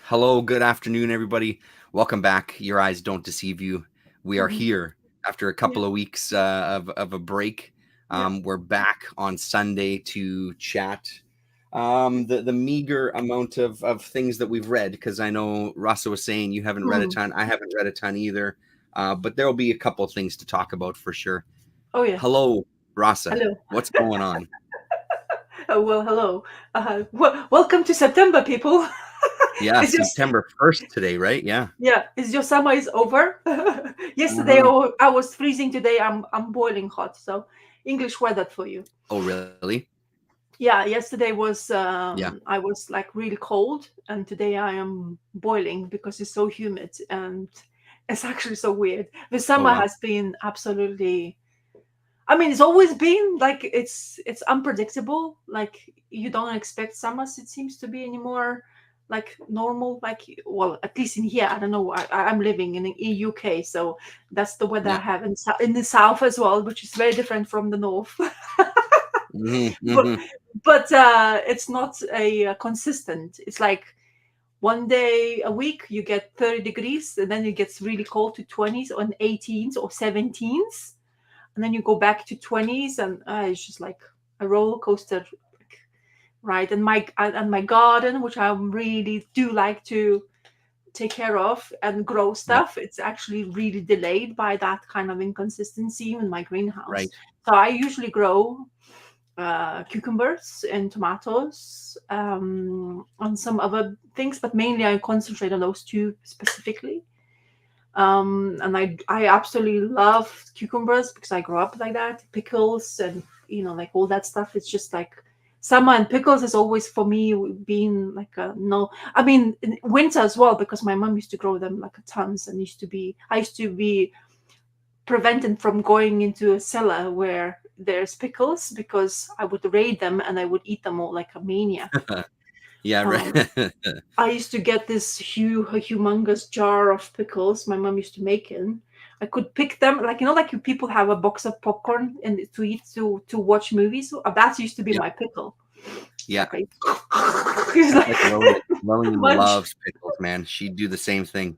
Hello, good afternoon, everybody. Welcome back. Your eyes don't deceive you. We are Mhm. here after a Yeah, couple of weeks of a break. yeah. We're back on Sunday to chat the meager amount of things that we've read, because I know Rasa was saying you haven't read a Mm. ton. I haven't read a ton either, but there will be a couple of things to talk about for sure. Oh, yeah. Hello, Rasa. Hello. What's going on? Hello. Welcome to September, people. Yeah, It's just, September 1st today, right? Yeah. yeah, it's your summer is over. Yesterday Uh-huh. I was freezing. Today I'm boiling hot. So English weather for you. Oh, really? Yeah, yesterday was Yeah. I was like really cold, and today I am boiling because it's so humid and it's actually so weird. The Oh, summer wow. has been absolutely, I mean, it's always been like it's unpredictable. Like you don't expect summers. It seems to be anymore like normal. Like, well, at least in here, I don't know. I'm living in the UK, so that's the weather I Yeah. have in the south as well, which is very different from the north. Mhm, but mhm. it's not a consistent. It's like one day a week you get 30 degrees, and then it gets really cold to 20s or 18s or 17s, and then you go back to 20s, and it's just like a roller coaster, right? And my garden, which I really do like to take care of and grow Yeah, stuff, it's actually really delayed by that kind of inconsistency in my greenhouse. right. So I usually grow cucumbers and tomatoes, and some other things, but mainly I concentrate on those two specifically. And I absolutely love cucumbers because I grew up like that. Pickles and like all that stuff. It's just like summer and pickles is always for me being like a no. I mean in winter as well because my mom used to grow them like a tons, and I used to be prevented from going into a cellar where there's pickles because I would raid them and I would eat them all like a maniac. Yeah, right. Um, I used to get this humongous jar of pickles my mom used to make in. I could pick them, like like you people have a box of popcorn and to eat to watch movies. That used to be Yeah, my pickle. yeah. Okay, it's That's like like Lillian munch. loves pickles, man. She'd do the same thing.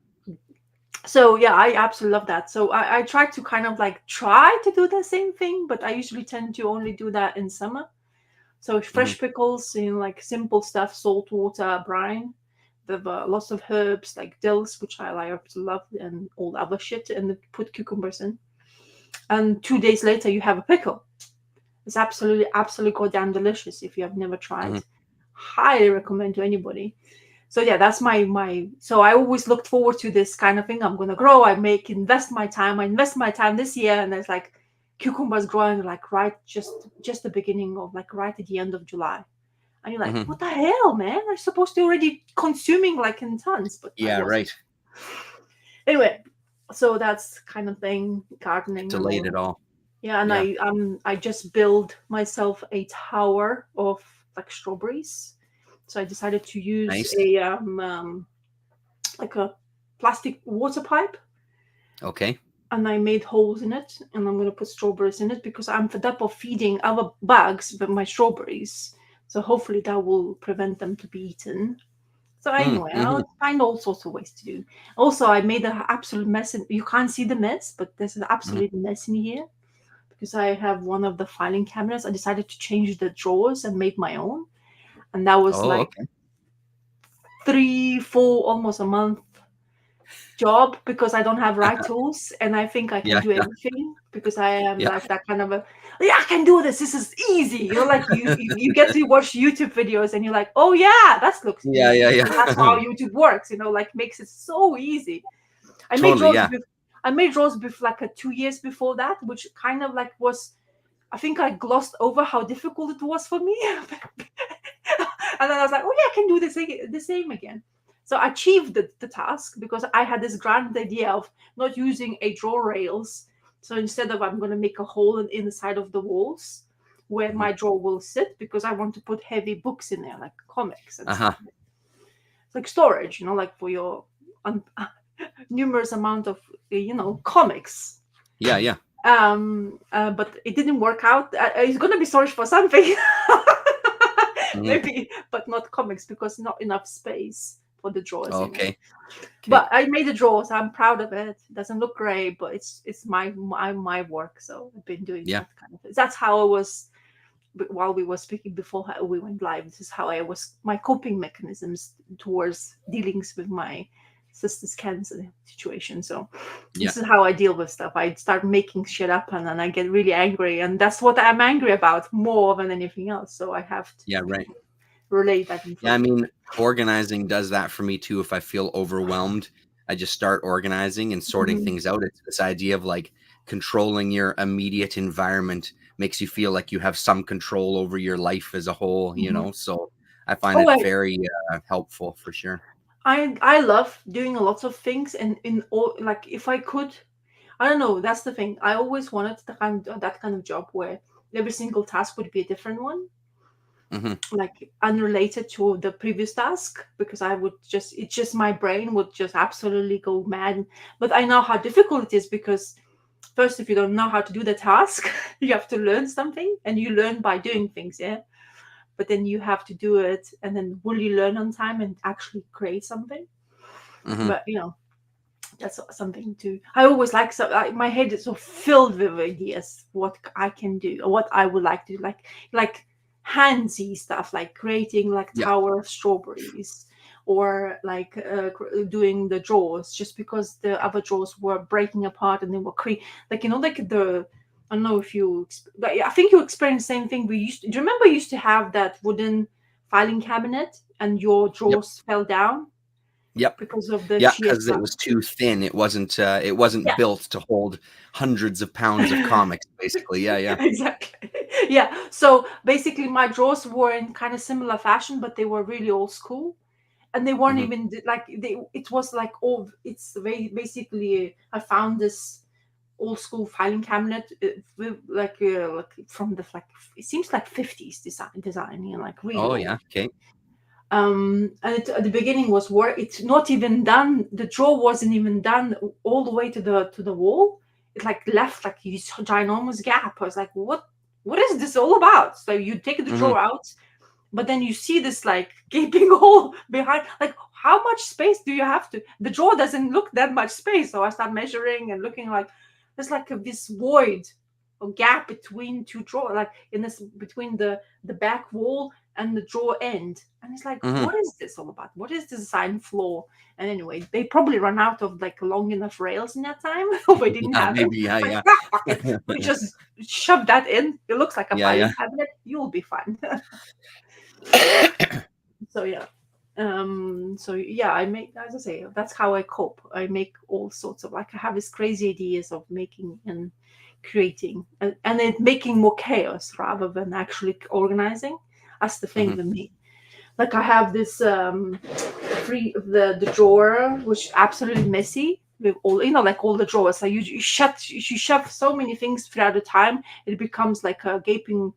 So yeah, I absolutely love that. So I try to kind of like try to do the same thing, but I usually tend to only do that in summer. So Mhm. fresh pickles, like simple stuff, salt water, brine. With lots of herbs like dills, which I absolutely love, and all the other shit, and then put cucumbers in. And 2 days later, you have a pickle. It's absolutely, absolutely goddamn delicious. If you have never Mhm. tried, highly recommend to anybody. So yeah, that's my. So I always looked forward to this kind of thing. I'm gonna grow. Invest my time. I invest my time this year, and there's like cucumbers growing like right just the beginning of like right at the end of July, and you're like, Mhm. what the hell, man? I'm supposed to already consuming like in tons, but I Yeah, wasn't. right. Anyway, so that's kind of thing, gardening and all Delayed it that. all. Yeah, and Yeah. I just built myself a tower of like strawberries. So I decided to use Nice. a like a plastic water pipe, Okay. and I made holes in it, and I'm gonna put strawberries in it because I'm fed up of feeding other bugs with my strawberries. So hopefully that will prevent them to be eaten. So anyway, Mhm. I'll find all sorts of ways to do. Also, I made an absolute mess. You can't see the mess, but there's an Mhm. absolute mess in here because I have one of the filing cabinets. I decided to change the drawers and make my own, and that was Oh, like okay. 3, 4, almost a month job because I don't have right tools, and I think I can Yeah, do yeah, everything because I am yeah. like that kind of a, yeah, I can do this. This is easy. Like you get to watch YouTube videos and you're like, oh yeah, that looks Yeah, easy yeah, because that's how yeah. YouTube works. Like makes it so easy. I made Totally, drawers. yeah. I made drawers like 2 years before that, which kind of like was. I think I glossed over how difficult it was for me, and then I was like, "Oh yeah, I can do the same again." So I achieved the task because I had this grand idea of not using a drawer rails. So instead of I'm going to make a hole in the side of the walls where Mhm. my drawer will sit because I want to put heavy books in there like comics and Uh-huh. stuff. It's like storage, like for your un- numerous amount of comics. Yeah, yeah. But it didn't work out. It's gonna be storage for something, Mhm. maybe, but not comics because not enough space for the drawers. Okay. But I made the drawers. I'm proud of it. It doesn't look great, but it's my work. So I've been doing Yeah. that kind of thing. That's how I was while we were speaking before we went live. This is how I was, my coping mechanisms towards dealings with my sister's cancer situation. So this is how I deal with stuff. I start making shit up and then I get really angry, and that's what I'm angry about more than anything else. So I have to relate that. Yeah, I mean, organizing does that for me too. If I feel overwhelmed, I just start organizing and sorting things out. It's this idea of like controlling your immediate environment makes you feel like you have some control over your life as a whole, you know. So I find it very helpful for sure. I love doing a lot of things, and in all, like, if I could, I don't know, that's the thing. I always wanted that kind of job where every single task would be a different one. Like unrelated to the previous task, because I would it's just my brain would just absolutely go mad. But I know how difficult it is, because first, if you don't know how to do the task, you have to learn something, and you learn by doing things, but then you have to do it, and then will you learn on time and actually create something? But that's something to, I always like, so my head is so filled with ideas what I can do, or what I would like to do, like handsy stuff, like creating like tower of strawberries, or like doing the drawers, just because the other drawers were breaking apart and they were like the, I don't know if you, but I think you experienced the same thing. Do you remember you used to have that wooden filing cabinet and your drawers fell down? Because of the because it was too thin. It wasn't built to hold hundreds of pounds of comics, basically. Exactly. So basically my drawers were in kind of similar fashion, but they were really old school, and they weren't even like it was like it's very basically, I found this old school filing cabinet with like from the, like, it seems like 50s design, like really old. And at the beginning was it's not even done, the drawer wasn't even done all the way to the wall. It like left like this ginormous gap. I was like, what is this all about? So you take the drawer out, but then you see this like gaping hole behind, like how much space do you have to, the drawer doesn't look that much space. So I start measuring and looking, like there's like this void or gap between two drawers, like in this, between the back wall and the drawer end. And it's like, what is this all about? What is this design flaw? And anyway, they probably run out of like long enough rails in that time. Or they didn't have maybe, it. We just shove that in. It looks like a filing cabinet. You'll be fine. So I make, as I say, that's how I cope. I make all sorts of, like, I have these crazy ideas of making and creating, and it making more chaos rather than actually organizing. That's the thing with me. Like I have this the drawer, which is absolutely messy with all, like all the drawers. So you shove so many things throughout the time, it becomes like a gaping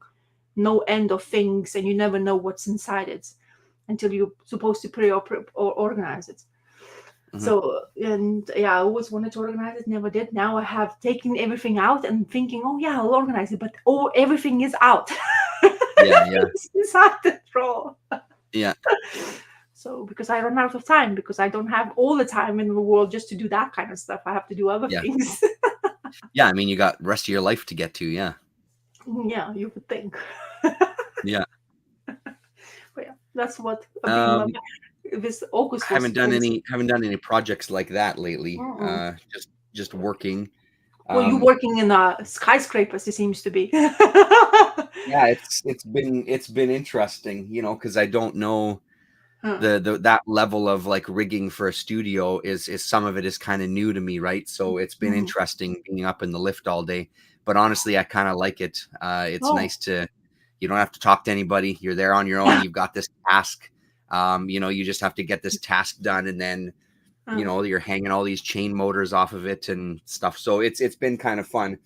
no end of things, and you never know what's inside it until you're supposed to or organize it. So, and I always wanted to organize it, never did. Now I have taken everything out and thinking, oh yeah, I'll organize it, but everything is out. It's inside the drawer. So because I run out of time, because I don't have all the time in the world just to do that kind of stuff. I have to do other things. I mean, you got the rest of your life to get to. Yeah, you would think. But that's what this August. Haven't done any projects like that lately. Just working. Well, you're working in skyscrapers, it seems to be. It's been interesting, because I don't know that level of like rigging for a studio is some of it is kind of new to me, right? So it's been interesting being up in the lift all day. But honestly, I kind of like it. It's nice to, you don't have to talk to anybody. You're there on your own. You've got this task. You just have to get this task done, and then you're hanging all these chain motors off of it and stuff. So it's been kind of fun.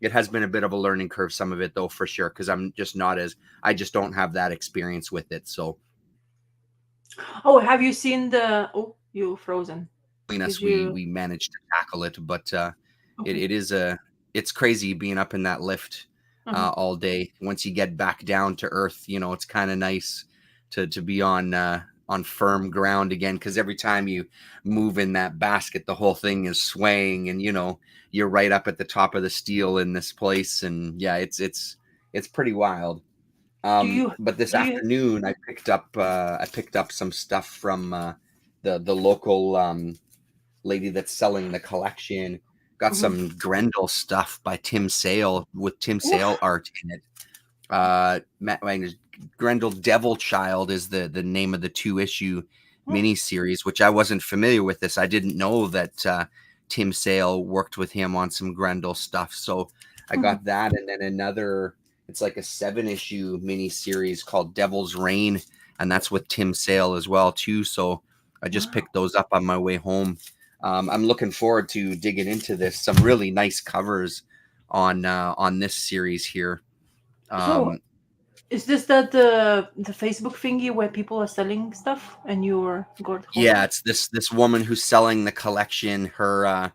It has been a bit of a learning curve, some of it though, for sure, because I just don't have that experience with it. So have you seen you frozen? We managed to tackle it, but it's crazy being up in that lift all day. Once you get back down to earth, it's kind of nice to be on on firm ground again, because every time you move in that basket, the whole thing is swaying, and you're right up at the top of the steel in this place, and yeah, it's pretty wild. Do you But this do you afternoon, I picked up some stuff from the local lady that's selling the collection. Got Mhm. some Grendel stuff by Tim Sale with Tim Sale Oof. art in it. Grendel Devil Child is the name of the 2-issue Mm, miniseries, which I wasn't familiar with this. I didn't know that Tim Sale worked with him on some Grendel stuff. So I mhm. got that, and then another. It's like a 7-issue miniseries called Devil's Reign, and that's with Tim Sale as well too. So I just Wow. picked those up on my way home. I'm looking forward to digging into this. Some really nice covers on this series here. So Um, is this the Facebook thingy where people are selling stuff and you're got hold of yeah, it? it's this woman who's selling the collection. Her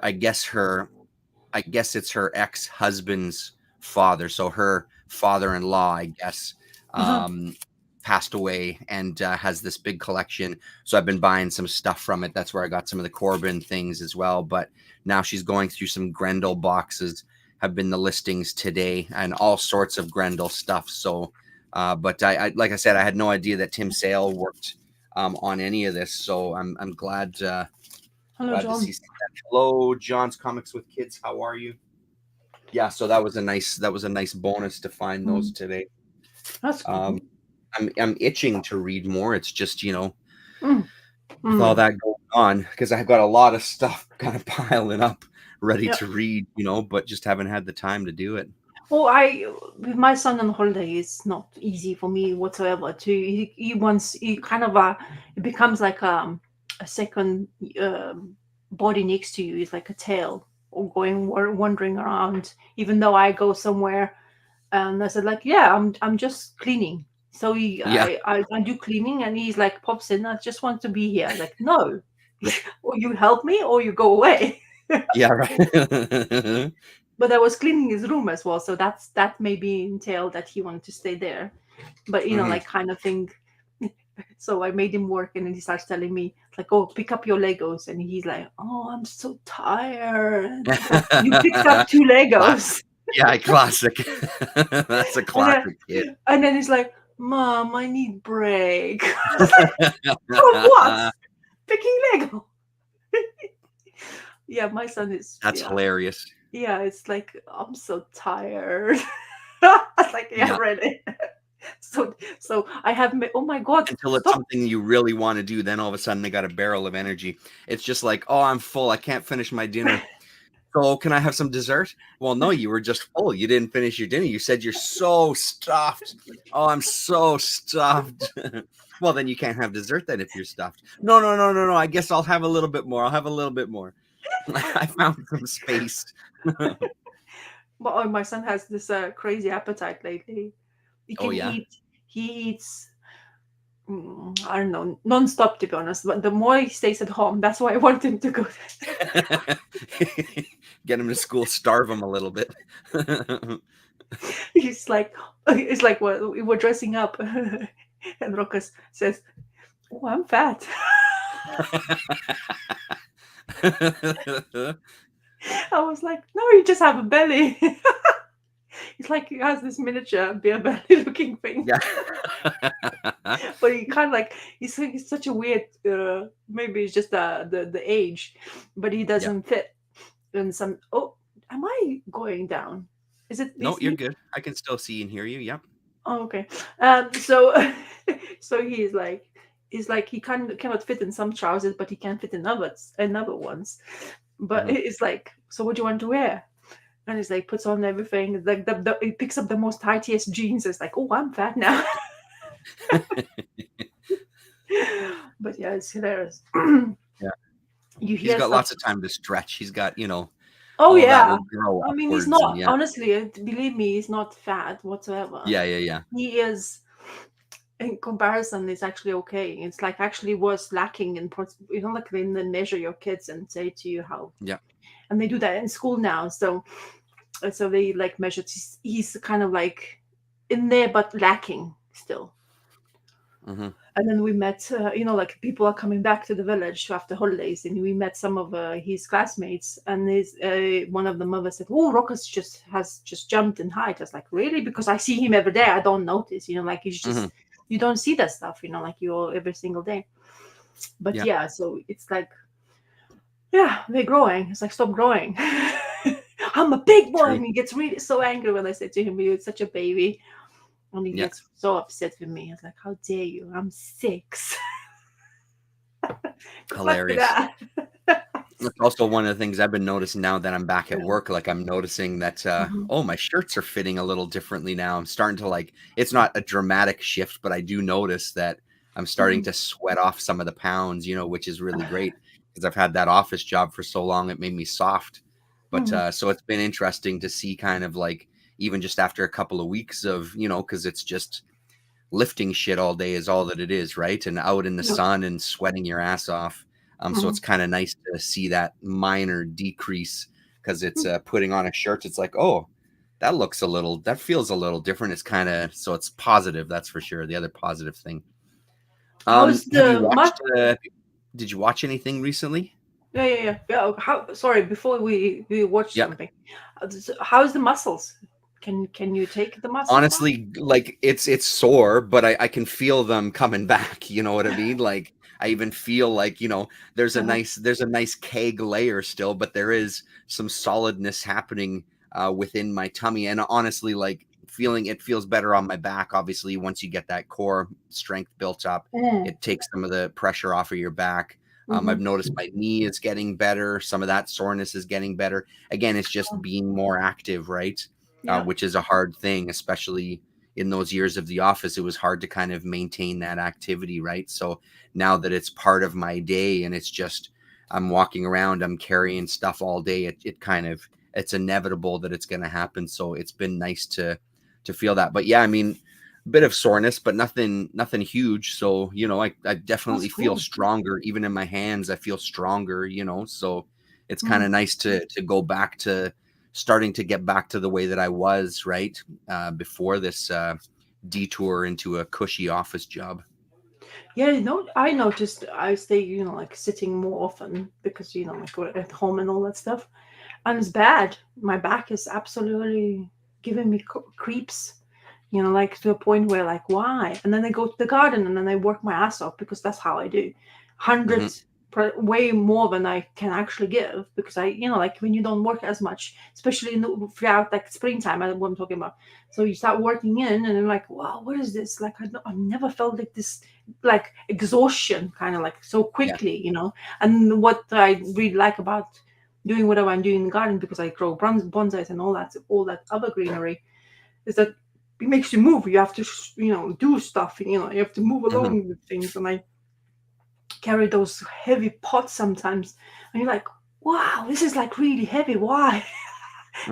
I guess it's her ex-husband's father, so her father-in-law, I guess, Uh-huh. um, passed away, and has this big collection. So I've been buying some stuff from it. That's where I got some of the Corbin things as well. But now she's going through some Grendel boxes. Have been the listings today, and all sorts of Grendel stuff. So, but I like I said, I had no idea that Tim Sale worked on any of this. So I'm glad. Hello, Glad to see John. that. Hello, John's Comics with Kids. How are you? Yeah, so that was a nice bonus to find those Mm, today. that's Um, cool. I'm itching to read more. It's just Mm, with all mm. that going on, because I've got a lot of stuff kind of piling up, ready Yeah. to read. But just haven't had the time to do it. Well, I with my son on holiday, it's not easy for me whatsoever. He wants he kind of it becomes like a second body next to you. It's like a tail or going wandering around. Even though I go somewhere and I said like, yeah, I'm just cleaning. So Yeah, I do cleaning and he's like pops in. I just want to be here. I was like, no, or you help me or you go away. yeah, right. But I was cleaning his room as well, so that maybe entailed that he wanted to stay there. But Mhm. like kind of thing. So I made him work, and then he starts telling me like, "Oh, pick up your Legos," and he's like, "Oh, I'm so tired." It's like you picked up two Classic. Legos, Yeah, classic. That's a and then classic kid. and then he's like, "Mom, I need break." I was like, "From what? Picking Lego?" Yeah, my son is That's hilarious. yeah. It's like I'm so tired. I was like, yeah, Yeah. really. So I have oh my god, Until it's stop. something you really want to do, then all of a sudden they got a barrel of energy. It's just like, oh, I'm full. I can't finish my dinner. So can I have some dessert? Well, no, you were just full. You didn't finish your dinner. You said you're so stuffed. Oh, I'm so stuffed. Well, then you can't have dessert then if you're stuffed. No, no, no, no, no. I guess I'll have a little bit more. I'll have a little bit more. I found some space. But oh, my son has this crazy appetite lately. He Oh can yeah. eat. He eats. I don't know, non-stop to be honest. But the more he stays at home, that's why I want him to go. Get him to school, starve him a little bit. He's like, it's like we're dressing up, and Rokas says, "Oh, I'm fat." I was like, "No, you just have a belly." It's like he has this miniature beer belly looking thing, Yeah. but he kind of like he's such a weird. Maybe it's just the age, but he Yeah. doesn't fit in some. Oh, am I going down? Is it? No, Is you're he? good. I can still see and hear you. Yep. Oh, okay. So so he's like he cannot fit in some trousers, but he can fit in other ones. But Mhm. it's like, so what do you want to wear? And he's like puts on everything. Like he picks up the most tightest jeans. It's like, oh, I'm fat now. But yeah, it's hilarious. Yeah. You He's hear got stuff. lots of time to stretch. He's got, Oh all that yeah. will grow I mean, he's upwards, and not yeah. honestly. Believe me, he's not fat whatsoever. Yeah, yeah, yeah. He is. In comparison, it's actually okay. It's like actually was lacking in like they measure your kids and say to you how, Yeah. and they do that in school now. So they like measured. He's kind of like in there but lacking still. Hmm. And then we met, like people are coming back to the village after holidays, and we met some of his classmates. And one of the mothers said, "Oh, Rokas has just jumped in height." I was like, "Really?" Because I see him every day. I don't notice, like he's Hmm. just you don't see that stuff, like you're every single day. But Yeah. yeah, so it's like, yeah, they're growing. It's like, stop growing. I'm a big boy, True. and he gets really so angry when I say to him, "You're such a baby." And he Yeah. gets so upset with me. I was like, "How dare you? I'm 6." Good luck with Hilarious. that. That's also one of the things I've been noticing now that I'm back at Yeah. work. Like I'm noticing that, Mhm. oh, my shirts are fitting a little differently now. I'm starting to like, it's not a dramatic shift, but I do notice that I'm starting Mhm. to sweat off some of the pounds, which is really great because I've had that office job for so long. It made me soft. But Mhm. so it's been interesting to see kind of like, even just after a couple of weeks of, because it's just lifting shit all day is all that it is, right? And out in the Yeah. sun and sweating your ass off. So Mhm. it's kind of nice to see that minor decrease because it's putting on a shirt. It's like, oh, that feels a little different. It's kind of, so it's positive. That's for sure. The other positive thing. How's Have you the watched, did you watch anything recently? Yeah, yeah, yeah. Yeah. How? Sorry, before we watch Yeah. something, how's the muscles? Can you take the muscles off? Honestly, like it's sore, but I can feel them coming back. You know what I mean? Like I even feel like, Uh-huh. there's a nice keg layer still, but there is some solidness happening within my tummy. And honestly, like feeling it feels better on my back. Obviously, once you get that core strength built up, Mm. it takes some of the pressure off of your back. I've Mhm. noticed my knee is getting better. Some of that soreness is getting better. Again, it's just Oh, being more active, right? yeah. Which is a hard thing, especially in those years of the office. It was hard to kind of maintain that activity, right? So now that it's part of my day and it's just, I'm walking around, I'm carrying stuff all day, it kind of, it's inevitable that it's going to happen. So it's been nice to feel that. But yeah, I mean, a bit of soreness, but nothing huge. So, I That's definitely feel cool. stronger. Even in my hands, I feel stronger, so it's kind Mm. of nice to go back to starting to get back to the way that I was, right? Before this detour into a cushy office job. Yeah, I noticed I stay, like sitting more often because, like we're at home and all that stuff. And it's bad. My back is absolutely giving me creeps, like to a point where, like, why? And then I go to the garden and then I work my ass off because that's how I do. Hmm. Hundreds, way more than I can actually give because like when you don't work as much, especially throughout like springtime, what I'm talking about. So you start working in and I'm like, wow, what is this? Like, I've never felt like this, like exhaustion kind of like so Yeah. quickly, And what I really like about doing whatever I'm doing in the garden because I grow bonsais and all that other greenery is that it makes you move. You have to, do stuff. You have to move Hmm. along with things. And I carry those heavy pots sometimes, and you're like, wow, this is like really heavy. Why?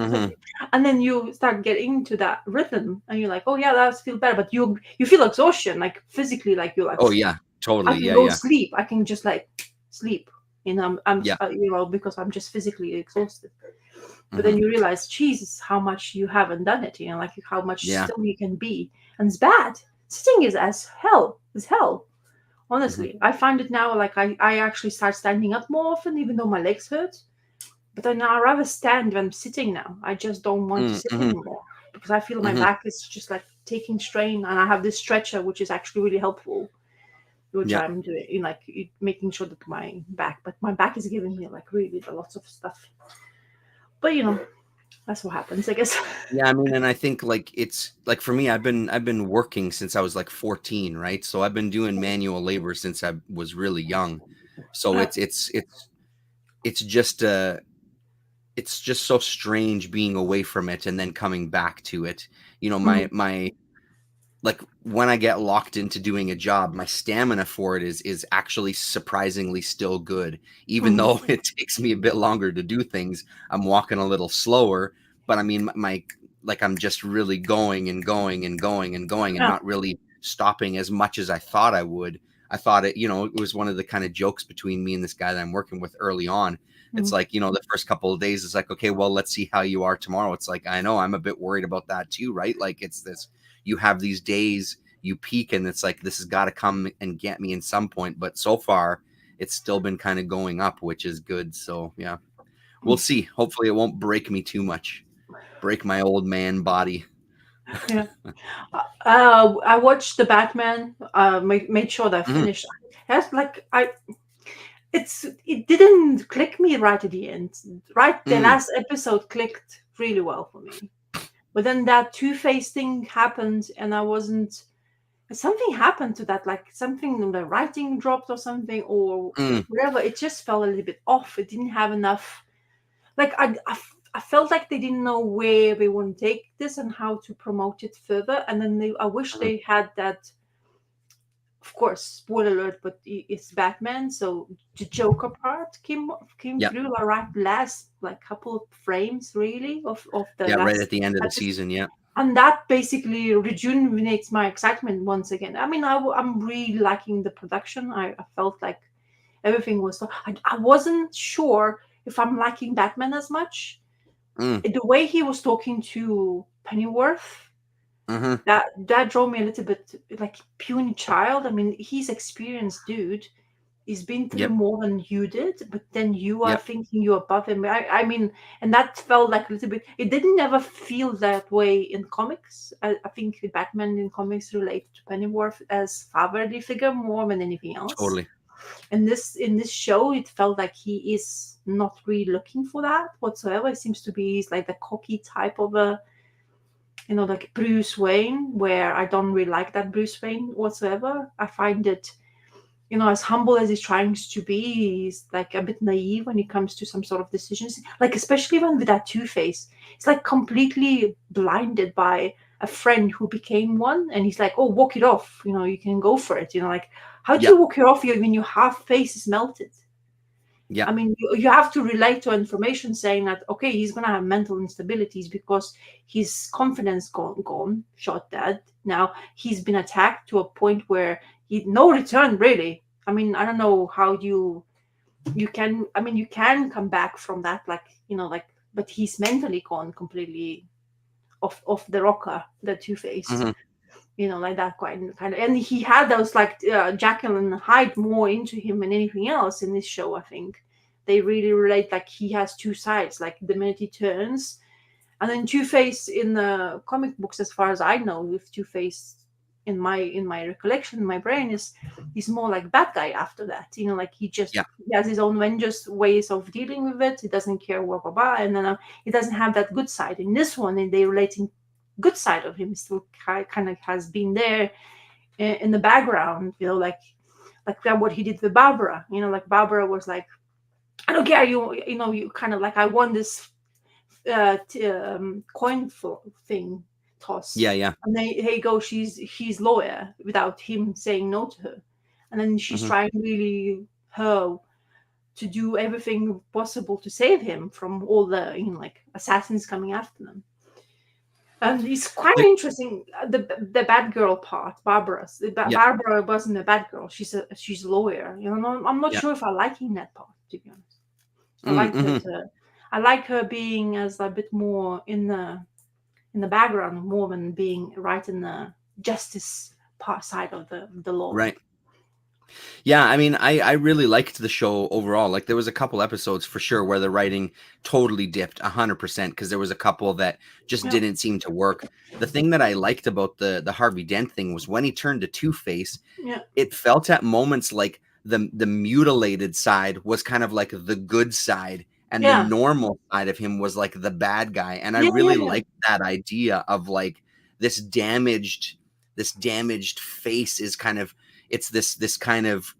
It's like, Hmm. and then you start getting into that rhythm, and you're like, oh yeah, that feel better. But you feel exhaustion, like physically, like you're like, Oh yeah, I totally. can Yeah, go yeah, sleep. I can just like sleep. yeah. Because I'm just physically exhausted. But Hmm. then you realize, Jesus, how much you haven't done it. Like how much Yeah. still you can be, and it's bad. Sitting is as hell. It's hell. Hmm. Honestly, I find it now. Like I actually start standing up more often, even though my legs hurt. But then I rather stand than sitting now. I just don't want to sit Hmm. anymore because I feel my Hmm. back is just like taking strain, and I have this stretcher which is actually really helpful, which Yeah. I'm doing, like making sure that my back is giving me like really lots of stuff. But that's what happens, I guess. Yeah, I mean, and I think like it's like for me, I've been working since I was like 14, right? So I've been doing manual labor since I was really young. So Uh, it's just it's just so strange being away from it and then coming back to it. mm, My like when I get locked into doing a job, my stamina for it is actually surprisingly still good. Even mm, though it takes me a bit longer to do things, I'm walking a little slower. But I mean, my like I'm just really going and going and going and going and yeah, not really stopping as much as I thought I would. I thought it was one of the kind of jokes between me and this guy that I'm working with early on. It's mm, like, the first couple of days is like, okay, well, let's see how you are tomorrow. It's like, I know I'm a bit worried about that too, right? Like it's this, you have these days, you peak and it's like this has got to come and get me in some point. But so far, it's still been kind of going up, which is good. So yeah, we'll see. Hopefully, it won't break me too much, break my old man body. Yeah. I watched the Batman. Made sure that I finished. That's like it didn't click me right at the end. Right, the last episode clicked really well for me, but then that Two-Face thing happened, and I wasn't. Something happened to that, like something the writing dropped or something or whatever. It just felt a little bit off. It didn't have enough. Like I felt like they didn't know where they want to take this and how to promote it further. And then I wish they had that. Of course, spoiler alert, but it's Batman, so the Joker part came through right last like couple of frames really of the last, right at the end of the season, and that basically rejuvenates my excitement once again. I mean, I'm really liking the production. I felt like everything was. I wasn't sure if I'm liking Batman as much. The way he was talking to Pennyworth. That drove me a little bit like puny child. I mean, he's experienced dude. He's been through more than you did, but then you are thinking you're above him. I mean, and that felt like a little bit. It didn't ever feel that way in comics. I think the Batman in comics relate to Pennyworth as fatherly figure more than anything else. Totally. And in this show, it felt like he is not really looking for that whatsoever. It seems to be he's like the cocky type of a. Like Bruce Wayne, where I don't really like that Bruce Wayne whatsoever. I find it, as humble as he's trying to be, he's like a bit naive when it comes to some sort of decisions. Like, especially when with that Two-Face, it's like completely blinded by a friend who became one. And he's like, oh, walk it off. You can go for it. Like, how do you walk it off when your half face is melted? Yeah. I mean, you have to relate to information saying that, okay, he's going to have mental instabilities because his confidence gone, shot dead. Now he's been attacked to a point where no return, really. I mean, I don't know how you can, I mean, you can come back from that, but he's mentally gone completely off the rocker, the Two-Face. Like that kind of, and he had those like Jekyll and Hyde more into him than anything else in this show. I think they really relate. Like he has two sides. Like the minute he turns, and then Two-Face in the comic books, as far as I know, with Two-Face in my recollection, in my brain he's more like bad guy after that. Like he has his own vengeance ways of dealing with it. He doesn't care and then he doesn't have that good side. In this one, and they relating. Good side of him still kind of has been there in the background, like that what he did with Barbara. Like Barbara was like, I don't care, you kind of like, I won this coin thing toss. And then hey go, she's lawyer without him saying no to her, and then she's trying really her to do everything possible to save him from all the like assassins coming after them. And it's quite interesting, the bad girl part, Barbara's. Barbara wasn't a bad girl. She's a lawyer. I'm not sure if I liking that part, to be honest. I like her being as a bit more in the background more than being right in the justice part side of the law. Right. Yeah, I mean, I really liked the show overall. Like there was a couple episodes for sure where the writing totally dipped 100% because there was a couple that just didn't seem to work. The thing that I liked about the Harvey Dent thing was when he turned to Two-Face, it felt at moments like the mutilated side was kind of like the good side and the normal side of him was like the bad guy. And I really liked that idea of like this damaged face is kind of, it's this kind of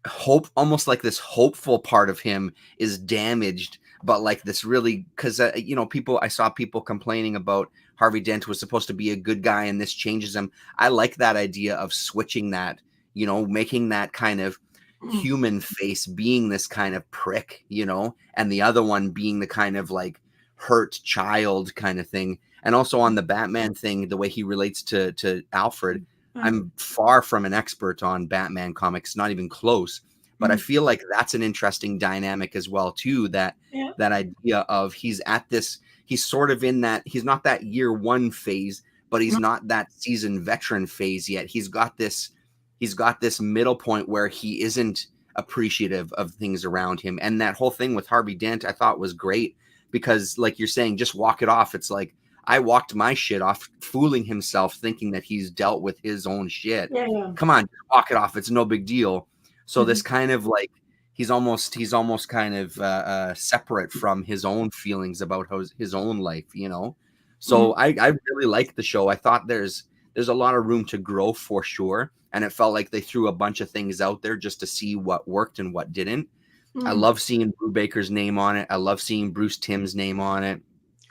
hope, almost like this hopeful part of him is damaged, but like this really, because I saw people complaining about Harvey Dent was supposed to be a good guy and this changes him. I like that idea of switching that, making that kind of human face being this kind of prick, and the other one being the kind of like hurt child kind of thing. And also on the Batman thing, the way he relates to Alfred. I'm far from an expert on Batman comics, not even close, but I feel like that's an interesting dynamic as well too, that idea of he's sort of in that, he's not that year one phase, but he's not that seasoned veteran phase yet. He's got this middle point where he isn't appreciative of things around him. And that whole thing with Harvey Dent I thought was great, because like you're saying, just walk it off. It's like, I walked my shit off, fooling himself, thinking that he's dealt with his own shit. Yeah. Come on, walk it off. It's no big deal. So this kind of like, he's almost kind of separate from his own feelings about his own life, you know? So I really like the show. I thought there's a lot of room to grow for sure. And it felt like they threw a bunch of things out there just to see what worked and what didn't. I love seeing Brubaker's name on it. I love seeing Bruce Timm's name on it.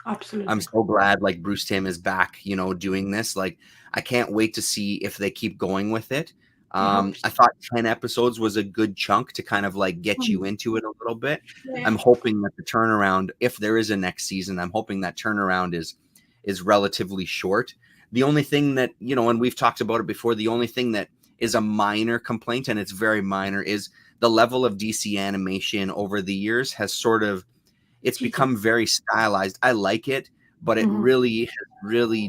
Absolutely. I'm so glad like Bruce Timm is back, you know, doing this. Like, I can't wait to see if they keep going with it. I thought 10 episodes was a good chunk to kind of like get you into it a little bit. Yeah. I'm hoping that the turnaround, if there is a next season, I'm hoping that turnaround is relatively short. The only thing that, you know, and we've talked about it before, the only thing that is a minor complaint, and it's very minor, is the level of DC animation over the years has sort of, it's become very stylized. I like it, but it really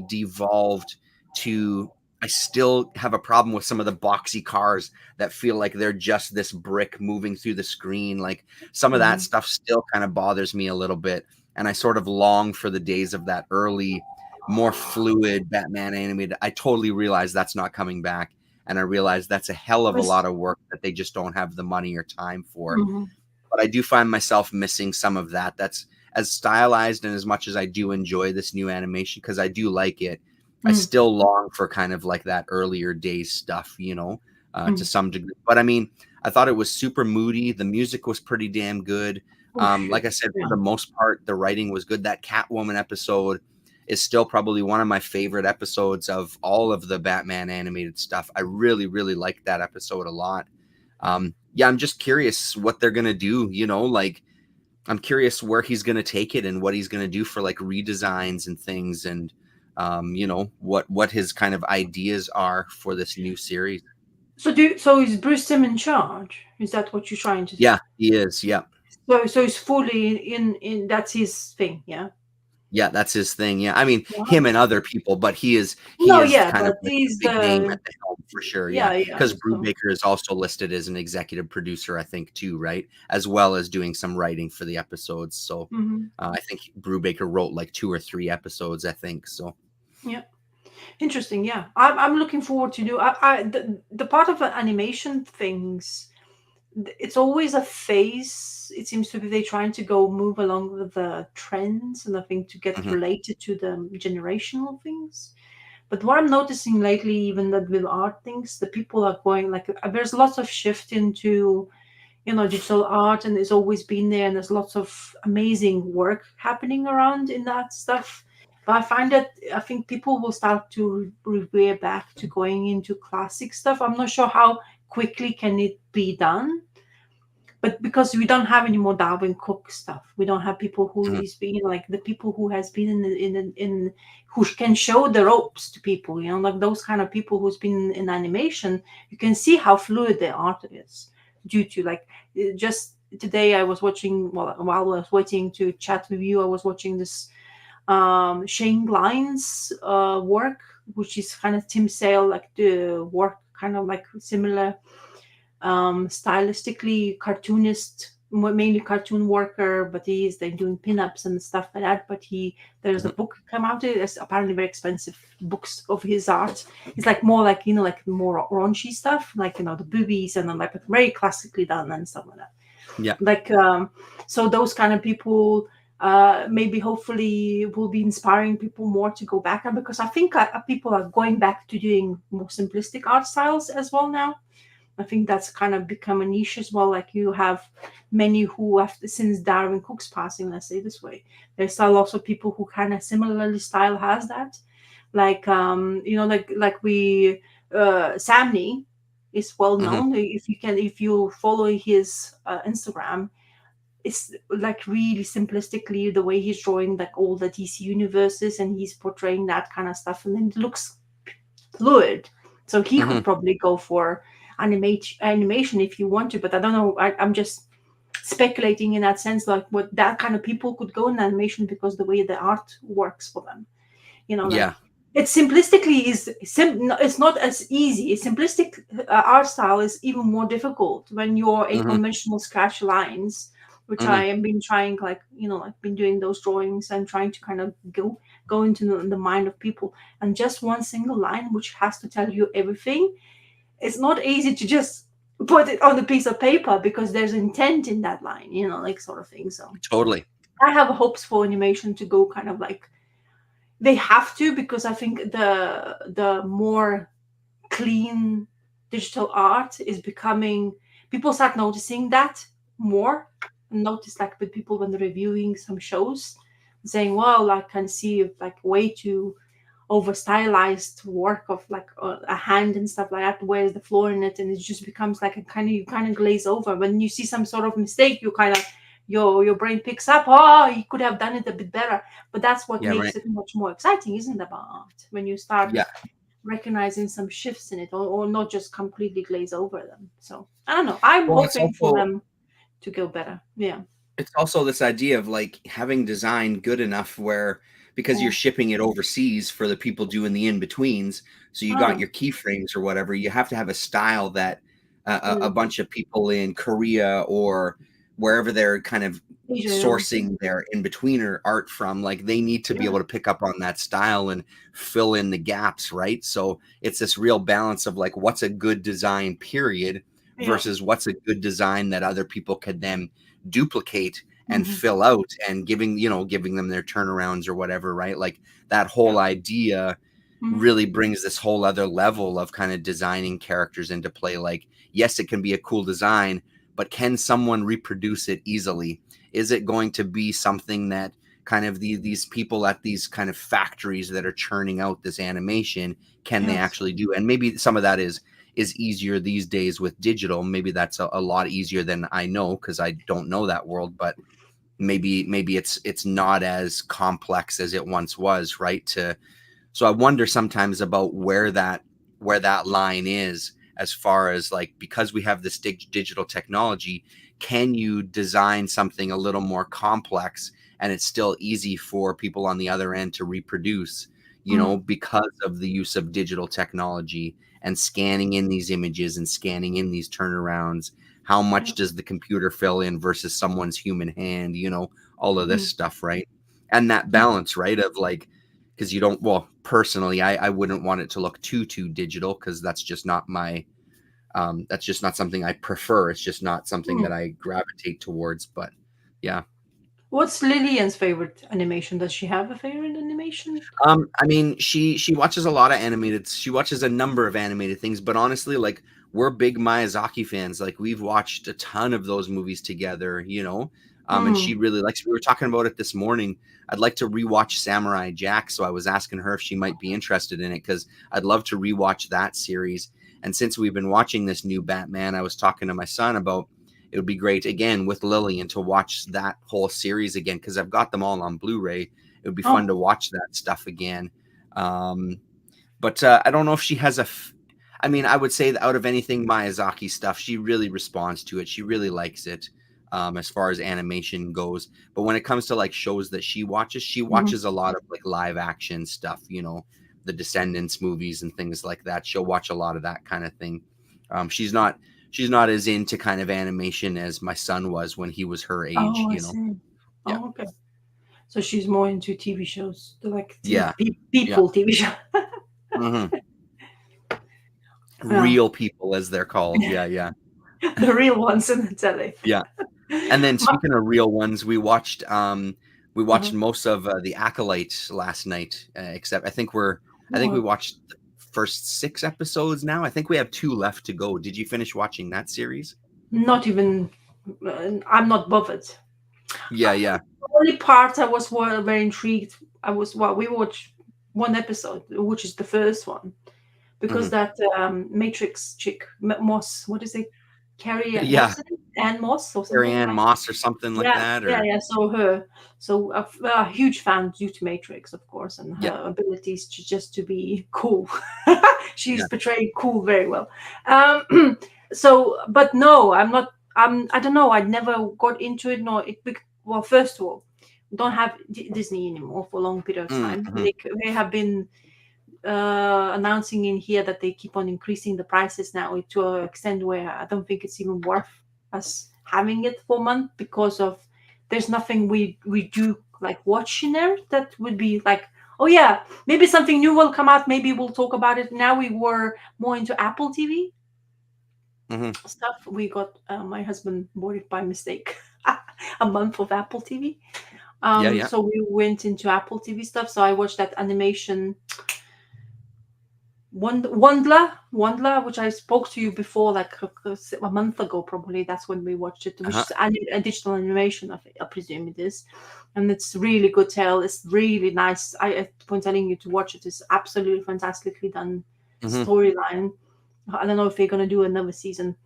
devolved to, I still have a problem with some of the boxy cars that feel like they're just this brick moving through the screen. Like, some of that stuff still kind of bothers me a little bit. And I sort of long for the days of that early, more fluid Batman animated. I totally realize that's not coming back. And I realize that's a hell of a lot of work that they just don't have the money or time for. But I do find myself missing some of that. That's as stylized, and as much as I do enjoy this new animation, because I do like it, I still long for kind of like that earlier days stuff, you know, to some degree. But I mean, I thought it was super moody. The music was pretty damn good. Like I said, for the most part, the writing was good. That Catwoman episode is still probably one of my favorite episodes of all of the Batman animated stuff. I really, really liked that episode a lot. Yeah, I'm just curious what they're going to do, you know, like, I'm curious where he's going to take it and what he's going to do for like redesigns and things, and you know, what his kind of ideas are for this new series. So is Bruce Timm in charge? Is that what you're trying to say? Yeah, he is. Yeah. So he's fully in that's his thing, yeah. Yeah, that's his thing. Yeah, I mean, him and other people, but he is kind of like a big name at the helm for sure. Yeah, because Brubaker is also listed as an executive producer, I think, too, right? As well as doing some writing for the episodes. So I think Brubaker wrote like 2 or 3 episodes, I think. So yeah, interesting. Yeah, I'm looking forward to do. The part of the animation things, it's always a phase. It seems to be they trying to move along with the trends, and I think to get related to the generational things. But what I'm noticing lately, even that with art things, the people are going like, there's lots of shift into, you know, digital art, and it's always been there, and there's lots of amazing work happening around in that stuff. But I think people will start to revere back to going into classic stuff. I'm not sure how quickly can it be done, but because we don't have any more Darwin Cook stuff, we don't have people who is being like the people who has been in who can show the ropes to people, you know, like those kind of people who's been in animation. You can see how fluid the art is due to like, just today I was watching, while I was waiting to chat with you, I was watching this Shane Glines work, which is kind of Tim Sale, like the work kind of like similar, stylistically cartoonist, mainly cartoon worker, but they're doing pinups and stuff like that. But there's a book come out. It's apparently very expensive books of his art. It's like more like, you know, like more raunchy stuff, like, you know, the boobies and then like very classically done and stuff like that. Yeah, like so those kind of people maybe hopefully will be inspiring people more to go back, and because I think people are going back to doing more simplistic art styles as well now. I think that's kind of become a niche as well. Like you have many who have, since Darwin Cook's passing, let's say this way, there's still lots of people who kind of similarly style has that. Like, you know, like we, Samney is well known. If you follow his Instagram, it's like really simplistically the way he's drawing like all the DC universes, and he's portraying that kind of stuff, and then it looks fluid. So he could probably go for animation if you want to, but I don't know. I'm just speculating in that sense, like what that kind of people could go in animation because the way the art works for them, you know. Like, yeah. it's simplistically it's not as easy. Simplistic art style is even more difficult when you're in Hmm. conventional scratch lines, which Hmm. I have been trying, like, like been doing those drawings and trying to kind of go into the mind of people, and just one single line which has to tell you everything. It's not easy to just put it on a piece of paper because there's intent in that line, like, sort of thing. So Totally. I have hopes for animation to go kind of like, they have to, because I think the more clean digital art is becoming, people start noticing that more. Notice, like, with people when they're reviewing some shows, saying, well, I can see like way too over stylized work of like a hand and stuff like that, where's the floor in it, and it just becomes like a kind of, you kind of glaze over when you see some sort of mistake. You kind of, your brain picks up, oh, you could have done it a bit better. But that's what Yeah. makes Right. it much more exciting, isn't it, about art, when you start Yeah. recognizing some shifts in it, or not just completely glaze over them. So I don't know, I'm Well, it's hoping for also them to go better. Yeah. it's also this idea of like having design good enough where, because you're Oh, shipping it overseas for the people doing the in-betweens, so you got oh, your keyframes or whatever, you have to have a style that a mm. bunch of people in Korea or wherever they're kind of Asia, sourcing their in-betweener art from, like they need to be yeah, able to pick up on that style and fill in the gaps, right? So it's this real balance of like what's a good design period yeah. versus what's a good design that other people could then duplicate and Hmm. fill out, and giving them their turnarounds or whatever, right? Like that Yeah. whole idea Mhm. really brings this whole other level of kind of designing characters into play. Like, yes, it can be a cool design, but can someone reproduce it easily? Is it going to be something that kind of these people at these kind of factories that are churning out this animation, can they Yes. actually do? And maybe some of that is easier these days with digital. Maybe that's a lot easier than I know, because I don't know that world. But maybe it's not as complex as it once was, right? So I wonder sometimes about where that line is, as far as like, because we have this digital technology, can you design something a little more complex and it's still easy for people on the other end to reproduce, Mm. because of the use of digital technology and scanning in these images and scanning in these turnarounds? How Yeah. much does the computer fill in versus someone's human hand? All of this Mm. stuff, right? And that Yeah. balance, right, of like, because you don't, well, personally, I wouldn't want it to look too digital, because that's just not something I prefer. It's just not something Mm. that I gravitate towards. But yeah. What's Lillian's favorite animation? Does she have a favorite animation? I mean, she watches a lot of animated. She watches a number of animated things, but honestly, like, we're big Miyazaki fans. Like, we've watched a ton of those movies together. And she Mm. really likes. We were talking about it this morning. I'd like to rewatch Samurai Jack, so I was asking her if she might be interested in it, because I'd love to rewatch that series. And since we've been watching this new Batman, I was talking to my son about, it would be great again with Lillian to watch that whole series again, because I've got them all on Blu-ray. It would be fun Oh. to watch that stuff again. Um, but I don't know if she has I mean, I would say that out of anything Miyazaki stuff, she really responds to it. She really likes it, as far as animation goes. But when it comes to like shows that she Mhm. watches a lot of like live action stuff, the Descendants movies and things like that. She'll watch a lot of that kind of thing. She's not as into kind of animation as my son was when he was her age, Oh, I see. Yeah. Oh, okay. So she's more into TV shows, like Yeah. Yeah. people TV show. Hmm. Yeah. Real people, as they're called. Yeah, yeah, The real ones in the telly. yeah. And then Ma- speaking of real ones, we watched uh-huh. most of the Acolyte last night. Except I think we Well, watched the first 6 episodes now. I think we have 2 left to go. Did you finish watching that series? not even. I'm not bothered. Yeah, yeah. The only part I was very intrigued. We watched one episode, which is the first one, because Hmm. that Matrix chick, Moss, what is it? Carrie Yeah, Moss, Ann Moss, or Carrie something Ann like. Moss or something like Yeah, that, yeah, or yeah. So her, so a huge fan due to Matrix, of course, and yeah, her abilities to be cool. yeah. She's portrayed cool very well. Um, so, but no, I'm not. I don't know. I never got into it. No, well, first of all, we don't have Disney anymore for a long period of time. Mm-hmm. They have been announcing in here that they keep on increasing the prices now to an extent where I don't think it's even worth us having it for a month, because of there's nothing we do like watching there that would be like, oh yeah, maybe something new will come out, maybe we'll talk about it. Now we were more into Apple TV stuff. We got my husband bought it by mistake, a month of Apple TV. Yeah. So we went into Apple TV stuff. So I watched that animation Wandler, which I spoke to you before, like a month ago, probably. That's when we watched it, which is a digital animation, I presume it is. And it's really good tale. It's really nice. I when telling you to watch it, it's absolutely fantastically done storyline. I don't know if they're going to do another season.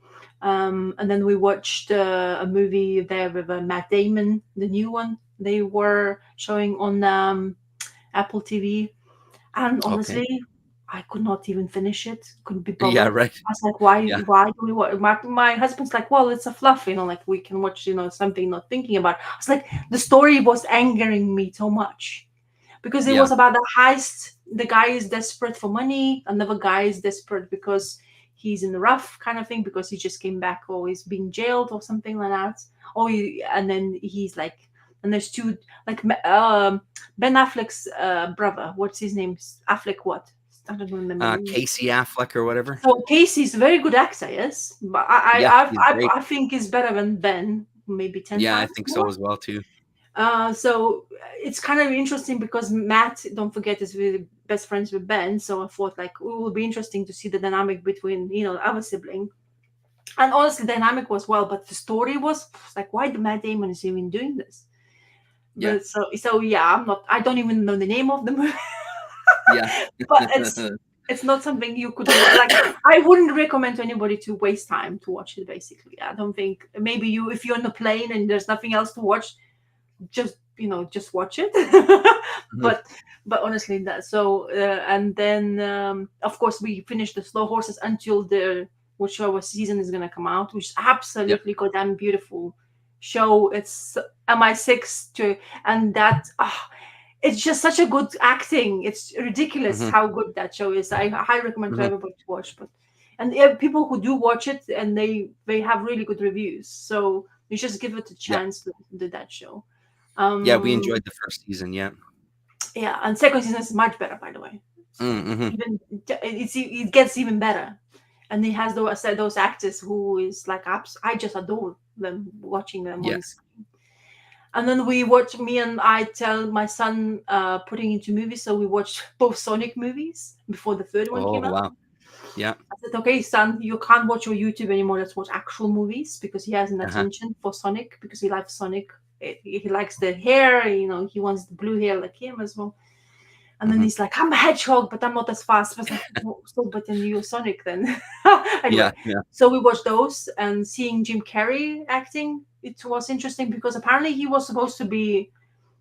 And then we watched a movie there with Matt Damon, the new one. They were showing on Apple TV. And honestly, I could not even finish it. Couldn't be bothered. Yeah, right. I was like, why do we watch? My husband's like, well, it's a fluff, like we can watch, something not thinking about. I was like, the story was angering me so much because it was about the heist. The guy is desperate for money. Another guy is desperate because he's in the rough kind of thing, because he just came back or he's being jailed or something like that. And then he's like, and there's two, like Ben Affleck's brother. What's his name? Affleck what? I don't remember. Casey Affleck or whatever. So Casey's a very good actor, yes. But I think he's better than Ben, maybe 10 times. Yeah, I think so as well too. So it's kind of interesting because Matt, don't forget, is really best friends with Ben. So I thought like it will be interesting to see the dynamic between, our sibling. And honestly, the dynamic was well, but the story was like, why the Matt Damon is even doing this? Yeah. But so yeah, I don't even know the name of the movie. Yeah. But it's not something you could like. I wouldn't recommend to anybody to waste time to watch it. Basically, I don't think. Maybe if you're on a plane and there's nothing else to watch, just watch it. But honestly, that so and then of course we finished the Slow Horses until whichever season is gonna come out, which is absolutely goddamn beautiful show. It's MI6 and that. It's just such a good acting. It's ridiculous how good that show is. I highly recommend to everybody to watch. And people who do watch it, and they have really good reviews. So you just give it a chance to do that show. We enjoyed the first season. Yeah, and second season is much better, by the way. Even it gets even better, and it has those actors who is like I just adore them watching them on screen. And then me and I tell my son putting into movies. So we watched both Sonic movies before the third one came out. Wow. Yeah. I said, okay, son, you can't watch your YouTube anymore. Let's watch actual movies, because he has an attention for Sonic, because he likes Sonic. He likes the hair, he wants the blue hair like him as well. And then he's like, I'm a hedgehog, but I'm not as fast. I was like, but then you're Sonic then. Anyway, so we watched those, and seeing Jim Carrey acting, it was interesting because apparently he was supposed to be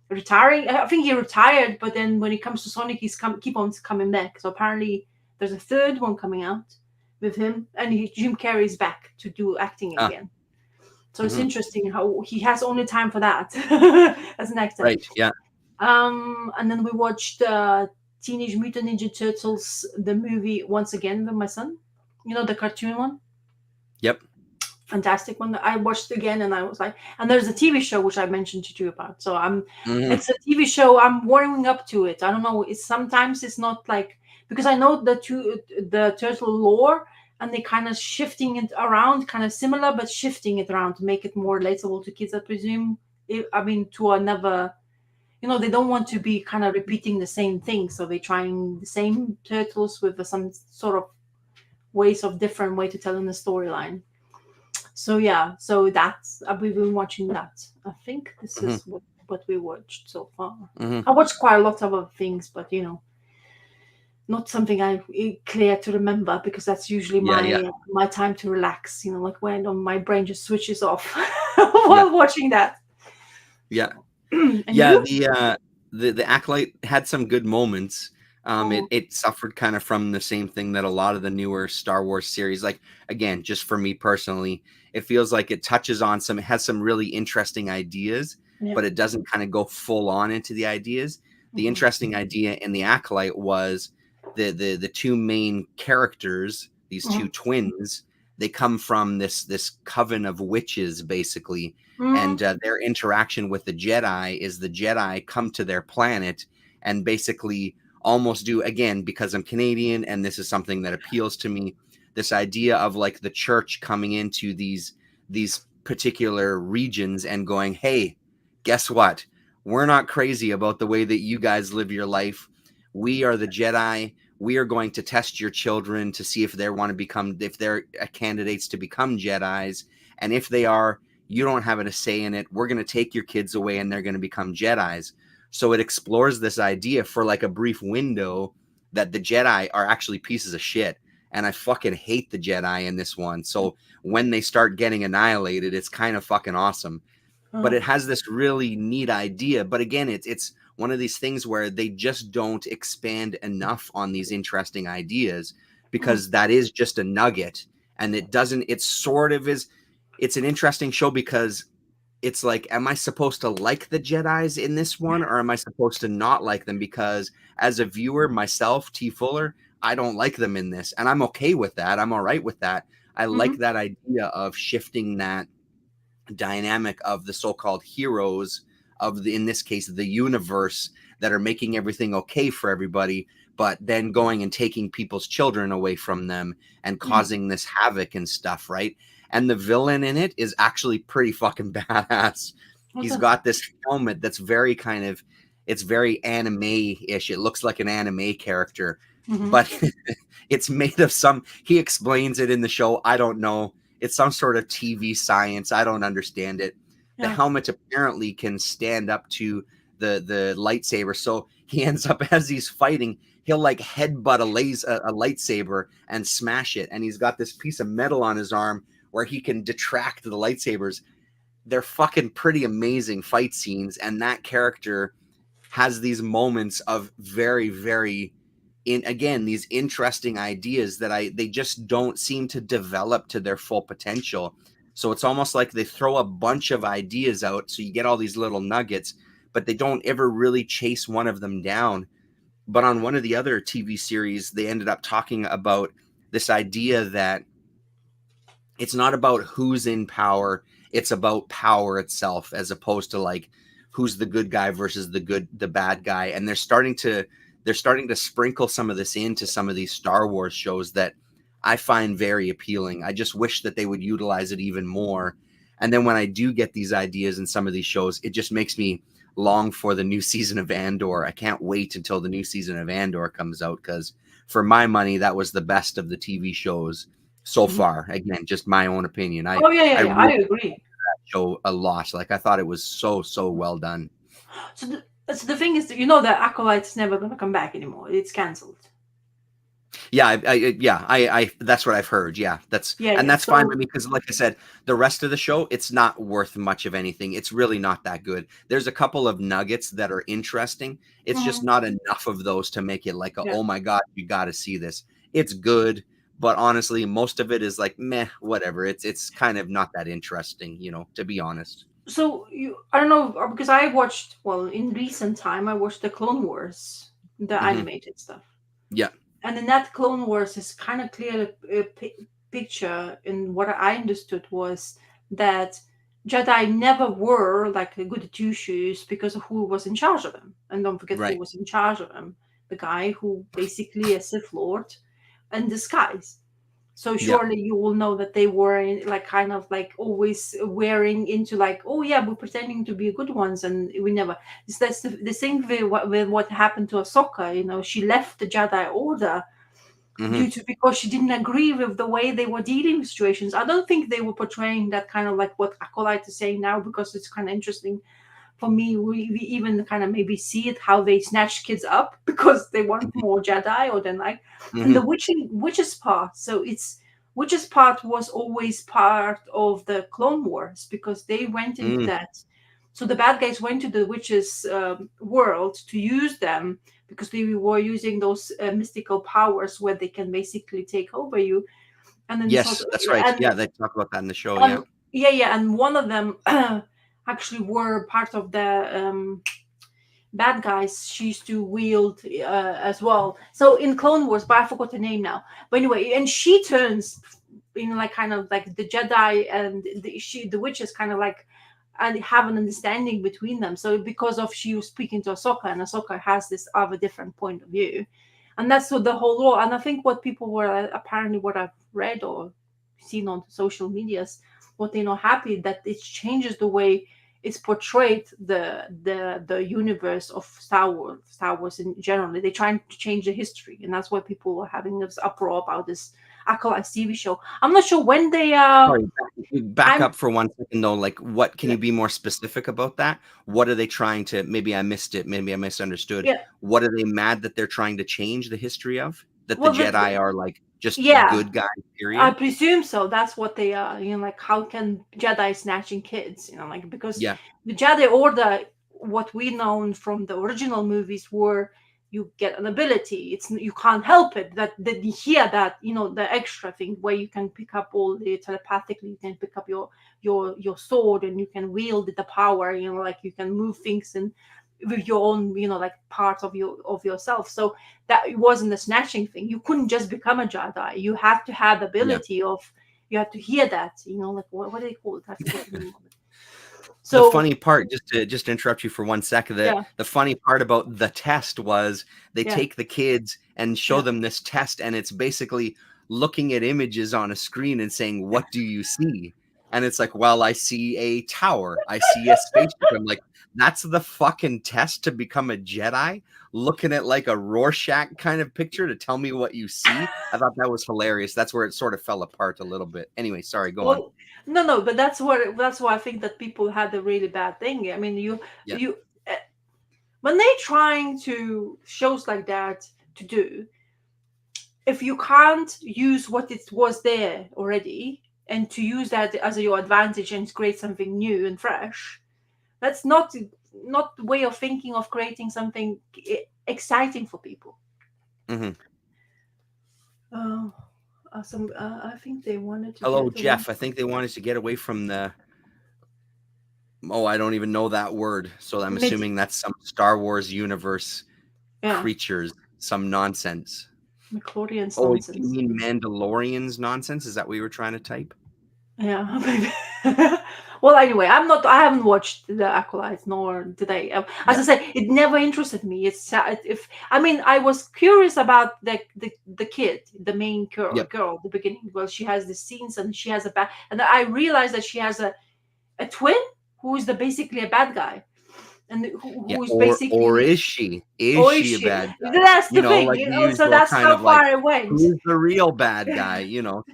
retiring. I think he retired, but then when it comes to Sonic, he's keep on coming back. So apparently there's a third one coming out with him, and Jim Carrey is back to do acting again. So it's interesting how he has only time for that as an actor. Right, yeah. And then we watched Teenage Mutant Ninja Turtles, the movie, once again with my son. The cartoon one. Yep. Fantastic one. I watched again, and I was like, and there's a TV show which I mentioned to you about. So it's a TV show. I'm warming up to it. I don't know. Sometimes it's not like, because I know the turtle lore, and they kind of shifting it around, kind of similar, but shifting it around to make it more relatable to kids, I presume. To another. They don't want to be kind of repeating the same thing, so they're trying the same turtles with some sort of different way to tell in the storyline. So that's we've been watching that. I think this is what we watched so far. I watched quite a lot of other things, but not something I clear to remember, because that's usually my time to relax. Like when my brain just switches off while watching that. Yeah. The Acolyte had some good moments. It suffered kind of from the same thing that a lot of the newer Star Wars series, like, again, just for me personally, it feels like it touches on it has some really interesting ideas, but it doesn't kind of go full on into the ideas. The interesting idea in the Acolyte was the two main characters, these two twins, they come from this coven of witches, basically. And their interaction with the Jedi is the Jedi come to their planet and basically almost do, again, because I'm Canadian and this is something that appeals to me, this idea of like the church coming into these particular regions and going, hey, guess what? We're not crazy about the way that you guys live your life. We are the Jedi. We are going to test your children to see if they want to become, if they're candidates to become Jedis. And if they are, you don't have a say in it. We're going to take your kids away and they're going to become Jedis. So it explores this idea for like a brief window that the Jedi are actually pieces of shit. And I fucking hate the Jedi in this one. So when they start getting annihilated, it's kind of fucking awesome. But it has this really neat idea. But again, it's one of these things where they just don't expand enough on these interesting ideas, because that is just a nugget. And it doesn't, it sort of is, it's an interesting show because it's like, am I supposed to like the Jedis in this one, or am I supposed to not like them? Because as a viewer myself, T. Fuller, I don't like them in this. And I'm okay with that. I'm all right with that. I like that idea of shifting that dynamic of the so-called heroes of the, in this case, the universe, that are making everything okay for everybody, but then going and taking people's children away from them and causing this havoc and stuff, right? And the villain in it is actually pretty fucking badass. He's got this helmet that's very kind of, it's very anime-ish. It looks like an anime character, but it's made of some, he explains it in the show, I don't know. It's some sort of TV science. I don't understand it. The helmet apparently can stand up to the lightsaber. So he ends up, as he's fighting, he'll like headbutt a lightsaber and smash it. And he's got this piece of metal on his arm where he can detract the lightsabers. They're fucking pretty amazing fight scenes. And that character has these moments of very, very, again, these interesting ideas that they just don't seem to develop to their full potential. So it's almost like they throw a bunch of ideas out, so you get all these little nuggets, but they don't ever really chase one of them down. But on one of the other TV series, they ended up talking about this idea that it's not about who's in power, it's about power itself, as opposed to like who's the good guy versus the bad guy. And they're starting to sprinkle some of this into some of these Star Wars shows that I find very appealing. I just wish that they would utilize it even more. And then when I do get these ideas in some of these shows, it just makes me long for the new season of Andor. I can't wait until the new season of Andor comes out, because for my money, that was the best of the TV shows so far. Again, just my own opinion. I really I agree. That show a lot. Like, I thought it was so well done. So the thing is, you know, the Acolyte's never going to come back anymore. It's cancelled. Yeah, I that's what I've heard. Yeah, that's fine with me, because like I said, the rest of the show, it's not worth much of anything. It's really not that good. There's a couple of nuggets that are interesting. It's just not enough of those to make it like, oh my God, you got to see this. It's good, but honestly, most of it is like, meh, whatever. It's kind of not that interesting, you know, to be honest. So I don't know, because I watched, well, in recent time, I watched the Clone Wars, the animated stuff. Yeah. And in that Clone Wars is kind of clear a picture, and what I understood was that Jedi never were like a good two shoes because of who was in charge of them. And don't forget who was in charge of them. The guy who basically a Sith Lord in disguise. So surely you will know that they were like kind of like always wearing into like, oh yeah, we're pretending to be good ones, and we never. That's the thing with what happened to Ahsoka. You know, she left the Jedi Order because she didn't agree with the way they were dealing with situations. I don't think they were portraying that kind of like what Acolyte is saying now, because it's kind of interesting for me. We even kind of maybe see it how they snatch kids up because they want more Jedi, or then like and the witches part. So witches part was always part of the Clone Wars, because they went into that. So the bad guys went to the witches world to use them, because they were using those mystical powers where they can basically take over you. And then that's right. And, they talk about that in the show. And one of them actually were part of the bad guys she used to wield as well. So in Clone Wars, but I forgot the name now. But anyway, and she turns like kind of like the Jedi and the witches kind of like and have an understanding between them. So because of she was speaking to Ahsoka, and Ahsoka has this other different point of view, and that's what the whole role. And I think what people were apparently what I've read or seen on social medias, what they're not happy that it changes the way it's portrayed the universe of Star Wars in general. They're trying to change the history, and that's why people were having this uproar about this Acolyte TV show. I'm not sure when they Sorry, back up for 1 second though. Like, what can you be more specific about that? What are they trying to? Maybe I missed it. Maybe I misunderstood. Yeah. What are they mad that they're trying to change the history of? That Well, the Jedi are like just yeah, good guys. Period. I presume so. That's what they are. You know, like how can Jedi snatching kids? You know, like because Yeah. the Jedi Order, what we known from the original movies were you get an ability. It's you can't help it. That you hear that you know the extra thing where you can pick up all the telepathically. You can pick up your sword and you can wield the power. You know, like you can move things and with your own you know like part of yourself. So that it wasn't a snatching thing. You couldn't just become a Jedi. You have to have the ability of you have to hear that, you know, like what do they call it? I forget the name of it. So the funny part, just to interrupt you for 1 second, the funny part about the test was they take the kids and show them this test, and it's basically looking at images on a screen and saying, "What do you see?" And it's like, well, I see a tower, I see a spaceship. I'm like, that's the fucking test to become a Jedi? Looking at like a Rorschach kind of picture to tell me what you see? I thought that was hilarious. That's where it sort of fell apart a little bit. Anyway, sorry, go on. No, but that's why I think that people had a really bad thing. I mean, you when they're trying to shows like that to do, if you can't use what it was there already and to use that as your advantage and create something new and fresh, that's not the way of thinking of creating something exciting for people. Mm-hmm. I think they wanted to. Hello, Jeff. I think they wanted to get away from the. Oh, I don't even know that word. So I'm assuming that's some Star Wars universe creatures, some nonsense. Michlorians nonsense. You mean Mandalorians nonsense? Is that what you were trying to type? Yeah. Well, anyway, I haven't watched the Acolytes, nor did I. As I said, it never interested me. I was curious about the kid, the main girl, at the beginning. Well, she has the scenes and she has and I realized that she has a twin who is basically a bad guy. And who's basically, or is she? Is she a bad guy? That's the thing. Like so that's how far I went. Who's the real bad guy?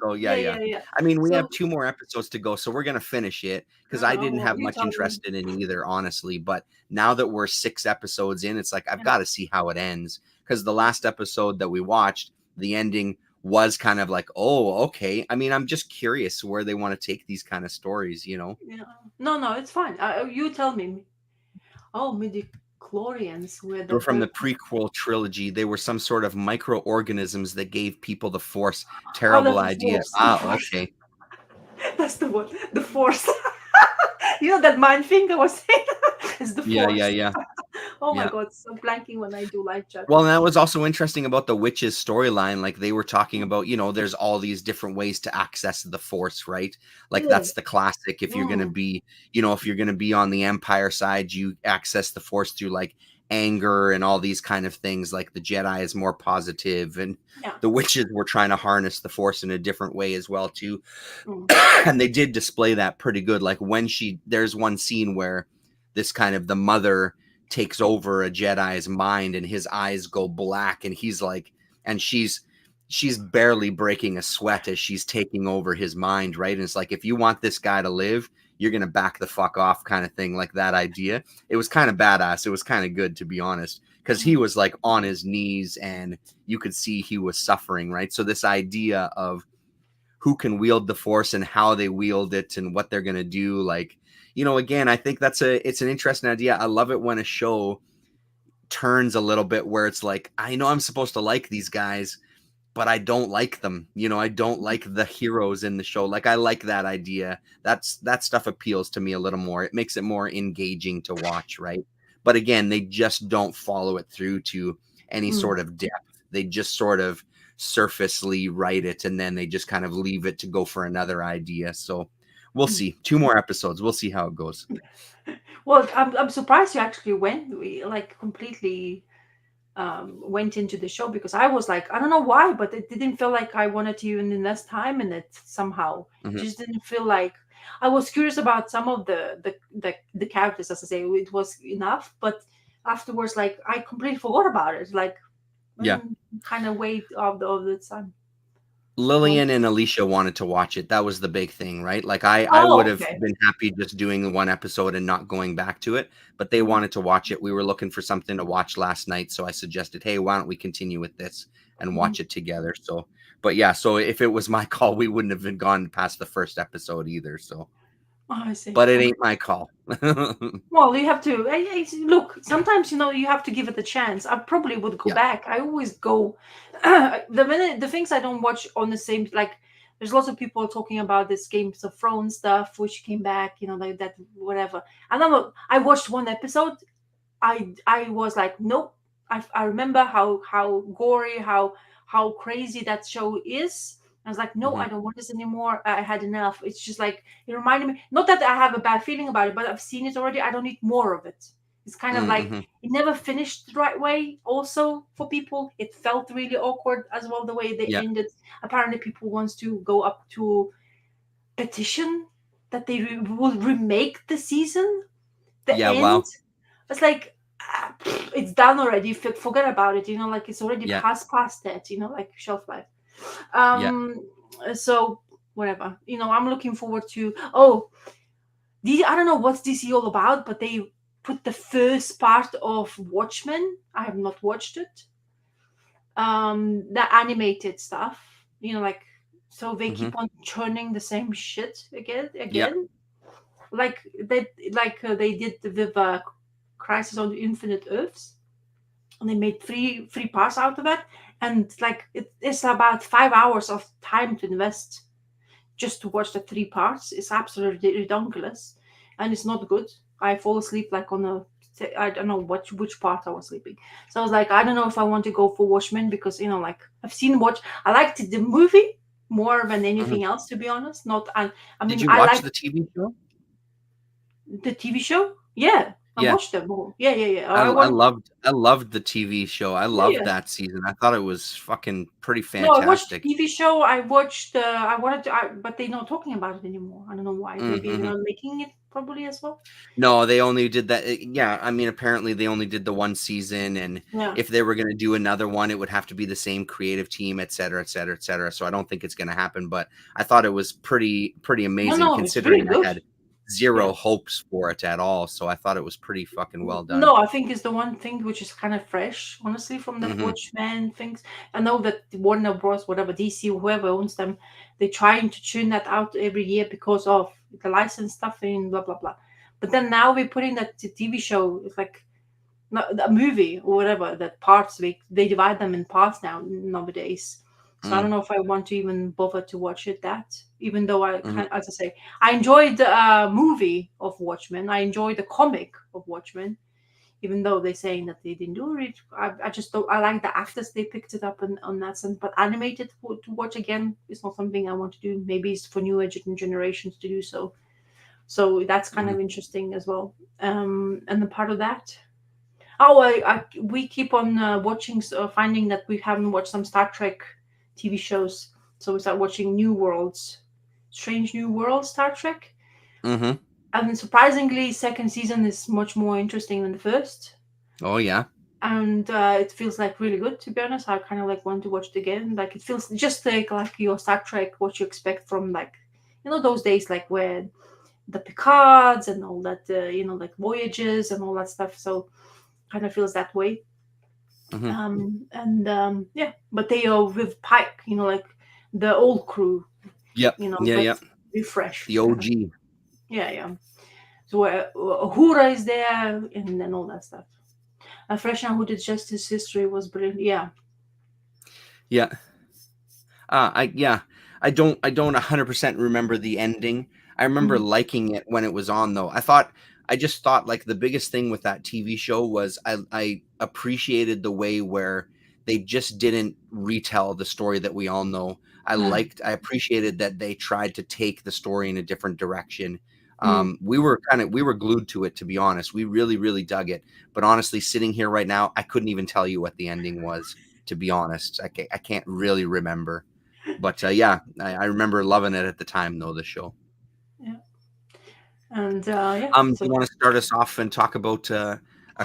So yeah. I mean, we have 2 more episodes to go, so we're gonna finish it because I didn't have much interest in it either, honestly. But now that we're 6 episodes in, it's like I've got to see how it ends because the last episode that we watched, the ending was kind of like, oh, okay. I mean, I'm just curious where they want to take these kind of stories. Yeah. No, it's fine. You tell me. Oh, midichlorians were from the prequel trilogy. They were some sort of microorganisms that gave people the Force. Terrible idea. Okay. That's the one. The Force. You know that mind thing I was saying? It's the Force. Yeah. Oh my God, so blanking when I do live chat. Well, that was also interesting about the witches storyline. Like they were talking about, there's all these different ways to access the Force, right? Like that's the classic. If you're gonna be, if you're gonna be on the Empire side, you access the Force through like anger and all these kind of things. Like the Jedi is more positive, and the witches were trying to harness the Force in a different way as well too. And they did display that pretty good. Like when there's one scene where this kind of the mother takes over a Jedi's mind and his eyes go black and he's like, and she's barely breaking a sweat as she's taking over his mind, right? And it's like, if you want this guy to live, you're gonna back the fuck off, kind of thing. Like that idea, it was kind of badass. It was kind of good, to be honest, because he was like on his knees and you could see he was suffering, right? So this idea of who can wield the Force and how they wield it and what they're gonna do, like, again, I think it's an interesting idea. I love it when a show turns a little bit where it's like, I know I'm supposed to like these guys, but I don't like them. I don't like the heroes in the show. Like I like that idea. That stuff appeals to me a little more. It makes it more engaging to watch, right? but again, they just don't follow it through to any Mm. sort of depth. They just sort of surfacely write it, and then they just kind of leave it to go for another idea. So we'll see. 2 more episodes. We'll see how it goes. Well, I'm surprised you actually like completely went into the show, because I was like, I don't know why, but it didn't feel like I wanted to even invest time in it somehow. Mhm. Just didn't feel like I was curious about some of the characters, as I say, it was enough, but afterwards, like I completely forgot about it. Like, Yeah. kind of weight of the sun. Lillian and Alicia wanted to watch it. That was the big thing, right? Like I would Oh, have okay. been happy just doing the one episode and not going back to it, but they Mhm. wanted to watch it. We were looking for something to watch last night, so I suggested, "Hey, why don't we continue with this and Mhm. watch it together?" So, but yeah, so if it was my call, we wouldn't have been gone past the first episode either. So, Oh, I see. but it ain't my call. Well, you have to look. Sometimes you have to give it a chance. I probably would go Yeah. back. I always go the things I don't watch on the same, like. There's lots of people talking about this Games of Thrones stuff, which came back, like that, whatever. And I watched one episode. I was like, nope. I remember how gory, how crazy that show is. I was like, no, I Mhm. don't want this anymore. I had enough. It's just like it reminded me. Not that I have a bad feeling about it, but I've seen it already. I don't need more of it. It's kind of like Mhm. it never finished the right way. Also, for people, it felt really awkward as well the way they Yeah. ended. Apparently, people wants to go up to petition that they will remake the season, the Yeah. end. Wow. It's like it's done already. Forget about it. Like it's already Yeah. past that. Like shelf life. Yeah. So whatever. I'm looking forward to. I don't know what's DC all about, but they put the first part of Watchmen. I have not watched it. The animated stuff. Like so they Mhm. keep on churning the same shit again, Yeah. like they did with Crisis on Infinite Earths, and they made three parts out of it, and like it's about 5 hours of time to invest just to watch the three parts. It's absolutely ridiculous, and it's not good. I fall asleep like on a I don't know which part I was sleeping. So I was like, I don't know if I want to go for Watchmen, because like I've seen I liked the movie more than Mhm. anything else, to be honest. Not I Did mean you I watch like the TV show? the TV show. Yeah, I Yeah. watched them all. Yeah. I I I want. loved I loved the TV show. I loved Yeah. that season. I thought it was fucking pretty No, I watched fantastic. TV show. I watched. I wanted to, but they're not talking about it anymore. I don't know why. Maybe they're Mhm. not making it probably as well. No, they only did that yeah, I mean, apparently they only did the 1 season, and Yeah. if they were gonna do another one, it would have to be the same creative team, etcetera, etcetera, etcetera, so I don't think it's gonna happen, but I thought it was pretty No, amazing no, it's really considering I good. had Yeah. 0 hopes for it at all, so I thought it was pretty fucking well done. No, I think it's the one thing which is kind of fresh, honestly, from the Mhm. Watchmen things. I know that Warner Bros, whatever DC, whoever owns them, they're trying to tune that out every year because of the license stuff and blah blah blah. But then now we're putting that TV show. It's like a movie or whatever, that parts they divide them in parts nowadays. So I don't Mm, know if I want to even bother to watch it, that even though I mhm. can, as I say, I enjoyed the movie of Watchmen. I enjoyed the comic of Watchmen, even though they're saying that they didn't do it. I just don't. I like the actors they picked it up on that sense, but animated to watch again is not something I want to do. Maybe it's for new generations to do so. So that's kind Mhm. of interesting as well. And the part of that. Oh, we keep on watching, finding that we haven't watched some Star Trek TV shows. So we start watching New Worlds, Strange New Worlds, Star Trek. Mhm. And surprisingly, second season is much more interesting than the first. Oh, yeah. And it feels like really good, to be honest. I kind of like want to watch it again. Like it feels just like your Star Trek, what you expect from, like, those days, like where the Picards and all that, like Voyages and all that stuff. So kind of feels that way. Mhm. And yeah, but they are with Pike, like the old crew, Yep. Yeah, but yep. The refreshed kind of. OG. Yeah. So Uhura is there, and then all that stuff. Freshman, who did Justice History, was brilliant. Yeah. Yeah. I don't 100% remember the ending. I remember liking it when it was on, though. I just thought like the biggest thing with that TV show was I appreciated the way where they just didn't retell the story that we all know. I appreciated that they tried to take the story in a different direction. We were glued to it, to be honest. We really, really dug it. But honestly, sitting here right now, I couldn't even tell you what the ending was, to be honest. I can't really remember. But yeah, I remember loving it at the time, though, the show. Yeah. And yeah. Do you want to start us off and talk about a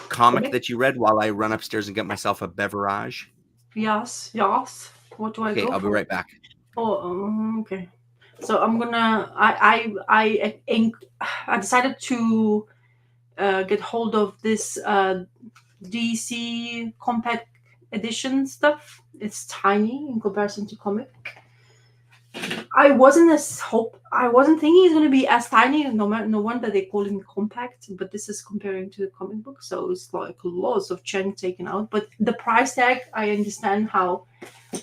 comic that you read while I run upstairs and get myself a beverage? Yes. What do I Okay, go I'll for? be right back. Oh, okay. So I'm gonna. I decided to get hold of this DC compact edition stuff. It's tiny in comparison to comic. I wasn't thinking it's gonna be as tiny. No wonder they call it compact. But this is comparing to the comic book, so it's like lots of chunk taken out. But the price tag, I understand how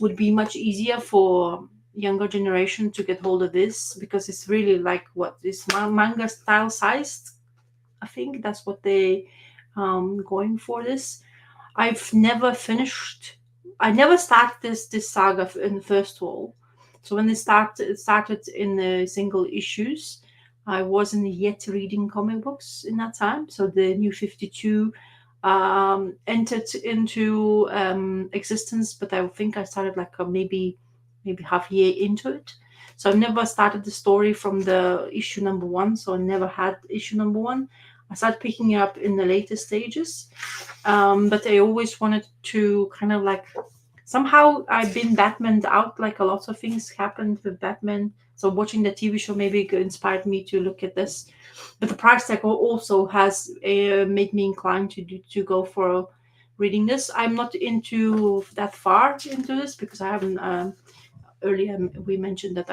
would be much easier for younger generation to get hold of this, because it's really like what is manga style sized. I think that's what they going for this. I've never finished. I never started this saga in first wall. So when it started in the single issues, I wasn't yet reading comic books in that time. So the New 52 entered into existence, but I think I started like maybe half a year into it. So I've never started the story from the issue number one. So I never had issue number one. I started picking it up in the later stages, but I always wanted to kind of like somehow I've been Batmaned out. Like a lot of things happened with Batman. So watching the TV show maybe inspired me to look at this. But the price tag also has made me inclined to go for reading this. I'm not into that far into this because I haven't. Earlier we mentioned that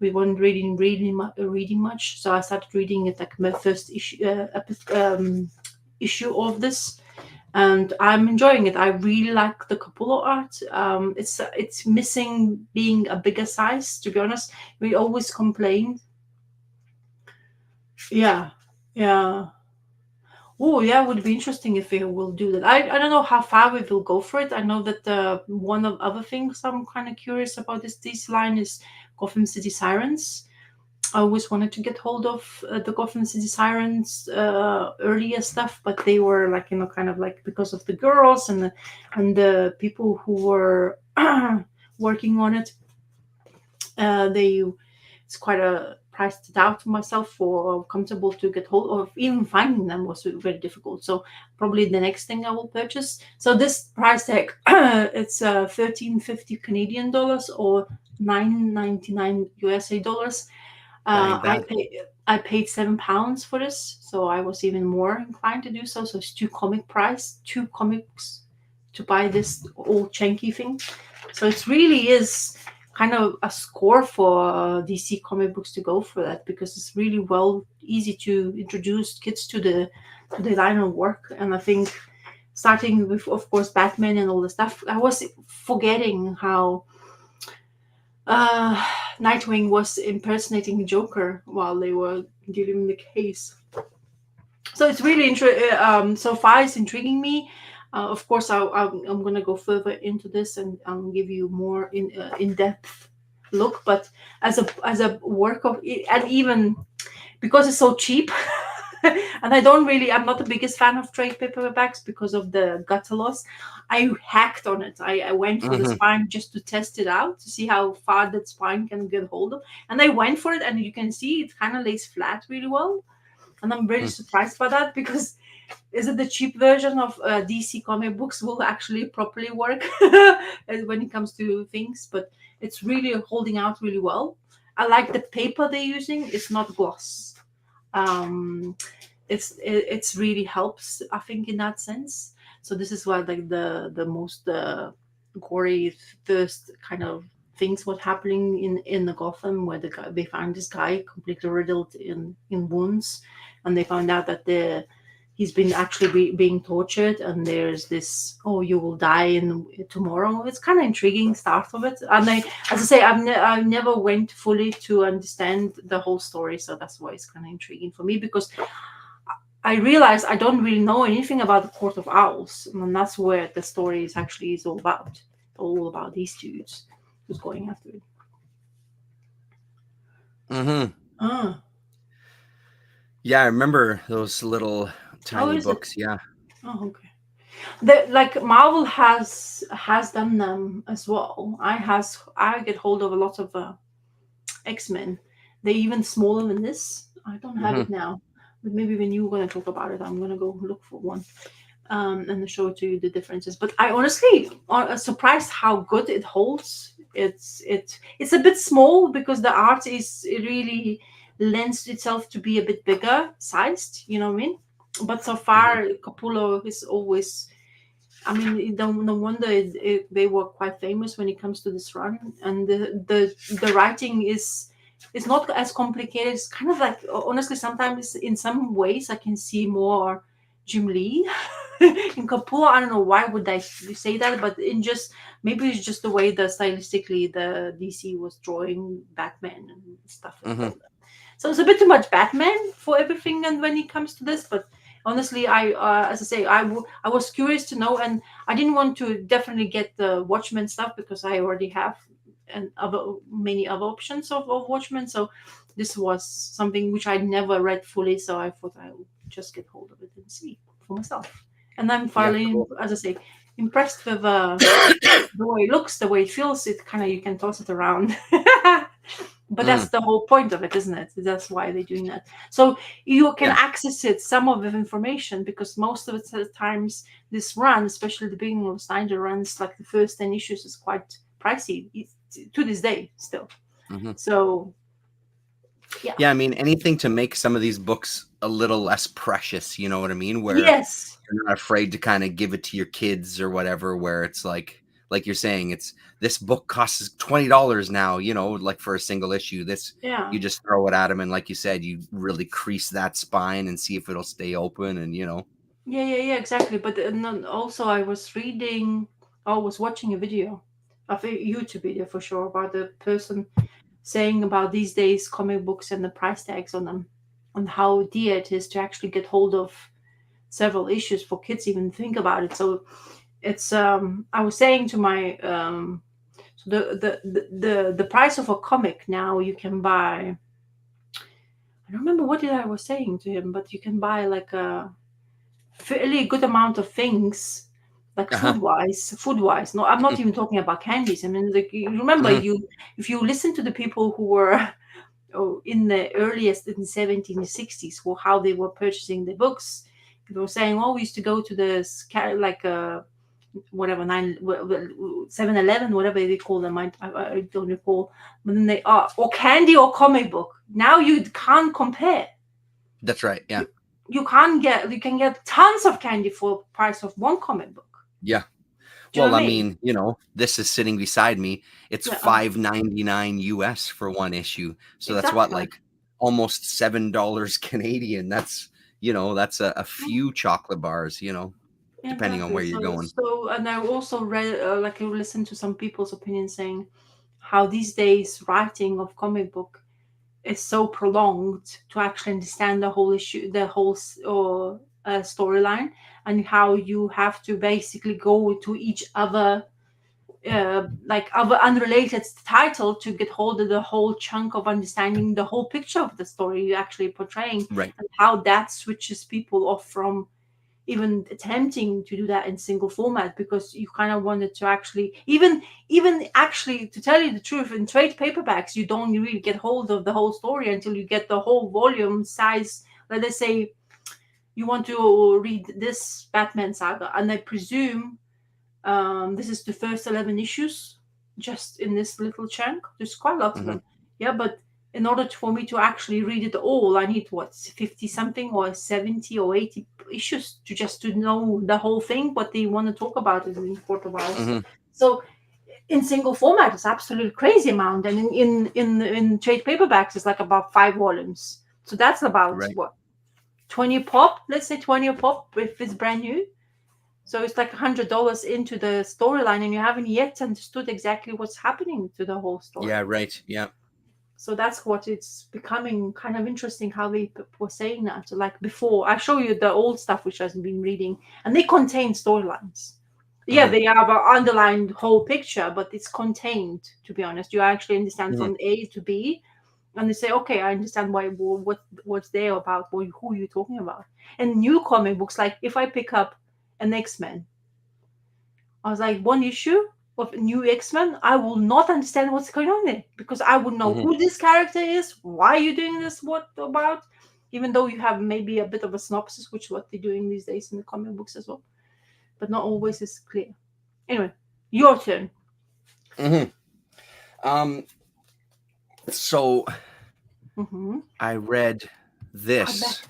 we weren't reading much, so I started reading it like my first issue of this, and I'm enjoying it. I really like the Capullo art. It's missing being a bigger size. To be honest, we always complained. Yeah, yeah. Oh, yeah, it would be interesting if we will do that. I don't know how far we will go for it. I know that one of other things I'm kind of curious about this line is Gotham City Sirens. I always wanted to get hold of the Gotham City Sirens earlier stuff, but they were like kind of like because of the girls and the people who were working on it. It's quite a priced it out to myself for comfortable to get hold of. Even finding them was very difficult. So probably the next thing I will purchase. So this price tag, it's 13.50 Canadian dollars or $9.99 USA dollars. I paid £7 for this, so I was even more inclined to do so. So it's two comics to buy this old chunky thing. So it really is kind of a score for DC comic books to go for that, because it's really easy to introduce kids to the line of work. And I think starting with, of course, Batman and all the stuff, I was forgetting how Nightwing was impersonating Joker while they were dealing the case. So it's really interesting. So far, it's intriguing me. Of course, I'm going to go further into this and give you more in depth look. But as a work of it, and even because it's so cheap, and I'm not the biggest fan of trade paperbacks because of the gutter loss. I hacked on it. I went for the spine just to test it out to see how far that spine can get hold of, and I went for it, and you can see it kind of lays flat really well. And I'm really surprised by that, because is it the cheap version of DC comic books will actually properly work when it comes to things, but it's really holding out really well. I like the paper they're using. It's not gloss. It's really helps, I think, in that sense. So this is why like the most gory first kind of things what happening in the Gotham, where they found this guy completely riddled in wounds, and they found out that he's been actually being tortured, and there's this, oh, you will die tomorrow. It's kind of intriguing start of it, and as I say, I never went fully to understand the whole story, so that's why it's kind of intriguing for me, because I realized I don't really know anything about the Court of Owls, and that's where the story is all about these dudes who's going after it. Yeah, I remember those little tiny books. Yeah. Oh, okay. Like Marvel has done them as well. I get hold of a lot of X-Men. They're even smaller than this. I don't have it now, but maybe when you're going to talk about it, I'm going to go look for one and show to you the differences. But I honestly surprised how good it holds. It's a bit small because the art it really lends itself to be a bit bigger sized. You know what I mean? But so far, Capullo is always. I mean, no wonder they were quite famous when it comes to this run, and the writing is not as complicated. It's kind of like, honestly, sometimes in some ways I can see more Jim Lee in Capullo. I don't know why would I say that, but maybe it's just the way stylistically the DC was drawing Batman and stuff like that. So it's a bit too much Batman for everything, and when it comes to this, but. Honestly, as I say, I was curious to know, and I didn't want to definitely get the Watchmen stuff because I already have many other options of Watchmen. So this was something which I never read fully, so I thought I would just get hold of it and see for myself. And I'm finally, as I say, impressed with the way it looks, the way it feels. It kind of, you can toss it around. But that's the whole point of it, isn't it? That's why they're doing that. So you can access it, some of the information, because most of the times this run, especially the beginning of Snyder runs, like the first 10 issues, is quite pricey to this day still. So, yeah. Yeah, I mean, anything to make some of these books a little less precious, you know what I mean? Where yes. You're not afraid to kind of give it to your kids or whatever, where it's like you're saying, this book costs $20 now, you know, like for a single issue. You just throw it at them, and like you said, you really crease that spine and see if it'll stay open, and you know. Yeah, exactly. But also I was watching a video, a YouTube video for sure, about the person saying about these days comic books and the price tags on them, and how dear it is to actually get hold of several issues for kids even think about it. So it's I was saying to my so the price of a comic now, you can buy, I don't remember what I was saying to him, but you can buy like a fairly good amount of things, like food wise. No, I'm not even talking about candies. I mean, like, you remember, if you listen to the people who were in the earliest, in the 1760s, how they were purchasing the books, they were saying, oh, we used to go to the whatever 7-Eleven, whatever they call them. I don't recall. But then they are, or candy or comic book. Now you can't compare. That's right. Yeah. You can get tons of candy for the price of one comic book. Yeah. Well, I mean, you know, this is sitting beside me. It's $5.99 US for one issue. So that's what, like almost $7 Canadian. That's, you know, that's a few chocolate bars, you know, depending on where you're going. So, and I also read, I listened to some people's opinions saying how these days writing of comic book is so prolonged to actually understand the whole issue, the whole storyline, and how you have to basically go to each other other unrelated title to get hold of the whole chunk of understanding the whole picture of the story you're actually portraying, right? And how that switches people off from even attempting to do that in single format, because you kind of wanted to actually even actually, to tell you the truth, in trade paperbacks you don't really get hold of the whole story until you get the whole volume size. Let us say you want to read this Batman saga, and I presume this is the first 11 issues just in this little chunk. There's quite a lot of them. Yeah, but in order for me to actually read it all, I need 50 something or 70 or 80 issues to know the whole thing, but they want to talk about it in 4 hours. So in single format, it's absolutely crazy amount, and in trade paperbacks, it's like about 5 volumes. So that's about what, 20 pop, let's say 20 a pop if it's brand new. So it's like $100 into the storyline, and you haven't yet understood exactly what's happening to the whole story. Yeah, right. Yeah. So that's what it's becoming kind of interesting how they were saying that. So like before, I show you the old stuff which I've been reading, and they contain storylines. Yeah, they have an underlined whole picture, but it's contained. To be honest, you actually understand from A to B, and they say, okay, I understand what's there about, who you're talking about. And new comic books, like if I pick up an X-Men, I was like, one issue of new X-Men, I will not understand what's going on there because I would know who this character is, why you're doing this, what about, even though you have maybe a bit of a synopsis, which is what they're doing these days in the comic books as well, but not always is clear. Anyway, your turn. So I read this,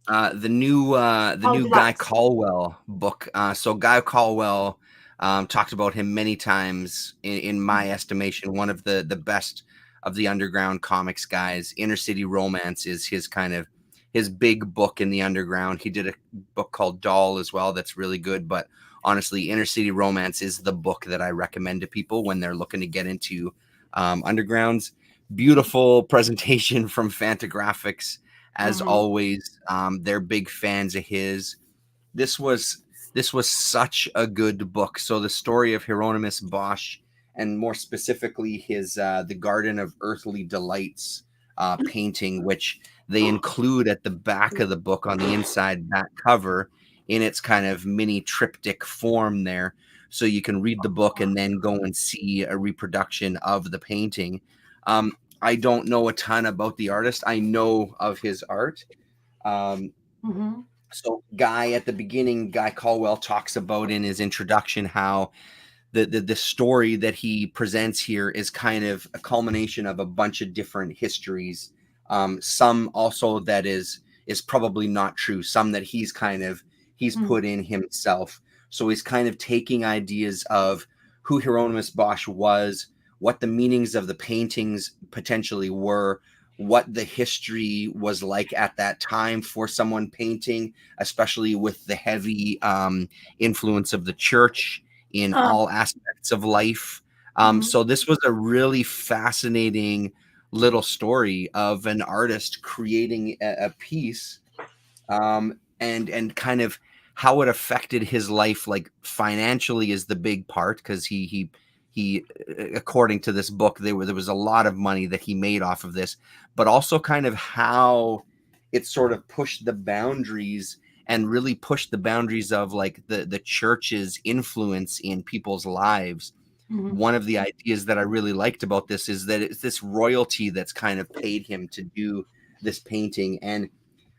the new Guy Caldwell book. So Guy Caldwell, talked about him many times in my estimation, one of the best of the underground comics guys. Inner City Romance is his big book in the underground. He did a book called Doll as well that's really good, but honestly, Inner City Romance is the book that I recommend to people when they're looking to get into undergrounds. Beautiful presentation from Fantagraphics, as always. They're big fans of his. This was such a good book. So the story of Hieronymus Bosch, and more specifically his the Garden of Earthly Delights painting, which they include at the back of the book on the inside back cover in its kind of mini triptych form there. So you can read the book and then go and see a reproduction of the painting. I don't know a ton about the artist. I know of his art. So Guy, at the beginning, Guy Caldwell talks about in his introduction how the story that he presents here is kind of a culmination of a bunch of different histories. Some also that is probably not true. Some that he's put in himself. So he's kind of taking ideas of who Hieronymus Bosch was, what the meanings of the paintings potentially were, what the history was like at that time for someone painting, especially with the heavy influence of the church in all aspects of life. So this was a really fascinating little story of an artist creating a piece, and kind of how it affected his life. Like financially is the big part, because he according to this book, there was a lot of money that he made off of this, but also kind of how it sort of pushed the boundaries and really pushed the boundaries of like the church's influence in people's lives. One of the ideas that I really liked about this is that it's this royalty that's kind of paid him to do this painting, and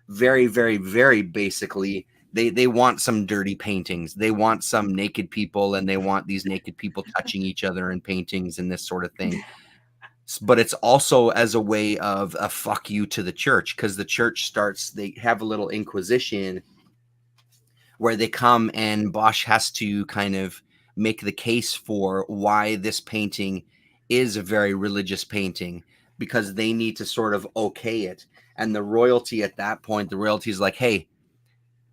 very, very, very basically, they want some dirty paintings. They want some naked people, and they want these naked people touching each other in paintings and this sort of thing. But it's also as a way of a fuck you to the church, because the church they have a little inquisition where they come and Bosch has to kind of make the case for why this painting is a very religious painting, because they need to sort of okay it. And the royalty at that point, the royalty is like, hey,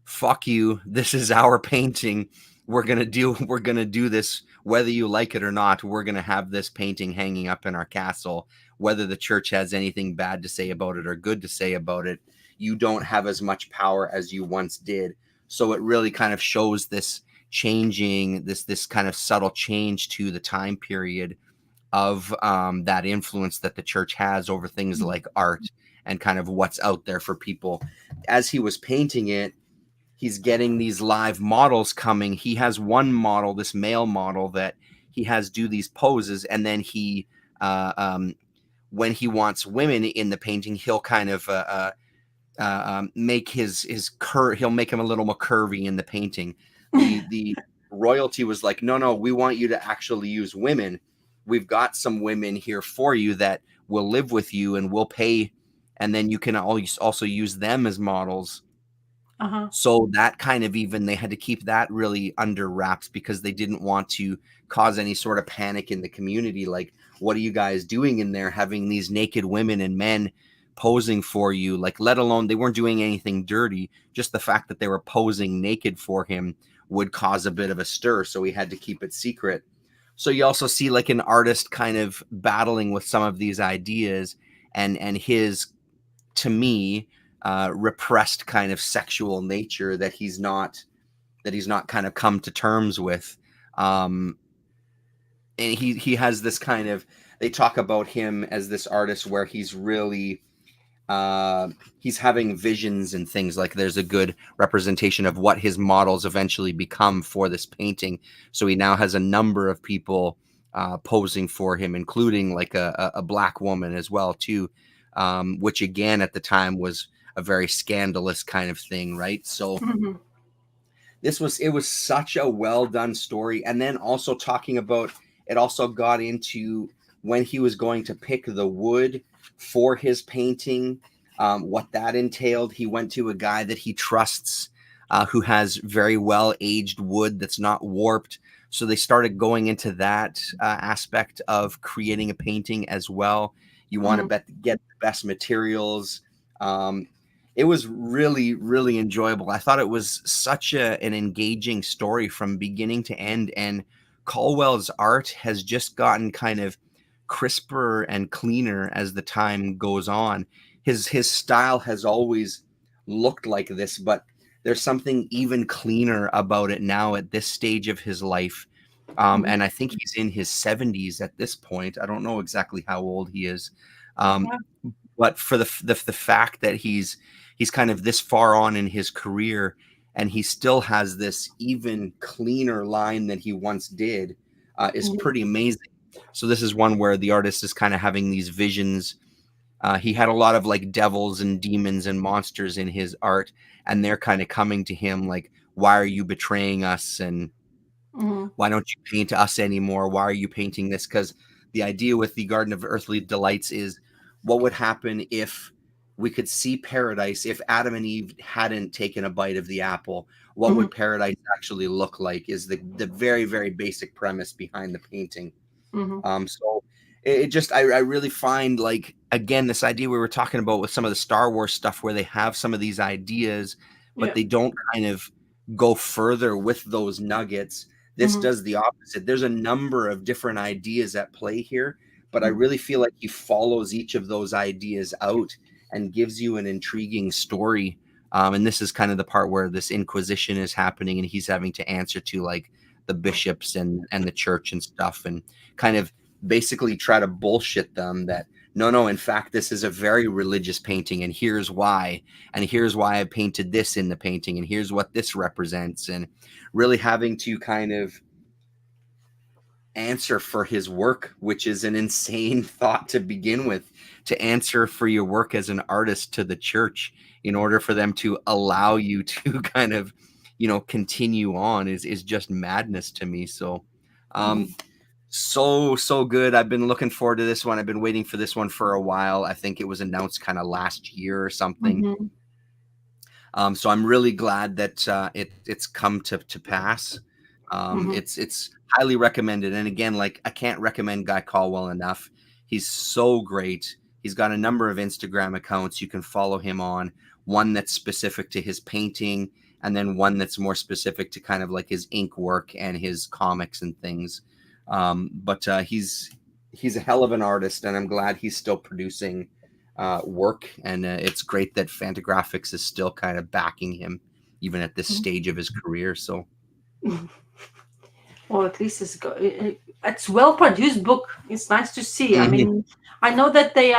fuck you, this is our painting. We're gonna do this whether you like it or not. We're gonna have this painting hanging up in our castle, whether the church has anything bad to say about it or good to say about it. You don't have as much power as you once did. So it really kind of shows this changing, this kind of subtle change to the time period of that influence that the church has over things like art and kind of what's out there for people. As he was painting it, he's getting these live models coming. He has one model, this male model, that he has do these poses, and then he, when he wants women in the painting, he'll kind of make he'll make him a little more curvy in the painting. The royalty was like, no, we want you to actually use women. We've got some women here for you that will live with you and will pay, and then you can also use them as models. So that kind of, even they had to keep that really under wraps because they didn't want to cause any sort of panic in the community. Like, what are you guys doing in there, having these naked women and men posing for you, like, let alone they weren't doing anything dirty. Just the fact that they were posing naked for him would cause a bit of a stir. So he had to keep it secret. So you also see like an artist kind of battling with some of these ideas and his, to me, repressed kind of sexual nature that he's not kind of come to terms with. And he has this kind of, they talk about him as this artist where he's really he's having visions and things. Like there's a good representation of what his models eventually become for this painting. So he now has a number of people posing for him, including like a black woman as well too, which again at the time was a very scandalous kind of thing, right? So it was such a well done story. And then also talking about, it also got into when he was going to pick the wood for his painting, what that entailed. He went to a guy that he trusts, who has very well aged wood that's not warped. So they started going into that aspect of creating a painting as well. You want to get the best materials. It was really, really enjoyable. I thought it was such an engaging story from beginning to end. And Caldwell's art has just gotten kind of crisper and cleaner as the time goes on. His style has always looked like this, but there's something even cleaner about it now at this stage of his life. And I think he's in his 70s at this point. I don't know exactly how old he is. But for the fact that he's kind of this far on in his career and he still has this even cleaner line than he once did is pretty amazing. So this is one where the artist is kind of having these visions. He had a lot of like devils and demons and monsters in his art, and they're kind of coming to him like, why are you betraying us? And why don't you paint us anymore? Why are you painting this? Because the idea with the Garden of Earthly Delights is, what would happen if we could see paradise if Adam and Eve hadn't taken a bite of the apple? What would paradise actually look like is the very, very basic premise behind the painting. So it just, I really find, like, again, this idea we were talking about with some of the Star Wars stuff where they have some of these ideas, but they don't kind of go further with those nuggets. This does the opposite. There's a number of different ideas at play here, but I really feel like he follows each of those ideas out and gives you an intriguing story. And this is kind of the part where this Inquisition is happening and he's having to answer to like the bishops and the church and stuff, and kind of basically try to bullshit them that no, in fact, this is a very religious painting, and here's why I painted this in the painting, and here's what this represents, and really having to kind of answer for his work, which is an insane thought to begin with, to answer for your work as an artist to the church in order for them to allow you to kind of, continue on is just madness to me. So, so good. I've been looking forward to this one. I've been waiting for this one for a while. I think it was announced kind of last year or something. So I'm really glad that it's come to pass. It's highly recommended. And again, like, I can't recommend Guy Caldwell enough. He's so great. He's got a number of Instagram accounts you can follow him on, one that's specific to his painting, and then one that's more specific to kind of like his ink work and his comics and things. But he's a hell of an artist, and I'm glad he's still producing work. And it's great that Fantagraphics is still kind of backing him, even at this stage of his career. So, well, at least it's well produced book. It's nice to see. I mean, I know that they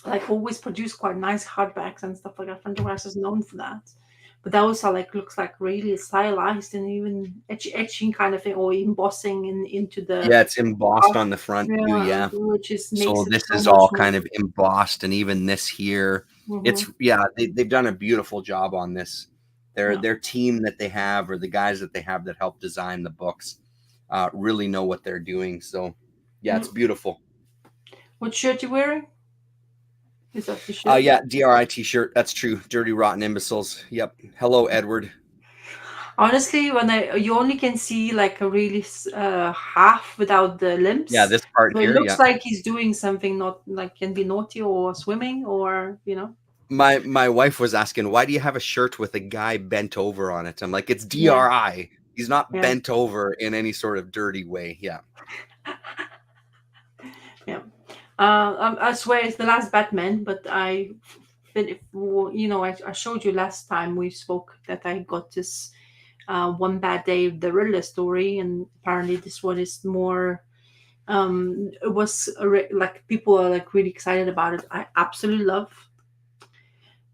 like always produce quite nice hardbacks and stuff like that. Fantagraphics is known for that. But that also looks like really stylized and even etching kind of thing, or embossing into the. Yeah, it's embossed on the front too. Yeah, which is so this is all kind of embossed, and even this here, it's they've done a beautiful job on this. Their team that they have, or the guys that they have that help design the books, really know what they're doing. So yeah, it's beautiful. What shirt you wearing? Is that the shirt? Yeah, DRI t-shirt. That's true. Dirty Rotten Imbeciles. Yep. Hello, Edward. Honestly, when you only can see like a really half without the Yeah, limbs, this part so it here, looks yeah. like he's doing something not like can be naughty or swimming or My wife was asking, "Why do you have a shirt with a guy bent over on it?" I'm like, "It's Yeah, DRI. He's not yeah, bent over in any sort of dirty way." Yeah. yeah. I swear it's the last Batman, but I showed you last time we spoke that I got this One Bad Day, the Riddler story, and apparently this one is more. It was like people are like really excited about it. I absolutely love.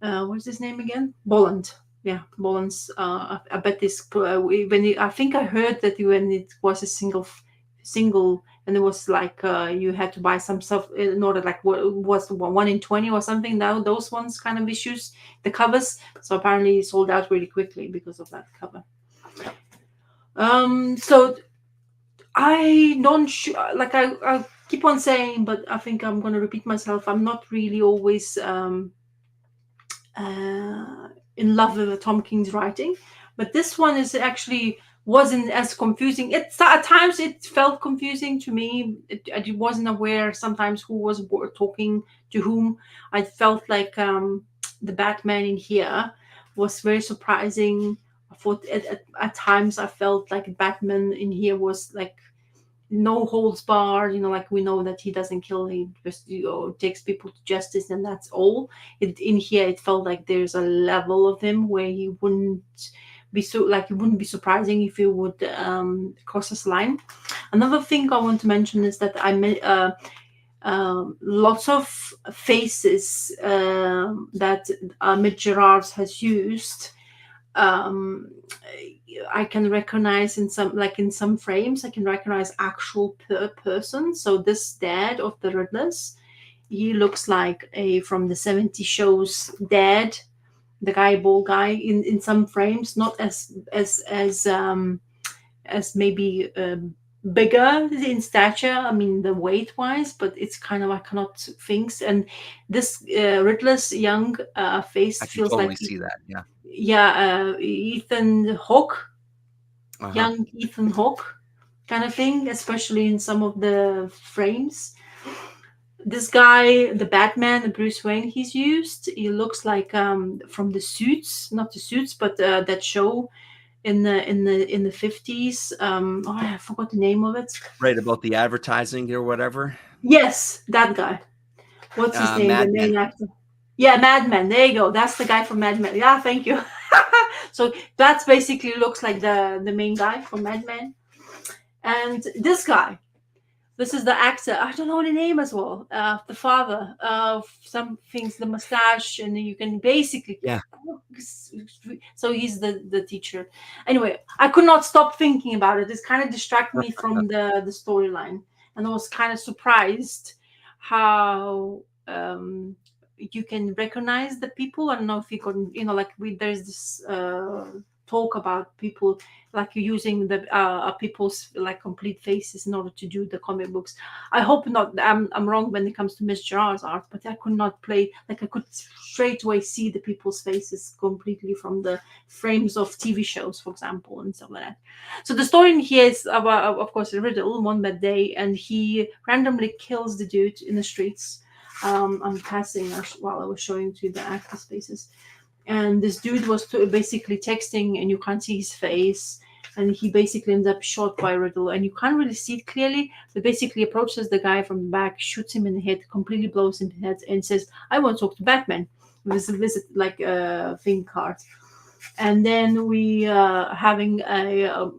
What's his name again? Bolland. Yeah, Bolland's. I bet this I think I heard that when it was a single, and it was like you had to buy some stuff in order, like what was 1 in 20 or something. Now those ones kind of issues, the covers. So apparently it sold out really quickly because of that cover. So I don't like I keep on saying, but I think I'm going to repeat myself. I'm not really always in love with Tom King's writing, but this one is actually wasn't as confusing. It's at times it felt confusing to me. I wasn't aware sometimes who was talking to whom. I felt like the Batman in here was very surprising. I thought at times I felt like Batman in here was like no holds barred, like we know that he doesn't kill, he just takes people to justice and that's all. In here it felt like there's a level of him where he wouldn't be so like it wouldn't be surprising if he would cross this line. Another thing I want to mention is that lots of faces that Ahmed Gerard has used, um I can recognize in some frames. I can recognize actual person. So this dad of the Riddlers, he looks like a from the 70 shows dad, the guy, bald guy, in some frames, not as maybe bigger in stature, I mean the weight wise, but it's kind of I cannot things. And this Riddler's young face I can feels like totally see that. Yeah. Ethan Hawke, Uh-huh. young Ethan Hawke kind of thing, especially in some of the frames. This guy, the Batman, the Bruce Wayne he's used, he looks like from the Suits, not the Suits, but that show in the 50s. I forgot the name of it. Right, about the advertising or whatever. Yes, that guy. What's his name? The Mad Men. main actor. Yeah, Mad Men. There you go. That's the guy from Mad Men. Yeah, thank you. So that's basically looks like the main guy from Mad Men. And this guy, this is the actor. I don't know the name as well. The father of some things, the mustache, and you can basically. Yeah. So he's the teacher. Anyway, I could not stop thinking about it. This kind of distracted me from the storyline, and I was kind of surprised how you can recognize the people. I don't know if you can, like there's this talk about people like using the people's like complete faces in order to do the comic books. I hope not. I'm wrong when it comes to Miss Gerard's art, but I could not play like I could straight away see the people's faces completely from the frames of TV shows, for example, and stuff like that. So the story in here is about, of course, a riddle, One Bad Day, and he randomly kills the dude in the streets. I'm passing while I was showing to the actors' faces, and this dude was basically texting, and you can't see his face, and he basically ends up shot by Riddle, and you can't really see it clearly, but basically approaches the guy from the back, shoots him in the head, completely blows him in the head, and says, "I want to talk to Batman." With a visit like a thing card. And then we having a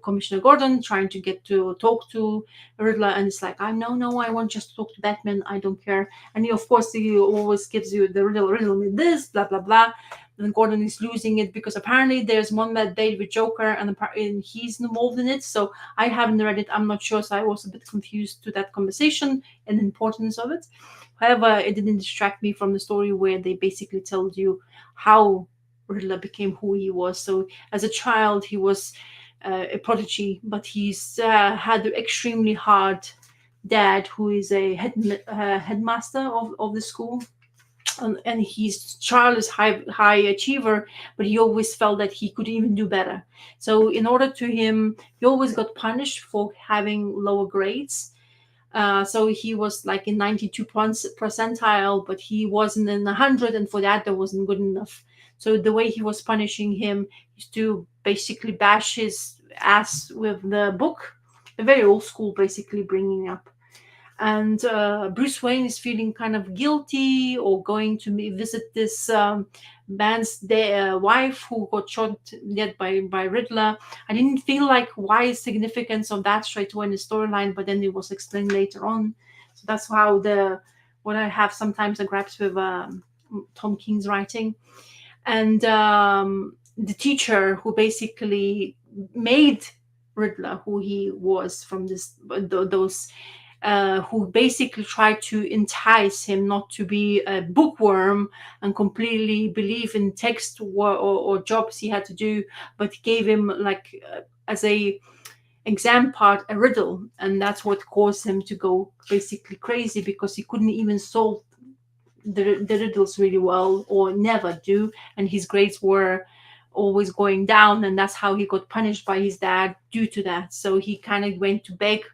Commissioner Gordon trying to get to talk to Riddler, and it's like, no, I want just to talk to Batman. I don't care. And he, of course, he always gives you the riddle with this, blah blah blah. And Gordon is losing it because apparently there's One Bad Day with Joker, and he's involved in it. So I haven't read it. I'm not sure. So I was a bit confused to that conversation and the importance of it. However, it didn't distract me from the story where they basically told you how Riddler became who he was. So as a child, he was a prodigy, but he's had an extremely hard dad who is a headmaster of the school. and he's Charles high achiever, but he always felt that he could even do better. So in order to him, he always got punished for having lower grades. So he was like in 92 percentile, but he wasn't in 100, and for that wasn't good enough. So the way he was punishing him is to basically bash his ass with the book, a very old school, basically bringing up. And Bruce Wayne is feeling kind of guilty, or going to visit this man's wife who got shot dead by Riddler. I didn't feel like why significance of that straight away in the storyline, but then it was explained later on. So that's how what I have sometimes a grasp with Tom King's writing. And the teacher who basically made Riddler who he was from those who basically tried to entice him not to be a bookworm and completely believe in text or jobs he had to do, but gave him like as a exam part a riddle, and that's what caused him to go basically crazy, because he couldn't even solve the riddles really well, or never do, and his grades were always going down, and that's how he got punished by his dad due to that. So he kind of went to beg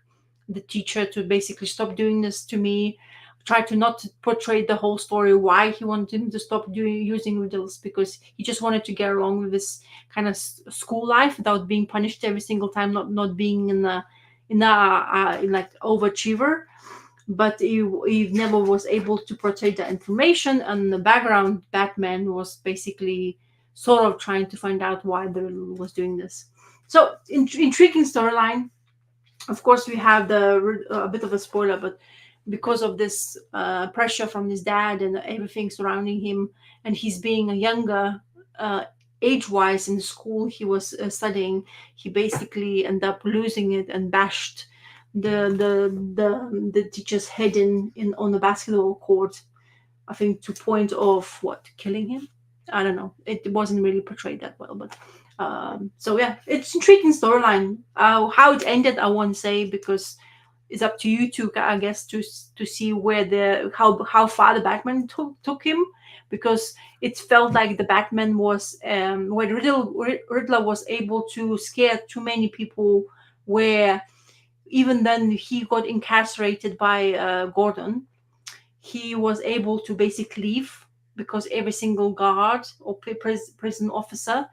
the teacher to basically stop doing this to me, try to not portray the whole story why he wanted him to stop using riddles, because he just wanted to get along with his kind of school life without being punished every single time, not being in like overachiever. But he never was able to portray the information, and the background Batman was basically sort of trying to find out why the riddle was doing this. So intriguing storyline. Of course, we have a bit of a spoiler, but because of this pressure from his dad and everything surrounding him, and he's being a younger age-wise in the school he was studying, he basically ended up losing it and bashed the teacher's head in on the basketball court. I think to point of what, killing him. I don't know. It wasn't really portrayed that well, but so yeah, it's intriguing storyline. How it ended, I won't say, because it's up to you to, I guess, to see where how far the Batman took him, because it felt like the Batman was where Riddler was able to scare too many people, where even then he got incarcerated by Gordon. He was able to basically leave, because every single guard or prison officer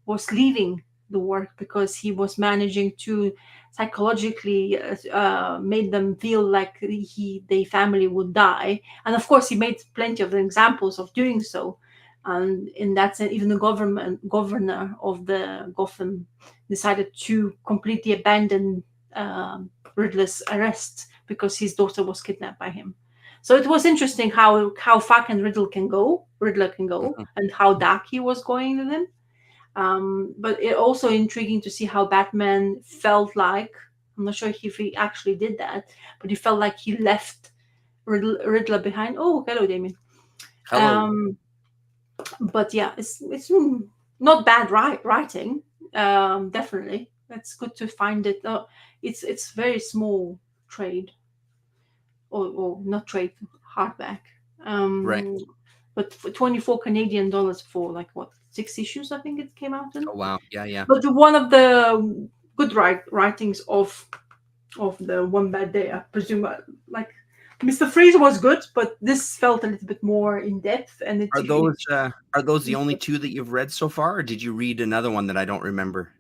was leaving the work, because he was managing to psychologically made them feel like their family would die. And of course he made plenty of examples of doing so, and in that sense even the governor of the Gotham decided to completely abandon Riddler's arrest, because his daughter was kidnapped by him. So it was interesting how far can Riddler can go, Mhm. and how dark he was going with him. But it also intriguing to see how Batman felt like. I'm not sure if he actually did that, but he felt like he left Riddler behind. Oh, hello, Damien. Hello. Um, but yeah, it's not bad writing. Definitely, it's good to find it. It's very small trade, or not trade, hardback. Right. Um, but for 24 Canadian dollars for like what, 6 issues, I think it came out in. Oh wow. Yeah, yeah. But one of the good writings of the One Bad Day, I presume. Like Mr. Freeze was good, but this felt a little bit more in depth, and Are those the only two that you've read so far, or did you read another one that I don't remember?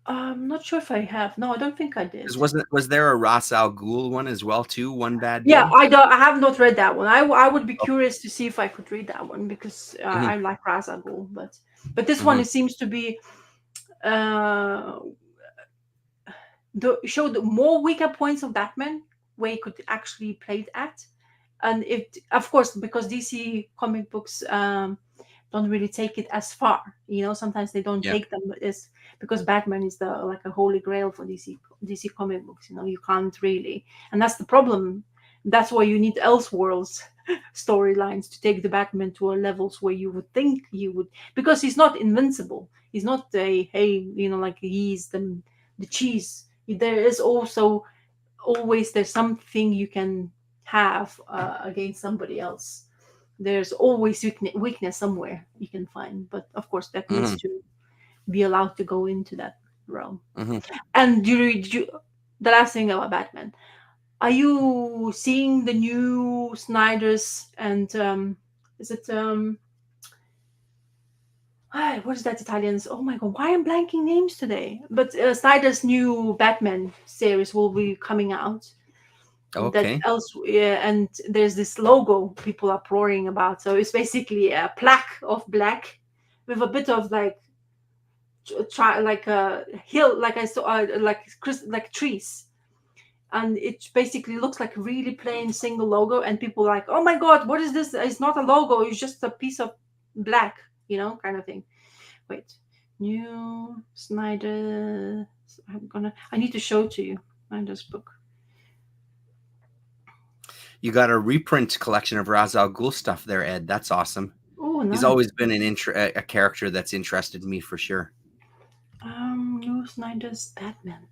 I'm not sure if I have. No, I don't think I did. Because was there a Ra's al Ghul one as well too? One Bad Yeah, Day. I have not read that one. I would be Oh, curious to see if I could read that one, because mhm, I like Ra's al Ghul, but this one, mhm. it seems to be uh showed more weaker points of Batman, where he could actually play it at. And it, of course, because DC comic books don't really take it as far. Sometimes they don't Yeah. take them as, because Batman is the like a holy grail for DC comic books. You can't really, and that's the problem. That's why you need Elseworlds storylines to take the Batman to a levels where you would think he would, because he's not invincible. He's not a, hey, like he's the cheese. There is also always there's something you can have against somebody else. There's always weakness somewhere you can find, but of course that needs Hmm. to be allowed to go into that realm. Hmm. And the last thing about Batman, are you seeing the new Snyder's and is it what is that Italians? Oh my god, why am I blanking names today? But Snyder's new Batman series will be coming out. That Okay. else, yeah, and there's this logo people are roaring about. So it's basically a plaque of black with a bit of like try like a hill, like I saw, like trees, and it basically looks like a really plain single logo. And people are like, oh my god, what is this? It's not a logo. It's just a piece of black, kind of thing. Wait, new Snyder. I need to show to you Snyder's book. You got a reprint collection of Ra's al Ghul stuff there, Ed. That's awesome. Oh, He's nice. always been a character that's interested me for sure. New Snyder's Batman.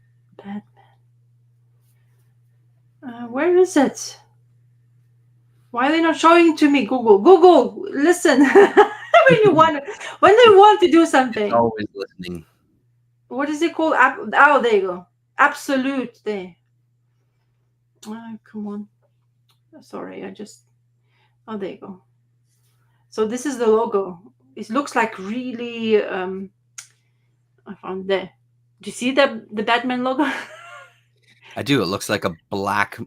Where is it? Why are they not showing it to me? Google, listen. when they want to do It's something. always listening. What is it called? Oh, there you go. Absolute. There. Come on. Sorry, Oh, there you go. So this is the logo. It looks like really. I found there. Do you see the Batman logo? I do. It looks like a black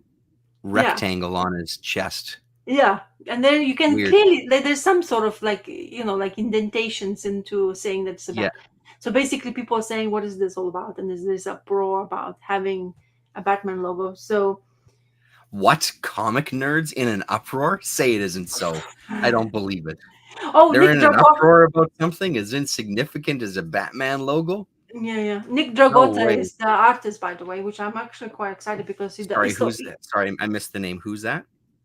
rectangle on his chest. Yeah, and then you can Weird. clearly there's some sort of like like indentations into saying that it's a Yeah. So basically, people are saying, "What is this all about?" And there's this uproar about having a Batman logo. So What? Comic nerds in an uproar? Say it isn't so. I don't believe it. oh, They're Nick in an Dragotta. uproar about something as insignificant as a Batman logo? Yeah. Nick No Dragotta way. is the artist, by the way, which I'm actually quite excited because Sorry, sorry, I missed the name. Who's that?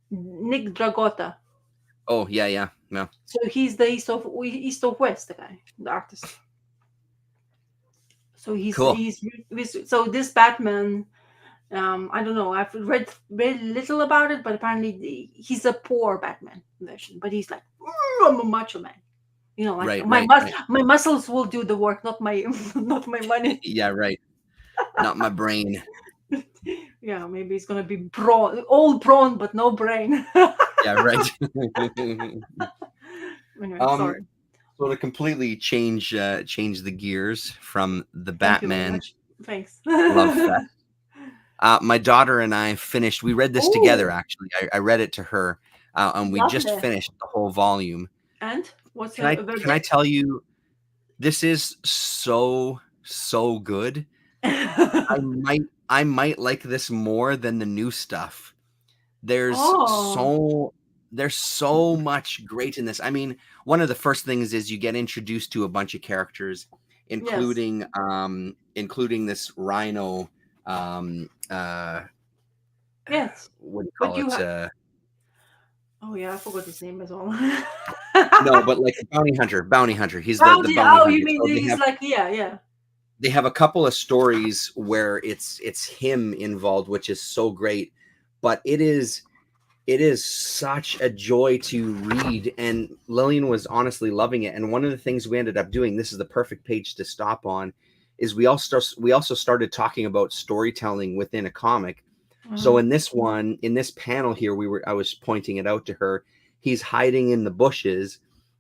Nick Dragotta. Oh, yeah. No. So he's the East of West, the guy, the artist. So Cool. so this Batman. I don't know. I've read very little about it, but apparently he's a poor Batman version. But he's like, I'm a macho man. Like Right. my muscles will do the work, not my not my money. Yeah, right. Not my brain. Yeah, maybe he's gonna be brawn, all brawn but no brain. Yeah, right. Anyway, sorry. So to completely change the gears from the Thank you very Batman much. Thanks. love fest. My daughter and I finished. We read this together. Actually, I read it to her, and we just finished the whole volume. And what's can I tell you? This is so good. I might like this more than the new stuff. There's so much great in this. I mean, one of the first things is you get introduced to a bunch of characters, including this Rhino. Yes. What do you call it? Oh yeah, I forgot his name as well. No, but like a bounty hunter. He's the bounty hunter. Oh, you mean he's like yeah. They have a couple of stories where it's him involved, which is so great. But it is such a joy to read, and Lillian was honestly loving it. And one of the things we ended up doing, this is the perfect page to stop on, is we also started talking about storytelling within a comic. So in this panel here, I was pointing it out to her. He's hiding in the bushes,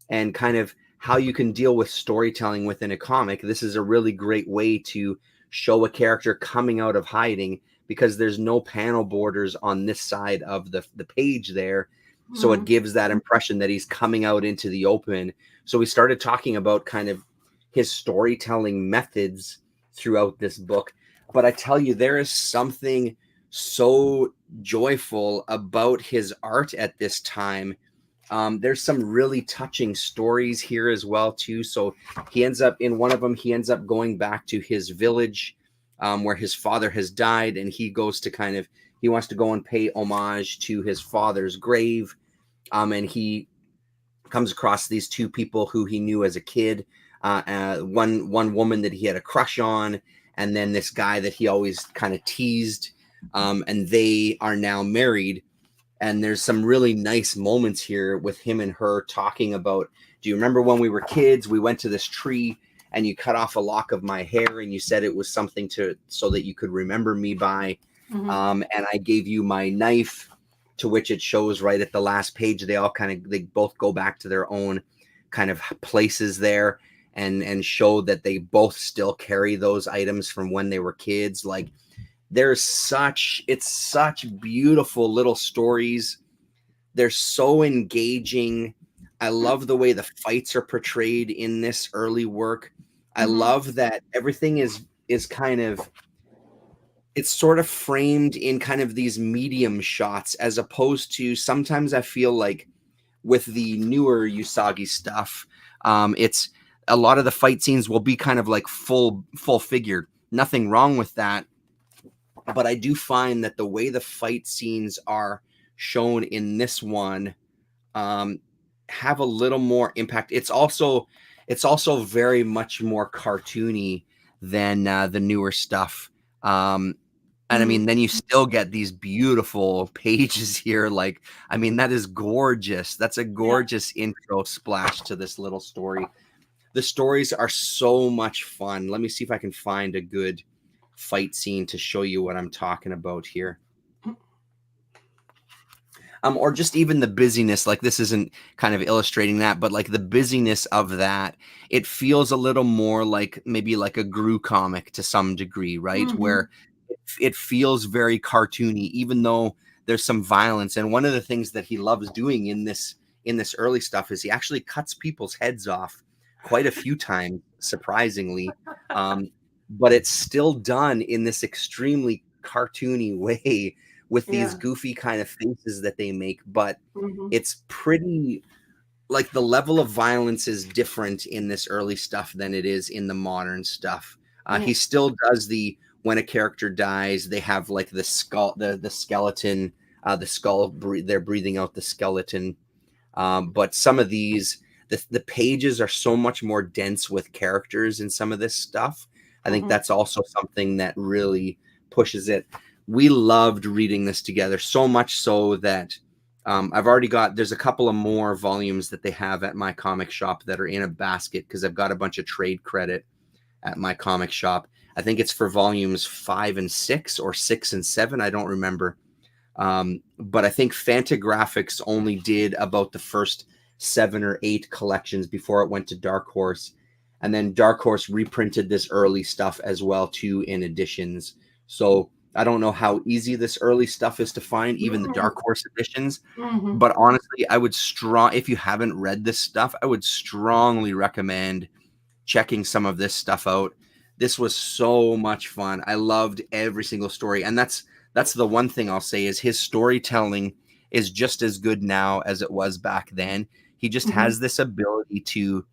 and kind of how you can deal with storytelling within a comic. This is a really great way to show a character coming out of hiding, because there's no panel borders on this side of the page there. So it gives that impression that he's coming out into the open. So we started talking about kind of his storytelling methods throughout this book. But I tell you, there is something so joyful about his art at this time. There's some really touching stories here as well too. So he ends up in one of them, he ends up going back to his village where his father has died, and he goes to he wants to go and pay homage to his father's grave. And he comes across these two people who he knew as a kid, one woman that he had a crush on, and then this guy that he always kind of teased, and they are now married. And there's some really nice moments here with him and her talking about, do you remember when we were kids, we went to this tree and you cut off a lock of my hair and you said it was something so that you could remember me by. And I gave you my knife, to which it shows right at the last page. They both go back to their own kind of places there and show that they both still carry those items from when they were kids. Like, it's such beautiful little stories. They're so engaging. I love the way the fights are portrayed in this early work. I love that everything is kind of, it's sort of framed in kind of these medium shots, as opposed to, sometimes I feel like with the newer Usagi stuff, it's a lot of the fight scenes will be kind of like full figured. Nothing wrong with that. But I do find that the way the fight scenes are shown in this one have a little more impact. It's also very much more cartoony than the newer stuff. And I mean, then you still get these beautiful pages here. Like, I mean, that is gorgeous. That's a gorgeous intro splash to this little story. The stories are so much fun. Let me see if I can find a good fight scene to show you what I'm talking about here. Or just even the busyness, like this isn't kind of illustrating that, but like the busyness of that, it feels a little more like maybe like a Gru comic to some degree, right? Where it feels very cartoony, even though there's some violence. And one of the things that he loves doing in this early stuff is he actually cuts people's heads off quite a few times, surprisingly. But it's still done in this extremely cartoony way with these goofy kind of faces that they make. But it's pretty, like, the level of violence is different in this early stuff than it is in the modern stuff. He still does when a character dies, they have like the skull, the skeleton, the skull, they're breathing out the skeleton. But some of these, the pages are so much more dense with characters in some of this stuff. I think that's also something that really pushes it. We loved reading this together, so much so that there's a couple of more volumes that they have at my comic shop that are in a basket, because I've got a bunch of trade credit at my comic shop. I think it's for volumes 5 and 6 or 6 and 7. I don't remember. But I think Fantagraphics only did about the first 7 or 8 collections before it went to Dark Horse. And then Dark Horse reprinted this early stuff as well, too, in editions. So I don't know how easy this early stuff is to find, even the Dark Horse editions. But honestly, if you haven't read this stuff, I would strongly recommend checking some of this stuff out. This was so much fun. I loved every single story. And that's the one thing I'll say is his storytelling is just as good now as it was back then. He just has this ability to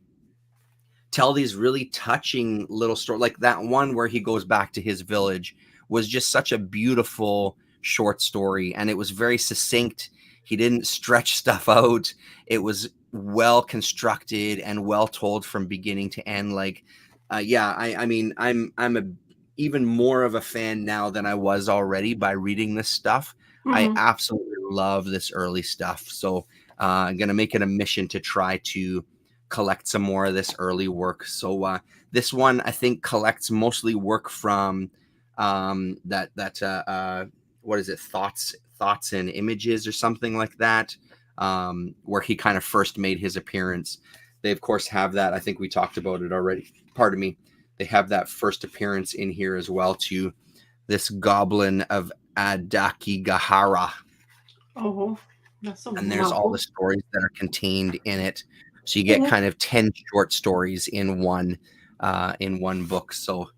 tell these really touching little stories. Like that one where he goes back to his village was just such a beautiful short story, and it was very succinct. He didn't stretch stuff out. It was well constructed and well told from beginning to end. Like, I mean, I'm even more of a fan now than I was already by reading this stuff. I absolutely love this early stuff. So I'm going to make it a mission to try to collect some more of this early work. So this one, I think, collects mostly work from what is it? Thoughts and Images or something like that, where he kind of first made his appearance. They, of course, have that. I think we talked about it already. Pardon me. They have that first appearance in here as well, too. This Goblin of Adakigahara. Oh, that's so And there's all the stories that are contained in it. So you get kind of 10 short stories in one book. So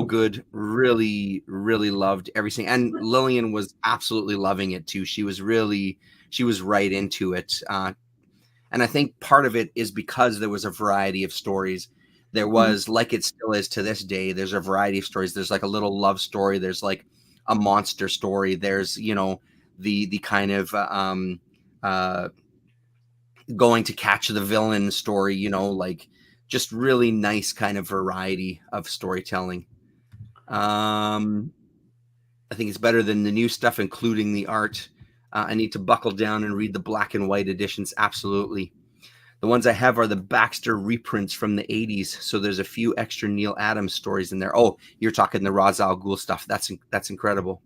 good. Really, really loved everything. And Lillian was absolutely loving it too. She was right into it. And I think part of it is because there was a variety of stories. There was, like it still is to this day, there's a variety of stories. There's like a little love story. There's like a monster story. There's, the kind of going to catch the villain story, like just really nice kind of variety of storytelling. And I think it's better than the new stuff, including the art. I need to buckle down and read the black and white editions. Absolutely. The ones I have are the Baxter reprints from the 80s. So there's a few extra Neil Adams stories in there. Oh, you're talking the Ra's al Ghul stuff. That's incredible.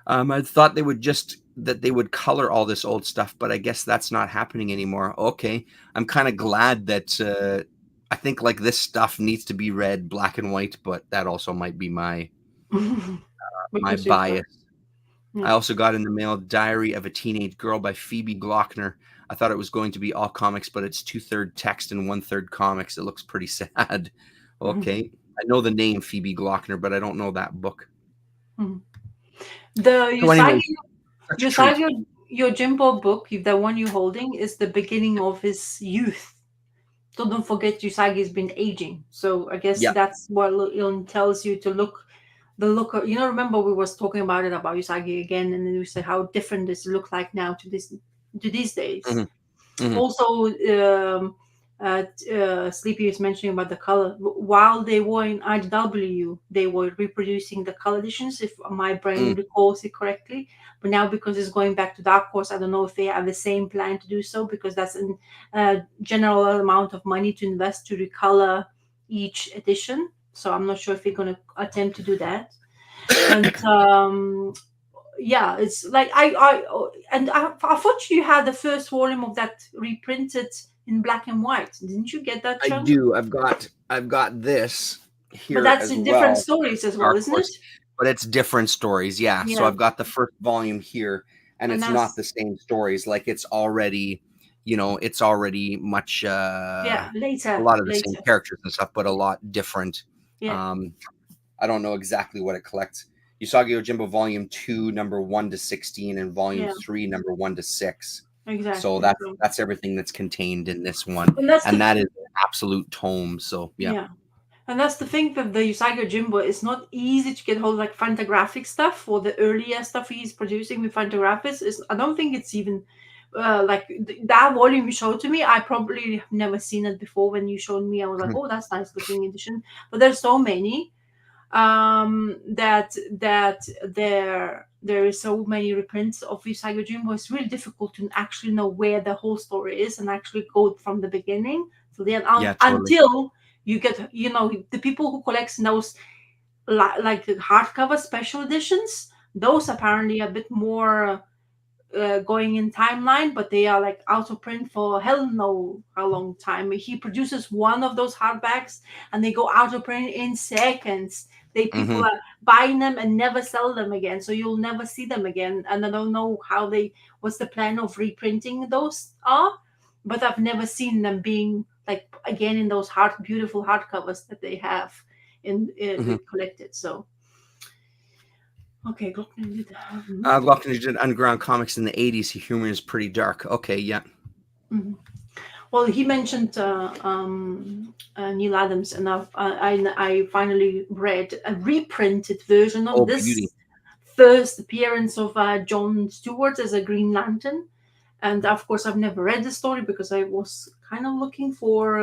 I thought they would color all this old stuff, but I guess that's not happening anymore. Okay. I'm kind of glad that I think like this stuff needs to be read black and white, but that also might be my bias. I also got in the mail Diary of a Teenage Girl by Phoebe Glockner. I thought it was going to be all comics, but it's 2/3 text and 1/3 comics. It looks pretty sad. Okay. I know the name Phoebe Glockner, but I don't know that book. The Usagi Yojimbo book, the one you're holding, is the beginning of his youth. So don't forget Usagi's been aging. So I guess that's what it tells you to look. Remember we was talking about Usagi again, and then we said how different this look like now to these days. Also, Sleepy is mentioning about the color. While they were in IDW, they were reproducing the color editions, if my brain recalls it correctly. But now, because it's going back to Dark Horse, I don't know if they have the same plan to do so, because that's a general amount of money to invest to recolor each edition. So I'm not sure if they're going to attempt to do that. And it's like I thought you had the first volume of that reprinted in black and white. Didn't you get that, Chunk? I do. I've got this here. But that's in different stories as well, isn't it? But it's different stories, yeah. So I've got the first volume here, and it's not the same stories. Like it's already much later. A lot of the same characters and stuff, but a lot different. Yeah. I don't know exactly what it collects. Usagi Yojimbo Volume 2, number 1 to 16, and Volume 3, number 1 to 6. Exactly. So that's everything that's contained in this one, and that is an absolute tome. So yeah. And that's the thing that the Usagi Yojimbo is not easy to get hold of, like Fantagraphic stuff, or the earlier stuff he's producing with Fantagraphics. I don't think it's even like that volume you showed to me. I probably have never seen it before. When you showed me, I was like, oh, that's nice looking edition. But there's so many that there is so many reprints of Usagi Yojimbo. It's really difficult to actually know where the whole story is and actually go from the beginning to the end until you get, the people who collect those like the hardcover special editions. Those apparently a bit more going in timeline, but they are like out of print for hell know how long time. He produces one of those hardbacks and they go out of print in seconds. People are buying them and never sell them again, so you'll never see them again. And I don't know what's the plan of reprinting those are, but I've never seen them being like again in those beautiful hardcovers that they have in collected. So okay, Glockner did underground comics in the 80s. Humor is pretty dark. Okay, yeah. Well, he mentioned Neil Adams, and I finally read a reprinted version of this first appearance of John Stewart as a Green Lantern. And of course, I've never read the story because I was kind of looking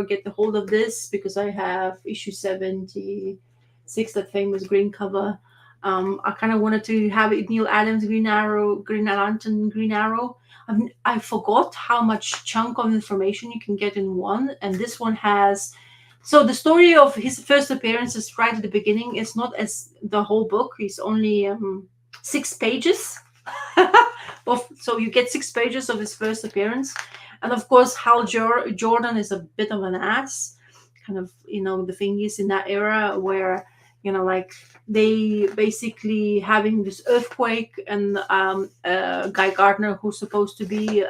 get the hold of this because I have issue 76, that famous green cover. I kind of wanted to have it Neil Adams, Green Lantern, Green Arrow. I forgot how much chunk of information you can get in one, and this one has. So the story of his first appearance is right at the beginning. It's not as the whole book. It's only 6 pages. So you get 6 pages of his first appearance, and of course Hal Jordan is a bit of an ass. Kind of, the thing is in that era where. Like they basically having this earthquake, and Guy Gardner, who's supposed to be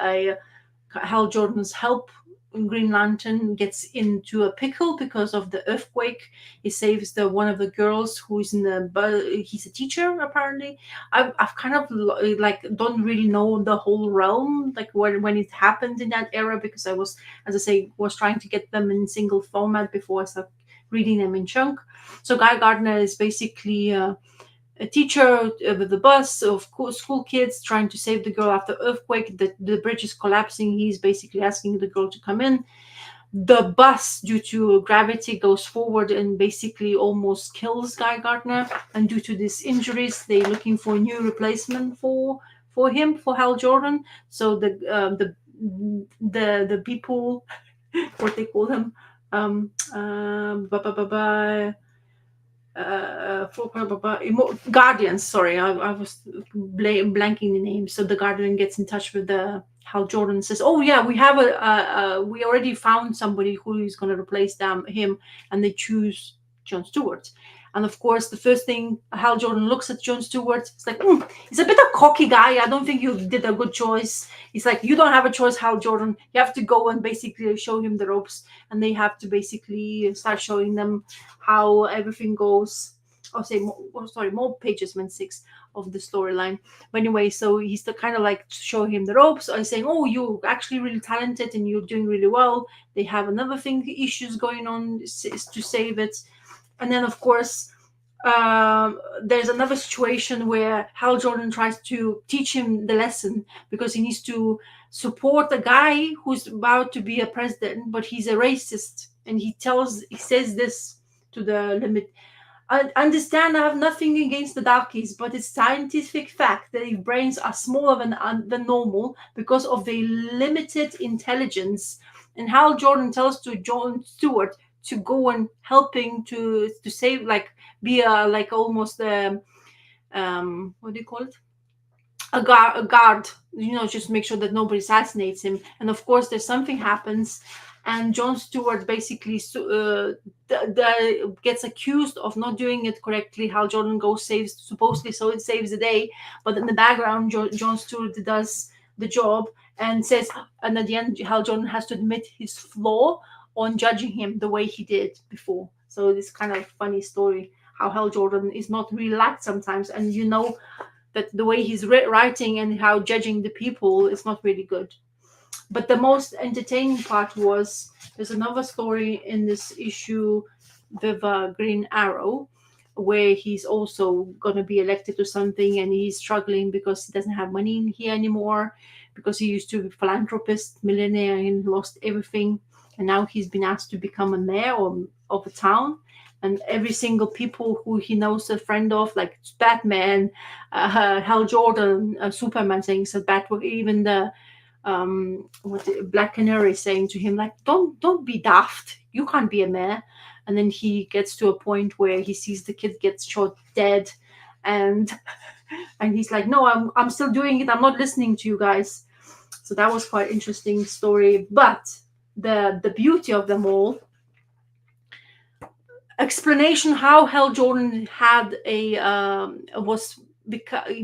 Hal Jordan's help in Green Lantern, gets into a pickle because of the earthquake. He saves one of the girls who's he's a teacher apparently. I've kind of like don't really know the whole realm, like when it happened in that era, because I was, as I say, was trying to get them in single format before I started reading them in chunk. So Guy Gardner is basically a teacher with the bus of school kids trying to save the girl after earthquake. The bridge is collapsing. He's basically asking the girl to come in. the bus, due to gravity, goes forward and basically almost kills Guy Gardner. And due to these injuries, they're looking for a new replacement for him, for Hal Jordan. So the people, what they call him, Guardians. Sorry, I was blanking the name. So the Guardian gets in touch with the Hal Jordan and says, "Oh yeah, we have we already found somebody who is going to replace him," and they choose Jon Stewart. And of course, the first thing Hal Jordan looks at Jon Stewart, it's like, he's a bit of cocky guy. I don't think you did a good choice. He's like, you don't have a choice, Hal Jordan. You have to go and basically show him the ropes, and they have to basically start showing them how everything goes. More pages than 6 of the storyline. But anyway, so he's the kind of like show him the ropes and saying, "Oh, you're actually really talented and you're doing really well." They have another thing, issues going on is to save it. And then, of course, there's another situation where Hal Jordan tries to teach him the lesson because he needs to support a guy who's about to be a president, but he's a racist. And he says this to the limit. I understand I have nothing against the darkies, but it's scientific fact that their brains are smaller than normal because of their limited intelligence. And Hal Jordan tells to Jon Stewart to go and helping to save, like, be like almost what do you call it, a guard, just make sure that nobody assassinates him. And of course there's something happens, and Jon Stewart basically gets accused of not doing it correctly. Hal Jordan goes, supposedly so it saves the day, but in the background Jon Stewart does the job and says, and at the end Hal Jordan has to admit his flaw on judging him the way he did before. So this kind of funny story, how Hal Jordan is not really liked sometimes, and that the way he's writing and how judging the people is not really good. But the most entertaining part was, there's another story in this issue with Green Arrow, where he's also going to be elected to something, and he's struggling because he doesn't have money in here anymore, because he used to be a philanthropist, millionaire, and lost everything. And now he's been asked to become a mayor of a town. And every single people who he knows a friend of, like Batman, Hal Jordan, Superman, saying so Batman, even the Black Canary saying to him, like, don't be daft, you can't be a mayor. And then he gets to a point where he sees the kid gets shot dead, and he's like, no, I'm still doing it, I'm not listening to you guys. So that was quite interesting story. But the beauty of them all, explanation how Hal Jordan had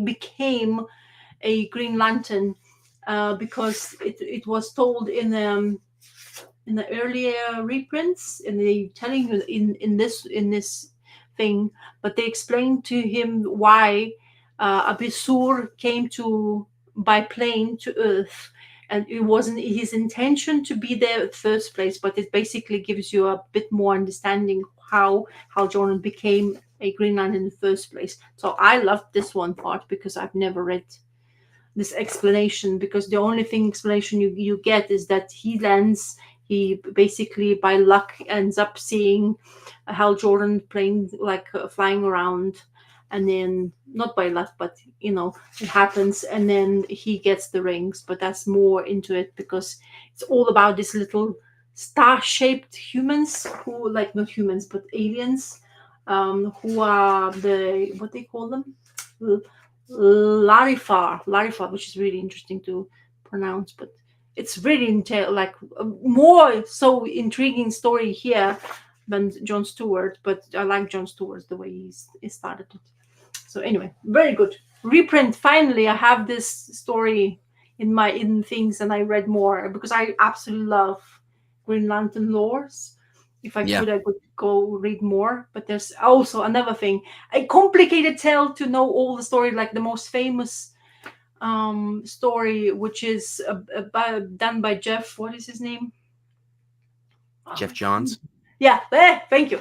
became a Green Lantern, because it was told in the earlier reprints, and they telling you in this thing, but they explained to him why Abisur came by plane to Earth, and it wasn't his intention to be there at first place, but it basically gives you a bit more understanding how Hal Jordan became a Green Lantern in the first place. So I loved this one part because I've never read this explanation, because the only explanation you get is that he basically by luck ends up seeing Hal Jordan playing, like flying around, and then not by luck, but it happens, and then he gets the rings. But that's more into it, because it's all about this little star-shaped humans who, like, not humans but aliens, who are what they call them, Larifar, which is really interesting to pronounce, but it's really like more so intriguing story here than Jon Stewart. But I like Jon Stewart the way he started it. So anyway, very good reprint. Finally, I have this story in things, and I read more because I absolutely love Green Lantern lores. If I could, I would go read more. But there's also another thing, a complicated tale to know all the story, like the most famous story, which is done by Jeff. What is his name? Jeff Johns. Yeah, thank you.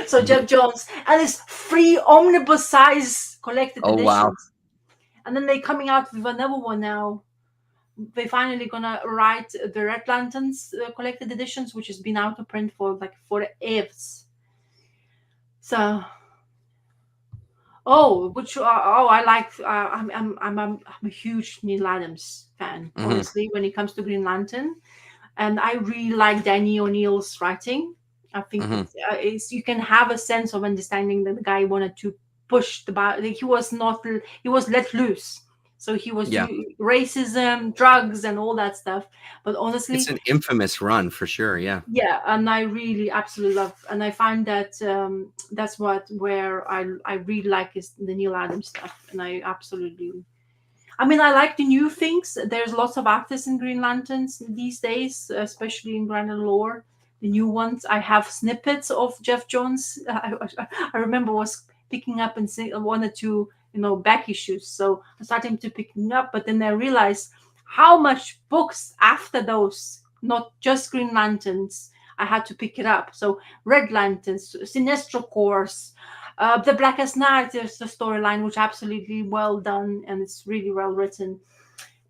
So Jeff Johns, and it's 3 omnibus size collected editions. Wow. And then they're coming out with another one now. they finally gonna write the Red Lanterns collected editions, which has been out of print for like forever. So, I like. I'm a huge Neil Adams fan. Hmm. Honestly, when it comes to Green Lantern, and I really like Danny O'Neill's writing. I think Hmm. it's you can have a sense of understanding that the guy wanted to push the he was not he was let loose, so he was Yeah, racism, drugs, and all that stuff. But it's honestly, an infamous run for sure. Yeah. yeah, and I really absolutely love, and I find that that's where I really like is the Neil Adams stuff, and I absolutely I mean, I like the new things. There's lots of actors in Green Lanterns these days, especially in Grand and Lore. The new ones. I have snippets of Jeff Jones. I remember was picking up and one or two, back issues. So I started to picking up, but then I realized how much books after those, not just Green Lanterns, I had to pick it up. So Red Lanterns, Sinestro Corps, the Blackest Night is the storyline, which absolutely well done and it's really well written.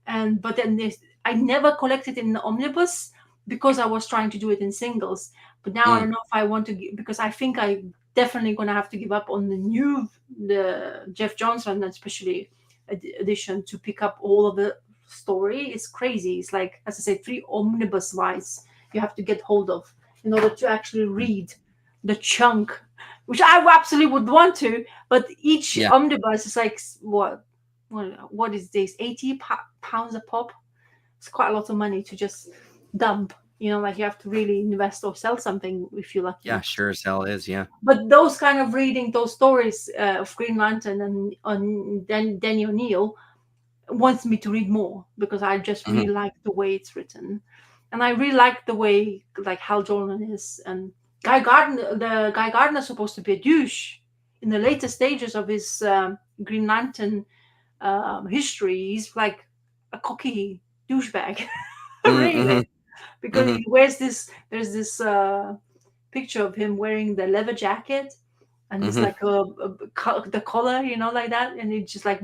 And but then I never collected in the omnibus because I was trying to do it in singles. But now I Mm. don't know if I want to because I think I definitely gonna have to give up on the Jeff Johnson, especially edition, to pick up all of the story. It's crazy. It's like, as I say, 3 omnibus wise you have to get hold of in order to actually read the chunk, which I absolutely would want to. But each Yeah. omnibus is like what is this, 80 pounds a pop. It's quite a lot of money to just dump, like you have to really invest or sell something if you're Yeah. lucky. Sure as hell is. Yeah. But those kind of reading those stories of Green Lantern and on Danny O'Neill wants me to read more because I just Hmm. really like the way it's written, and I really like the way like Hal Jordan is. And Guy Gardner is supposed to be a douche in the later stages of his Green Lantern history. He's like a cocky douchebag, Hmm. really, because Hmm. he wears this. There's this picture of him wearing the leather jacket, and it's Hmm. like the collar, like that, and it's just like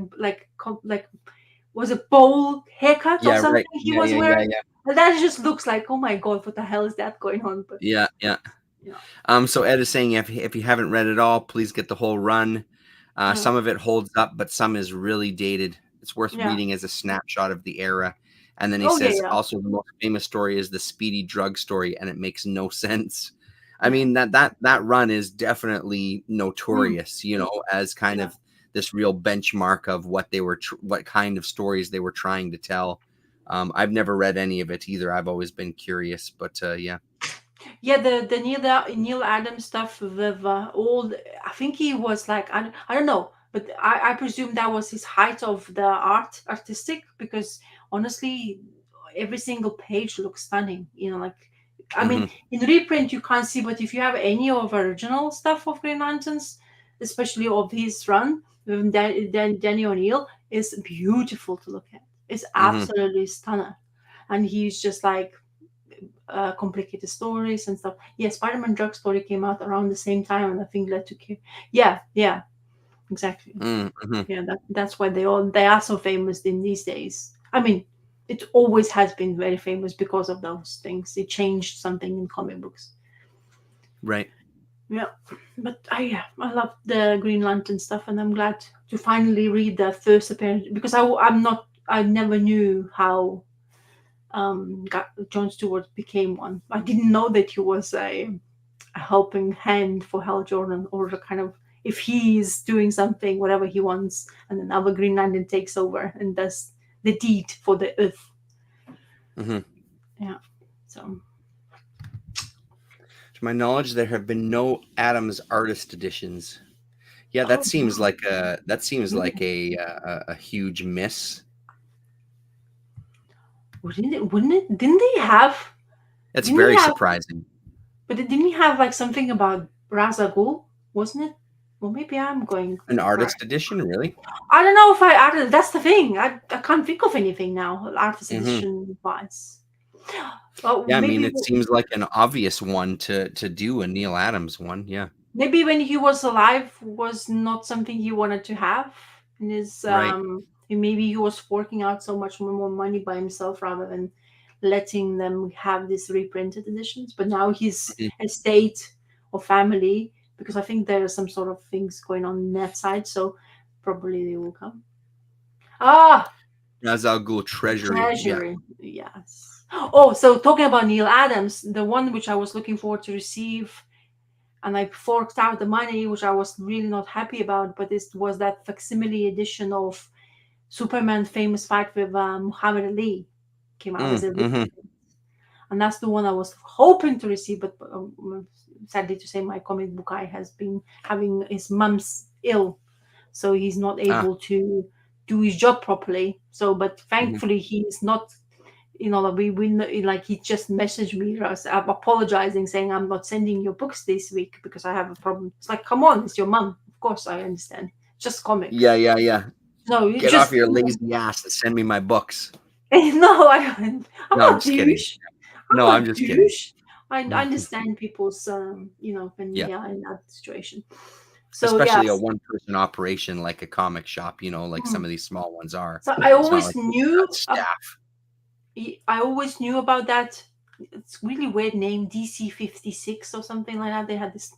was a bowl haircut or Yeah. something Right. he Yeah. was Yeah. Yeah. wearing. Yeah. And that just looks like, oh my god, what the hell is that going on? But Yeah. Yeah. yeah, So Ed is saying if you haven't read it all, please get the whole run. yeah, Some of it holds up, but some is really dated. It's worth yeah. reading as a snapshot of the era. And then he Oh yeah, says yeah, also the most famous story is the Speedy drug story, and it makes no sense. I yeah. mean that run is definitely Mm, notorious, as kind yeah. of this real benchmark of what they were, what kind of stories they were trying to tell. I've never read any of it either. I've always been curious, but yeah. Yeah, the Neil Adams stuff with I think he was like I don't know, but I presume that was his height of the artistic because honestly, every single page looks stunning. Like I mean, Hmm. in reprint you can't see, but if you have any of original stuff of Green Lanterns, especially of his run with Danny O'Neill, is beautiful to look at. It's Hmm. absolutely stunning, and he's just like complicated stories and stuff. Yeah, Spider-Man Drug Story came out around the same time, and I think led to yeah, yeah, exactly. Hmm. Yeah, that's why they are so famous in these days. I mean, it always has been very famous because of those things. It changed something in comic books. Right. Yeah, but I love the Green Lantern stuff, and I'm glad to finally read the first appearance because I never knew how John Stewart became one. I didn't know that he was a helping hand for Hal Jordan, or the kind of if he's doing something, whatever he wants, and then other Green Lantern takes over and does the deed for the Earth. Hmm. Yeah. So. To my knowledge, there have been no Adams artist editions. Yeah, Oh wow. that seems Really? like a huge miss. Wouldn't it? Wouldn't it? Didn't they have? That's Didn't he very have? surprising. But didn't he have like something about Ra's al Ghul? Wasn't it? Well, maybe I'm going An right. artist edition, really? I don't know if I added. That's the thing. I can't think of anything now. Artist Hmm. edition wise. Well, Yeah, I mean, it seems like an obvious one to do a Neil Adams one. Yeah, maybe when he was alive was not something he wanted to have in right. maybe he was forking out so much more money by himself rather than letting them have these reprinted editions. But now his Mhm. estate or family, because I think there are some sort of things going on that side, so probably they will come. Ah, Ra's al Ghul Treasury. Yeah. Treasury, yes. Oh, so talking about Neil Adams, the one which I was looking forward to receive, and I forked out the money, which I was really not happy about, but this was that facsimile edition of Superman famous fight with Muhammad Ali. Came out as a Mm-hmm. and that's the one I was hoping to receive, but sadly to say, my comic book guy has been having his mum's ill, so he's not Ah. able to do his job properly. So, but Mhm. thankfully, he's not. You know, like like he just messaged me, apologizing, saying I'm not sending your books this week because I have a problem. It's like, come on, it's your mum. Of course, I understand. Just Yeah, comics. yeah, yeah. No, you Get off just your lazy ass and send me my books. no, I'm No, I'm not just kidding. douche. No, I'm I'm not just kidding. douche. I understand people's, when Yeah. they are in that situation. So Especially a yes, one-person operation like a comic shop, like some Mm. of these small ones are. so I It's not always like you've got knew. staff. I always knew about that. It's really weird name, DC-56 or something like that. They had this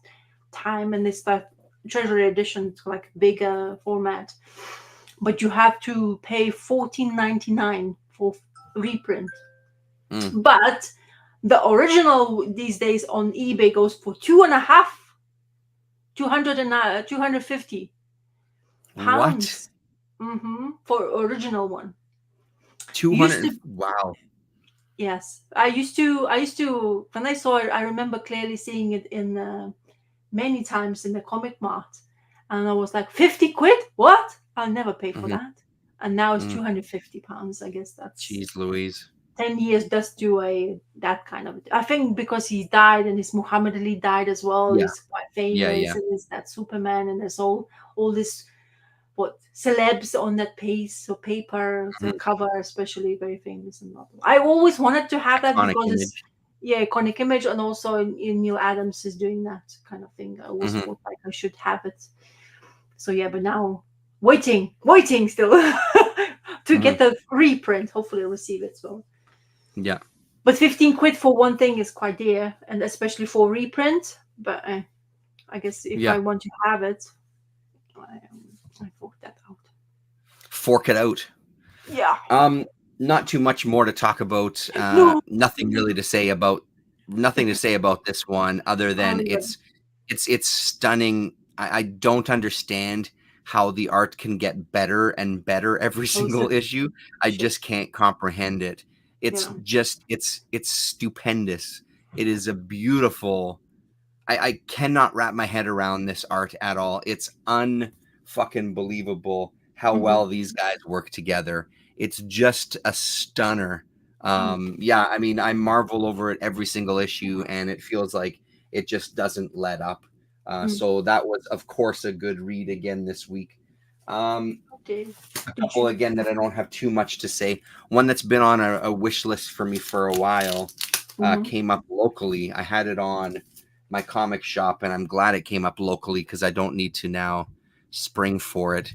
time and this that Treasury edition, it's like bigger format, but you have to pay $14.99 for reprint. Mm. But the original these days on eBay goes for 250 What? pounds. For original one. You used 200? to Wow. Yes, I used to when I saw it, I remember clearly seeing it in many times in the comic mart, and I was like, 50 quid? What? I'll never pay for Mhm. that. And now it's Mm. 250 pounds. I guess that's Jeez Louise. 10 years does do a that kind of. I think because he died and his Muhammad Ali died as well, Yeah. he's quite Yeah, famous, yeah. and there's that Superman, and there's all this what celebs on that piece of paper, the Mhm. cover especially very famous and not. I always wanted to have that Iconic because it's image. iconic image, and also in Neil Adams is doing that kind of thing. I always Mhm. thought like I should have it. So yeah, but now waiting still to Mhm. get the reprint. Hopefully I'll receive it. So, Yeah. but 15 quid for one thing is quite dear, and especially for reprint. But I guess if Yeah. I want to have it, I thought that out. Fork it out. Yeah. Not too much more to talk about. No. Nothing really to say about this one other than Yeah. it's stunning. I don't understand how the art can get better and better every Also, single issue. I shit. just can't comprehend it. It's Yeah. just it's stupendous. It is a beautiful. I cannot wrap my head around this art at all. It's unfucking believable how Mm-hmm. well these guys work together. It's just a stunner. Mm. Yeah, I mean, I marvel over it every single issue, and it feels like it just doesn't let up. Mm. So that was, of course, a good read again this week. Okay. A Did couple you? again that I don't have too much to say. One that's been on a wish list for me for a while Mm-hmm. came up locally. I had it on my comic shop, and I'm glad it came up locally because I don't need to now spring for it.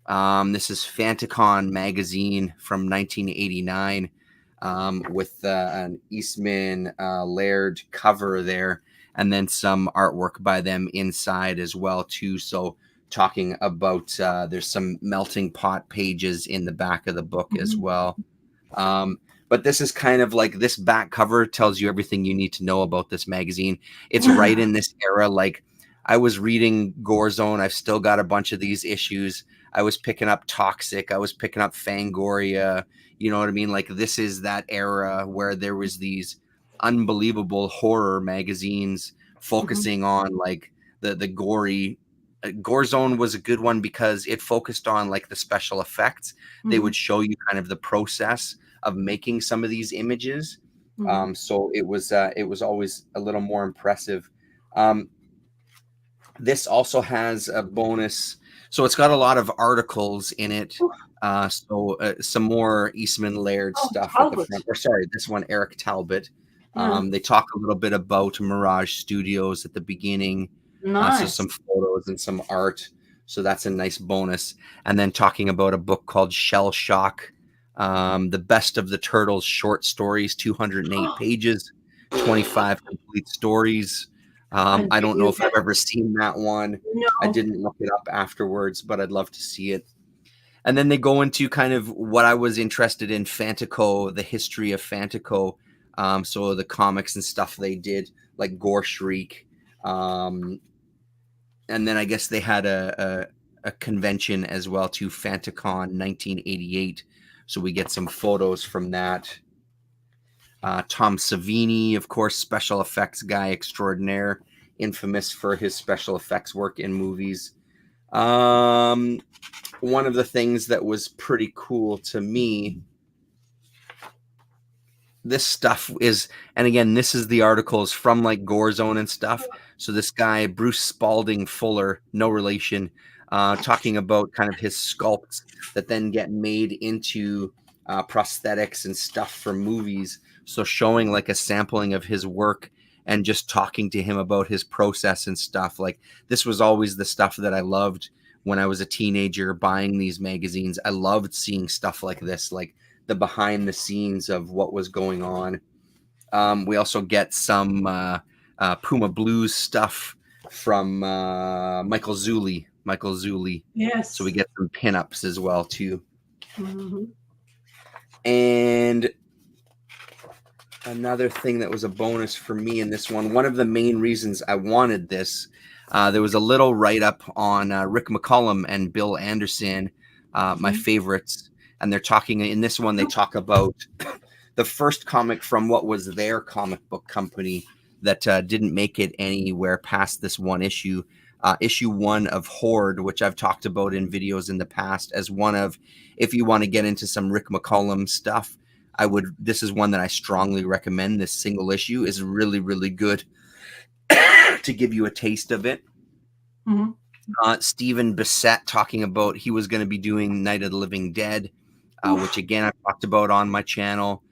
This is Fanticon magazine from 1989 with an Eastman Laird cover there, and then some artwork by them inside as well too. So talking about there's some melting pot pages in the back of the book as Mm-hmm. well. But this is kind of like this back cover tells you everything you need to know about this magazine. It's right in this era. Like I was reading Gore Zone. I've still got a bunch of these issues. I was picking up Toxic. I was picking up Fangoria. You know what I mean? Like this is that era where there was these unbelievable horror magazines Mm-hmm. focusing on like the gory. Gore Zone was a good one because it focused on like the special effects. They Mm-hmm. would show you kind of the process of making some of these images. Mm-hmm. So it was always a little more impressive. Um, this also has a bonus. So it's got a lot of articles in it. Some more Eastman Laird Oh, stuff at the Talbot. front. Or sorry, this one, Eric Talbot. Yeah. They talk a little bit about Mirage Studios at the beginning. So some Nice. photos and some art. So that's a nice bonus. And then talking about a book called Shell Shock, The Best of the Turtles short stories, 208 pages, 25 complete stories. I don't know if I've ever seen that one. No. I didn't look it up afterwards, but I'd love to see it. And then they go into kind of what I was interested in, Fantico, the history of Fantico. So the comics and stuff they did, like Gore Shriek. And then I guess they had a convention as well too, Fanticon 1988. So we get some photos from that. Tom Savini, of course, special effects guy extraordinaire, infamous for his special effects work in movies. One of the things that was pretty cool to me, this stuff is, and again, this is the articles from like Gore Zone and stuff. So this guy, Bruce Spalding Fuller, no relation, talking about kind of his sculpts that then get made into prosthetics and stuff for movies. So showing like a sampling of his work and just talking to him about his process and stuff. Like this was always the stuff that I loved when I was a teenager buying these magazines. I loved seeing stuff like this, like the behind the scenes of what was going on. We also get some Puma Blues stuff from Michael Zulli. Yes. So we get some pinups as well too. Mm-hmm. And another thing that was a bonus for me in this one of the main reasons I wanted this, there was a little write-up on Rick McCallum and Bill Anderson, my favorites. And they're talking in this one, they talk about the first comic from what was their comic book company that didn't make it anywhere past this one issue. Issue 1 of Horde, which I've talked about in videos in the past as one of, if you want to get into some Rick McCallum stuff, this is one that I strongly recommend. This single issue is really, really good to give you a taste of it. Mm-hmm. Stephen Bissett talking about he was going to be doing Night of the Living Dead, which again, I've talked about on my channel,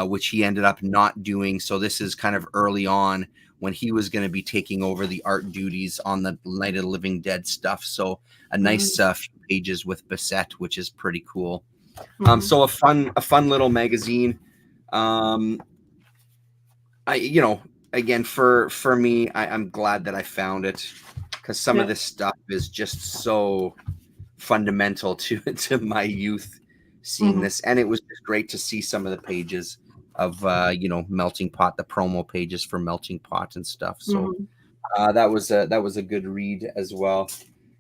which he ended up not doing. So this is kind of early on when he was going to be taking over the art duties on the Night of the Living Dead stuff. So a nice few pages with Bissett, which is pretty cool. So a fun little magazine. Again, for me, I'm glad that I found it, because some of this stuff is just so fundamental to my youth, seeing this. And it was just great to see some of the pages of Melting Pot, the promo pages for Melting Pot and stuff. So that was a good read as well.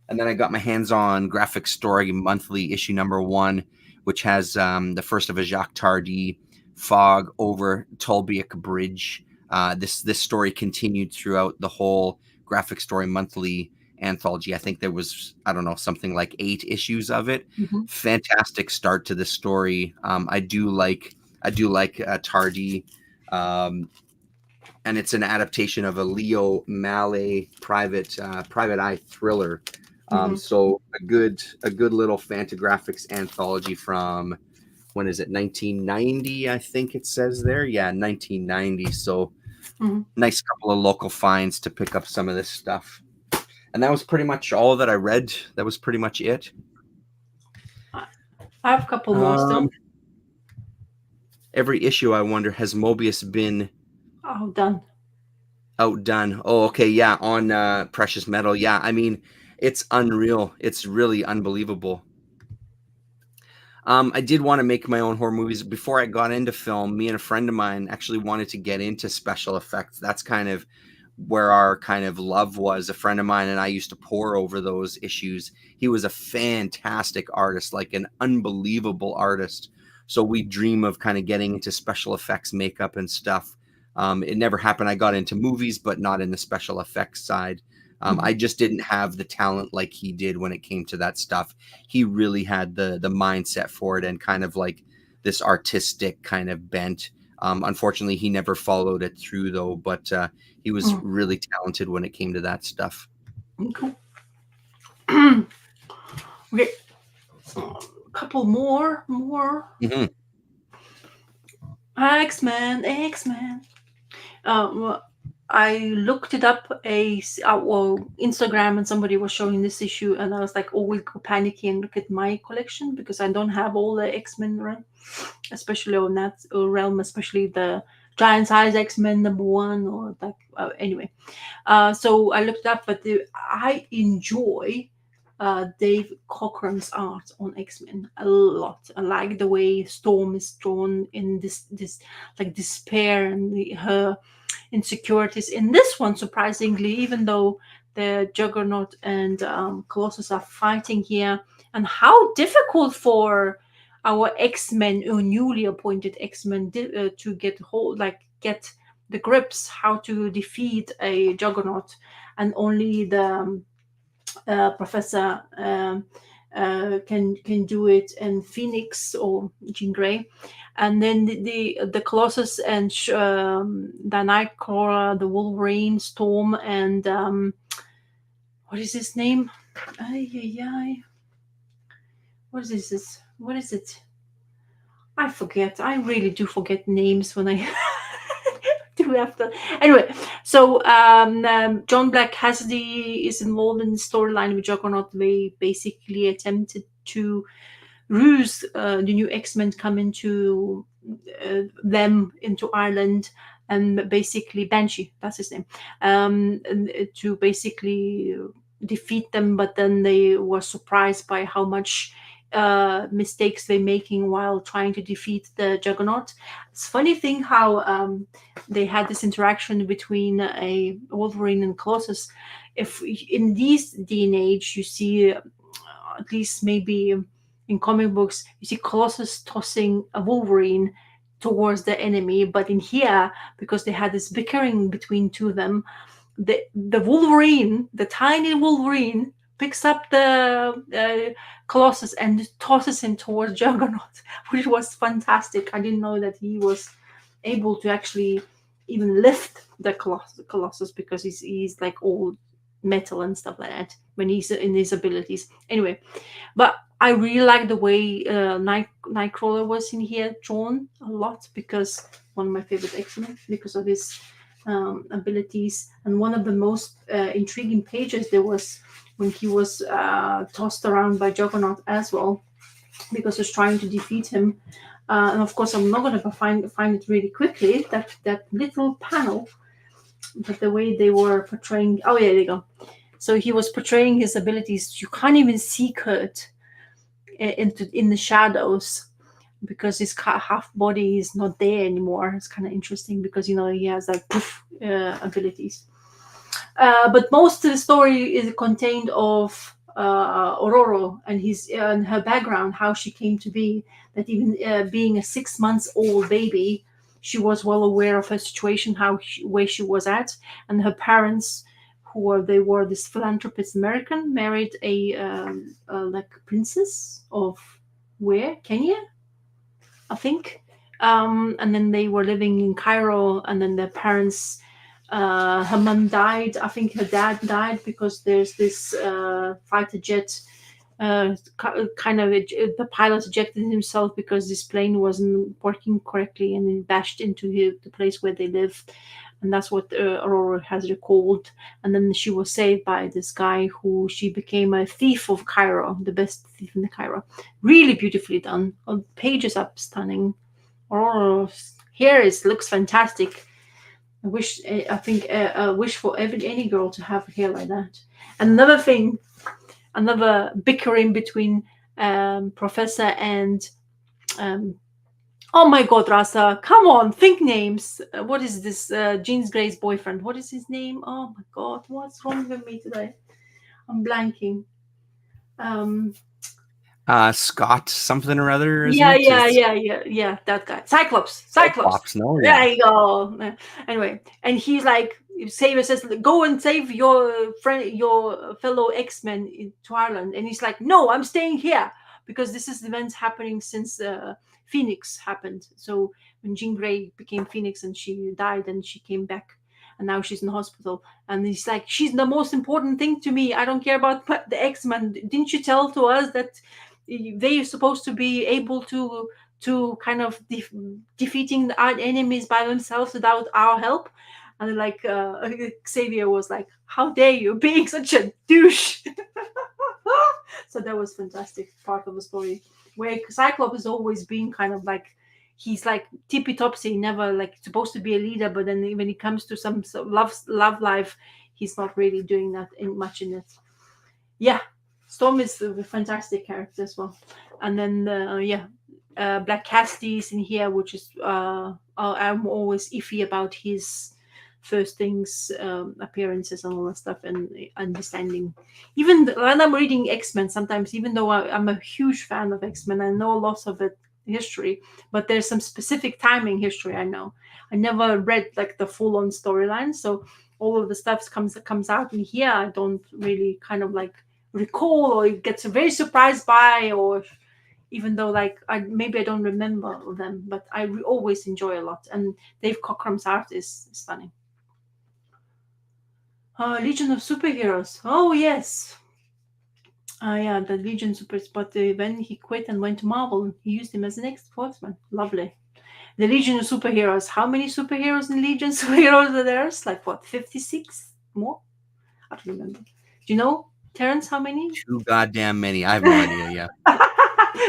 And then I got my hands on Graphic Story Monthly issue number 1, which has the first of a Jacques Tardy, Fog over Tolbiac Bridge. This story continued throughout the whole Graphic Story Monthly anthology. I think there was, I don't know, something like 8 issues of it. Fantastic start to the story. I do like Tardy, and it's an adaptation of a Leo Malet private eye thriller. So a good little Fantagraphics anthology from, when is it, 1990, I think it says there. Yeah, 1990. So nice couple of local finds to pick up some of this stuff. And that was pretty much all that I read. That was pretty much it. I have a couple more still. Every issue, I wonder, has Moebius been outdone? Oh, okay. Yeah, on Precious Metal. Yeah, I mean, it's unreal. It's really unbelievable. I did want to make my own horror movies. Before I got into film, me and a friend of mine actually wanted to get into special effects. That's kind of where our kind of love was. A friend of mine and I used to pore over those issues. He was a fantastic artist, like an unbelievable artist. So we dream of kind of getting into special effects, makeup and stuff. It never happened. I got into movies, but not in the special effects side. I just didn't have the talent like he did when it came to that stuff. He really had the mindset for it and kind of like this artistic kind of bent. Unfortunately, he never followed it through though, but he was really talented when it came to that stuff. Cool. Okay. A couple more. X-Men. I looked it up well, Instagram, and somebody was showing this issue, and I was like, oh, we'll go panicky and look at my collection because I don't have all the X-Men run, especially on that realm, especially the giant size X-Men #1 or like anyway. So I looked up, but I enjoy Dave Cochran's art on X-Men a lot. I like the way Storm is drawn in this like despair and her insecurities. In this one, surprisingly, even though the Juggernaut and Colossus are fighting here, and how difficult for our X-Men or newly appointed X-Men to get the grips how to defeat a Juggernaut, and only the Professor can do it, and Phoenix or Jean Grey, and then the Colossus and the Nightcrawler, the Wolverine, Storm, and what is his name? Ay, ay, ay. What is this? What is it? I forget. I really do forget names when I do after. Anyway, so John Black Cassidy is involved in the storyline with Juggernaut. They basically attempted to ruse the new X-Men come into them into Ireland, and basically Banshee, that's his name, to basically defeat them. But then they were surprised by how much mistakes they're making while trying to defeat the Juggernaut. It's funny thing how they had this interaction between a Wolverine and Colossus. If in these day and age you see at least maybe in comic books you see Colossus tossing a Wolverine towards the enemy, but in here, because they had this bickering between two of them, the Wolverine, the tiny Wolverine, picks up the Colossus and tosses him towards Juggernaut, which was fantastic. I didn't know that he was able to actually even lift the Colossus because he's like all metal and stuff like that when he's in his abilities. Anyway, but I really like the way Nightcrawler was in here drawn a lot, because one of my favorite X-Men because of his abilities. And one of the most intriguing pages there was when he was tossed around by Juggernaut as well, because he's trying to defeat him. And of course, I'm not going to find it really quickly, that little panel, but the way they were portraying. Oh yeah, there you go. So he was portraying his abilities. You can't even see Kurt in the shadows because his half body is not there anymore. It's kind of interesting because he has like poof abilities. But most of the story is contained of Aurora and her background, how she came to be. That even being a 6 months old baby, she was well aware of her situation, where she was at, and her parents, they were this philanthropist American, married a like princess of where Kenya, I think, and then they were living in Cairo, and then their parents. Her mom died. I think her dad died because there's this fighter jet. Kind of the pilot ejected himself because this plane wasn't working correctly, and it bashed into the place where they lived, and that's what Aurora has recalled. And then she was saved by this guy who she became a thief of Cairo, the best thief in the Cairo. Really beautifully done. Pages up, stunning. Aurora's hair looks fantastic. I think I wish for any girl to have hair like that. Another thing, another bickering between Professor and oh my God, Rasa, come on, think names. What is this? Jean Grey's boyfriend. What is his name? Oh my God, what's wrong with me today? I'm blanking. Scott something or other. Yeah. That guy, Cyclops. No, yeah. There you go. Anyway, and he's like, Savior says, "Go and save your friend, your fellow X-Men to Ireland," and he's like, "No, I'm staying here because this is the events happening since Phoenix happened." So when Jean Grey became Phoenix and she died, and she came back. And now she's in the hospital. And he's like, "She's the most important thing to me. I don't care about the X-Men. Didn't you tell to us that they're supposed to be able to kind of defeating our enemies by themselves without our help?" And then, like, Xavier was like, "How dare you being such a douche?" So that was fantastic part of the story, where Cyclops has always been kind of like, he's like tippy topsy, never like supposed to be a leader, but then when it comes to some love life, he's not really doing that much in it. Yeah, Storm is a fantastic character as well. And then Black Cassidy is in here, which is I'm always iffy about his first things, appearances and all that stuff, and understanding. Even when I'm reading X-Men, sometimes, even though I'm a huge fan of X-Men, I know lots of it history, but there's some specific timing history I know. I never read like the full-on storyline, so all of the stuff comes out in here. I don't really kind of like recall, or it gets very surprised by, or even though like maybe I don't remember them, but I always enjoy a lot. And Dave Cockrum's art is stunning. Legion of Superheroes. Oh yes. Yeah, the Legion Supers. But when he quit and went to Marvel, he used him as an ex-sportsman. Lovely. The Legion of Superheroes. How many superheroes in Legion Superheroes are there? Like what, 56 more? I don't remember. Do you know, Terrence, how many? Too goddamn many. I have no idea. Yeah.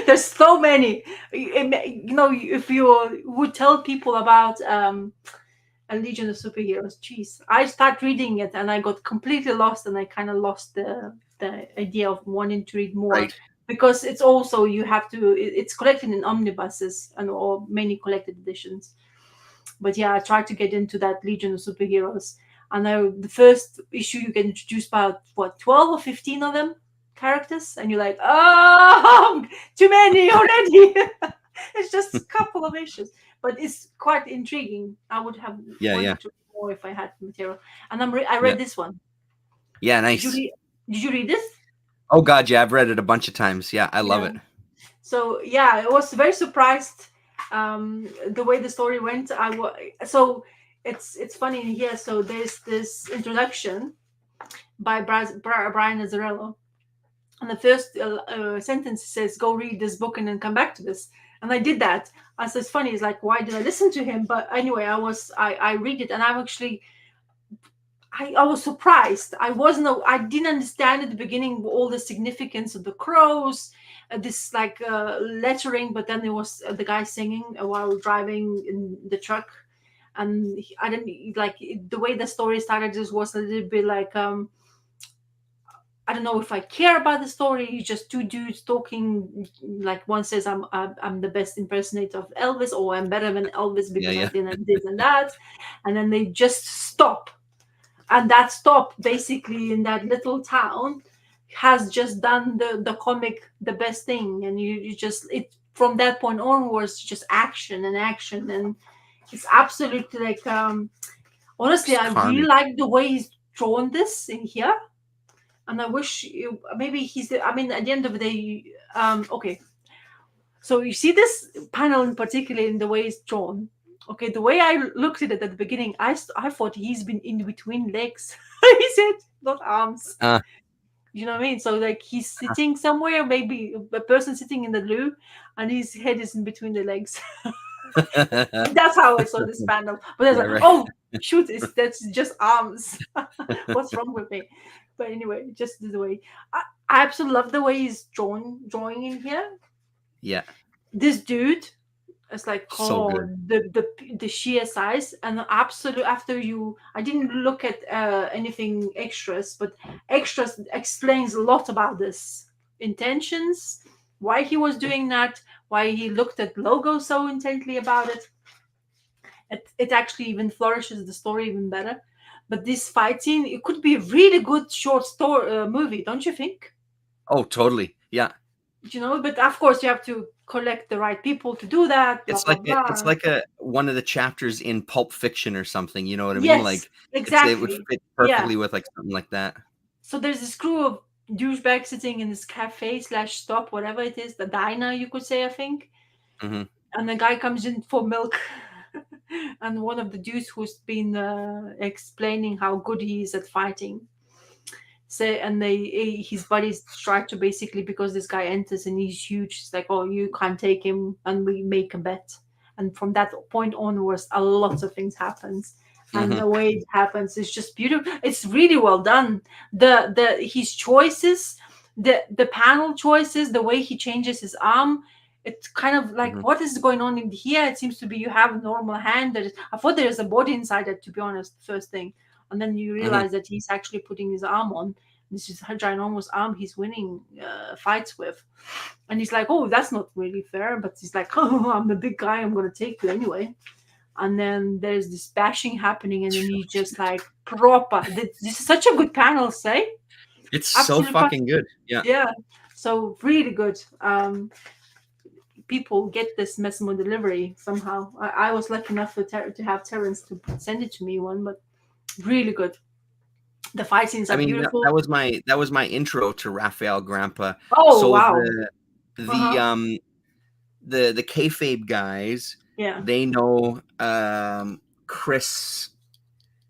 There's so many. You know, if you would tell people about a Legion of Superheroes, geez, I start reading it and I got completely lost, and I kind of lost the idea of wanting to read more. Right. Because it's also, you have to, it's collected in omnibuses and or many collected editions. But yeah, I tried to get into that Legion of Superheroes, and the first issue you get introduced about what, 12 or 15 of them characters, and you're like, oh, too many already. It's just a couple of issues, but it's quite intriguing. I would have wanted to read more if I had material. And I read this one. Yeah, nice. Did you read this? Oh God, yeah, I've read it a bunch of times. Yeah, I love it. So yeah, I was very surprised the way the story went. So it's funny in here. So there's this introduction by Brian Azzarello, and the first sentence says, "Go read this book and then come back to this." And I did that. And so it's funny. It's like, why did I listen to him? But anyway, I read it, and I was surprised. I didn't understand at the beginning all the significance of the crows, this like lettering, but then there was the guy singing while driving in the truck, and I didn't like the way the story started. Just was a little bit like I don't know if I care about the story. Just two dudes talking. Like one says, I'm the best impersonator of Elvis," or "I'm better than Elvis because I did this and that," and then they just stop. And that stop, basically, in that little town, has just done the comic the best thing. And you just, it from that point onwards, just action and action, and it's absolutely like honestly, I really like the way he's drawn this in here. And I wish maybe I mean, at the end of the day, okay, so you see this panel in particular in the way it's drawn. Okay, the way I looked at it at the beginning, I thought he's been in between legs. He said, not arms. You know what I mean? So like he's sitting somewhere, maybe a person sitting in the loo, and his head is in between the legs. That's how I saw this panel. But I was like, oh shoot, that's just arms. What's wrong with me? But anyway, just the way I absolutely love the way he's drawing in here. Yeah. This dude. It's like, oh, so the sheer size, and absolute. After I didn't look at anything extras, but extras explains a lot about this intentions, why he was doing that, why he looked at logo so intently about it. It actually even flourishes the story even better. But this fight scene, it could be a really good short story movie, don't you think? Oh, totally. Yeah. You know, but of course you have to collect the right people to do that. It's like one of the chapters in Pulp Fiction or something. You know what I mean? Yes, like exactly. It would fit perfectly with like something like that. So there's this crew of douchebags sitting in this cafe / stop, whatever it is, the diner, you could say, I think. Mm-hmm. And the guy comes in for milk. And one of the dudes who's been explaining how good he is at fighting. And his buddies try to basically, because this guy enters and he's huge, it's like, oh, you can't take him, and we make a bet. And from that point onwards, a lot of things happens. and the way it happens is just beautiful. It's really well done. The his choices, the panel choices, the way he changes his arm, it's kind of like, what is going on in here? It seems to be you have a normal hand. I thought there's a body inside it, to be honest, first thing. And then you realize that he's actually putting his arm on. This is a ginormous arm he's winning fights with. And he's like, oh, that's not really fair. But he's like, oh, I'm the big guy. I'm going to take you anyway. And then there's this bashing happening. And then he just like proper. This is such a good panel, say. It's absolutely so fucking good. Yeah. Yeah. So really good. People get this Mesmo delivery somehow. I was lucky enough to have Terrence to send it to me one, but really good. The fight scenes are beautiful. That was my intro to Rafael Grampa. Oh, so wow. The kayfabe guys, they know Chris,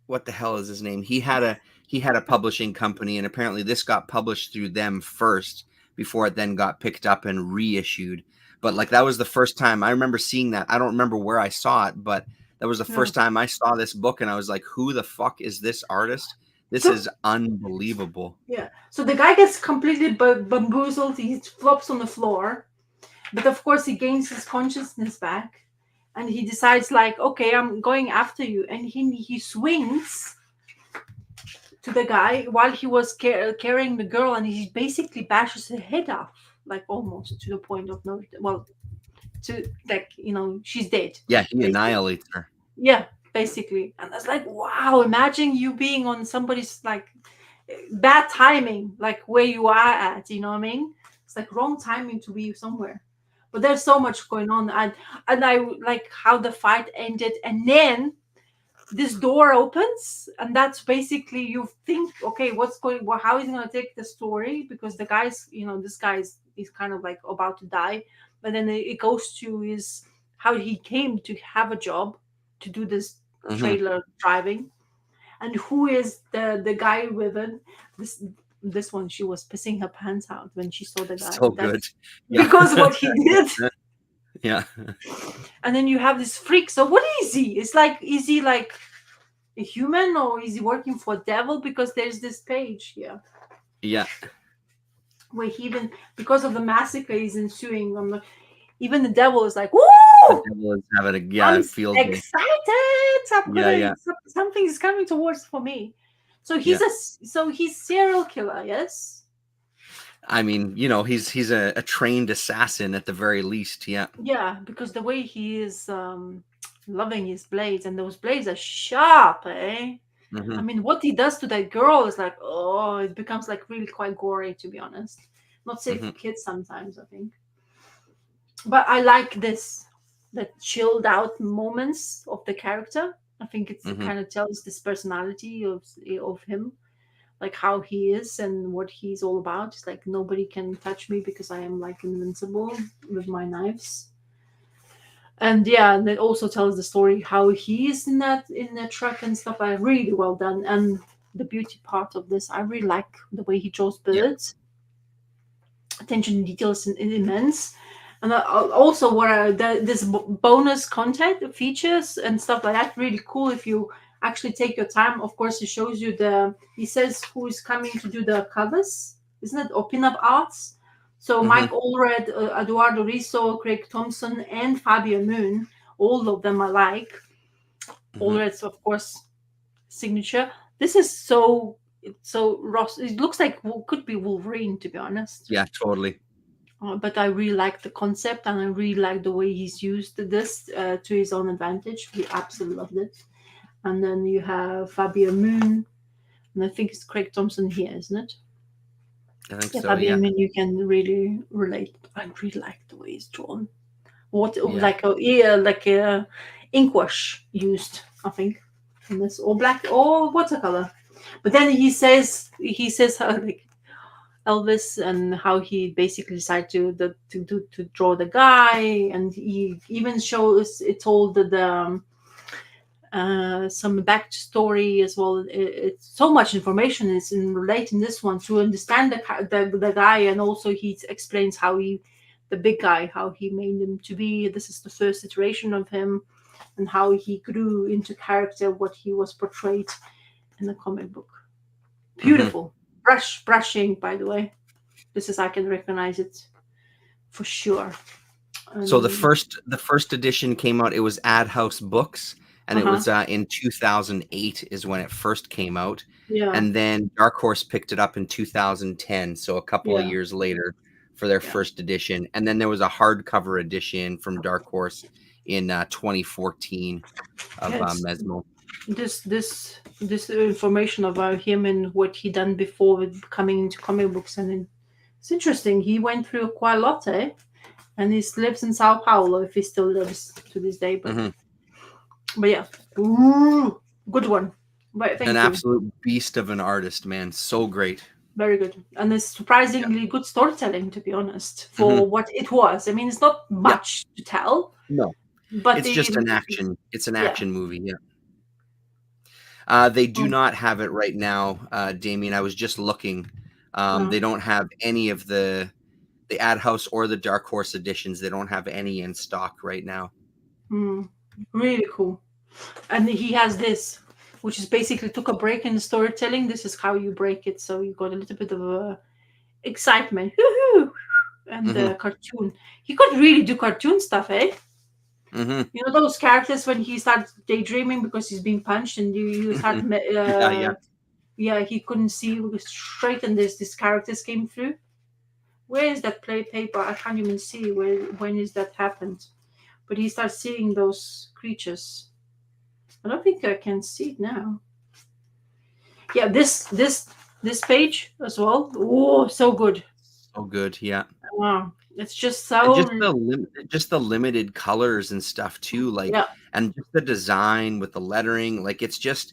what the hell is his name? He had a publishing company, and apparently this got published through them first before it then got picked up and reissued. But like that was the first time I remember seeing that. I don't remember where I saw it, but that was the first time I saw this book, and I was like, who the fuck is this artist? This is unbelievable. Yeah. So the guy gets completely bamboozled. He flops on the floor. But of course, he gains his consciousness back. And he decides, like, okay, I'm going after you. And he swings to the guy while he was carrying the girl. And he basically bashes her head off, like almost to the point of no, well, to like, she's dead. Yeah, he annihilates her. Yeah. Basically. And I was like, wow, imagine you being on somebody's like bad timing, like where you are at, you know what I mean? It's like wrong timing to be somewhere. But there's so much going on. And I like how the fight ended. And then this door opens, and that's basically you think, okay, how is he gonna take the story? Because the guy's, this guy's is kind of like about to die. But then it goes to how he came to have a job to do this trailer driving, and who is the guy with it. This one, she was pissing her pants out when she saw the guy. So good. Because what he did. Yeah. And then you have this freak. So what is he? It's like, is he like a human, or is he working for devil? Because there's this page here. Yeah. Where he even, because of the massacre is ensuing, even the devil is like, woo! The devil is having I'm excited. Something is coming towards for me. So he's he's serial killer, yes. I mean, he's a trained assassin at the very least. Yeah. Yeah, because the way he is loving his blades, and those blades are sharp, eh? I mean, what he does to that girl is like, oh, it becomes like really quite gory, to be honest. Not safe for kids sometimes, I think. But I like the chilled out moments of the character. I think it kind of tells this personality of him, like how he is and what he's all about. It's like, nobody can touch me because I am like invincible with my knives. And and it also tells the story how he is in the truck and stuff. Really well done. And the beauty part of this, I really like the way he draws birds. Attention to details is immense. And also this bonus content features and stuff like that, really cool if you actually take your time. Of course, it shows you he says who is coming to do the covers, isn't it? Or pinup arts. So Mike Allred, Eduardo Risso, Craig Thompson, and Fabio Moon, all of them I like. Allred's, of course, signature. This is so Ross. It looks like could be Wolverine, to be honest. Yeah, totally. But I really like the concept, and I really like the way he's used this to his own advantage. We absolutely loved it. And then you have Fabio Moon, and I think it's Craig Thompson here, isn't it? I think so. Fabio Moon, you can really relate. I really like the way he's drawn. Like a ink wash used, I think, in this, or black or watercolor. But then he says like Elvis, and how he basically decided to draw the guy, and he even shows it's all some backstory as well. It's so much information is in relating this one to understand the guy, and also he explains how the big guy, how he made him to be. This is the first iteration of him. and how he grew into character, what he was portrayed in the comic book. Beautiful. Brushing, by the way. This is, I can recognize it for sure. So the first edition came out. It was Ad House Books, and it was in 2008 is when it first came out. Yeah. And then Dark Horse picked it up in 2010, so a couple of years later for their first edition. And then there was a hardcover edition from Dark Horse in 2014 of Mesmo. This information about him and what he done before with coming into comic books, and then it's interesting. He went through quite a lot, and he lives in Sao Paulo, if he still lives to this day. But yeah, good one. But thank you. Absolute beast of an artist, man. So great. Very good, and it's surprisingly good storytelling, to be honest, for what it was. I mean, it's not much to tell. No, but it's just an action. It's an action movie. Yeah. They do not have it right now, Damien. I was just looking. They don't have any of the Ad House or the Dark Horse editions. They don't have any in stock right now. Really cool. And he has this, which is basically took a break in the storytelling. This is how you break it. So you got a little bit of excitement. And the cartoon. He could really do cartoon stuff, eh? You know those characters when he starts daydreaming because he's being punched, and you start he couldn't see straight, and these characters came through. Where is that paper? I can't even see when is that happened. But he starts seeing those creatures. I don't think I can see it now. Yeah, this page as well. Oh, so good. So good, yeah. Wow. It's just so just the limited colors and stuff too, like and just the design with the lettering, like he's just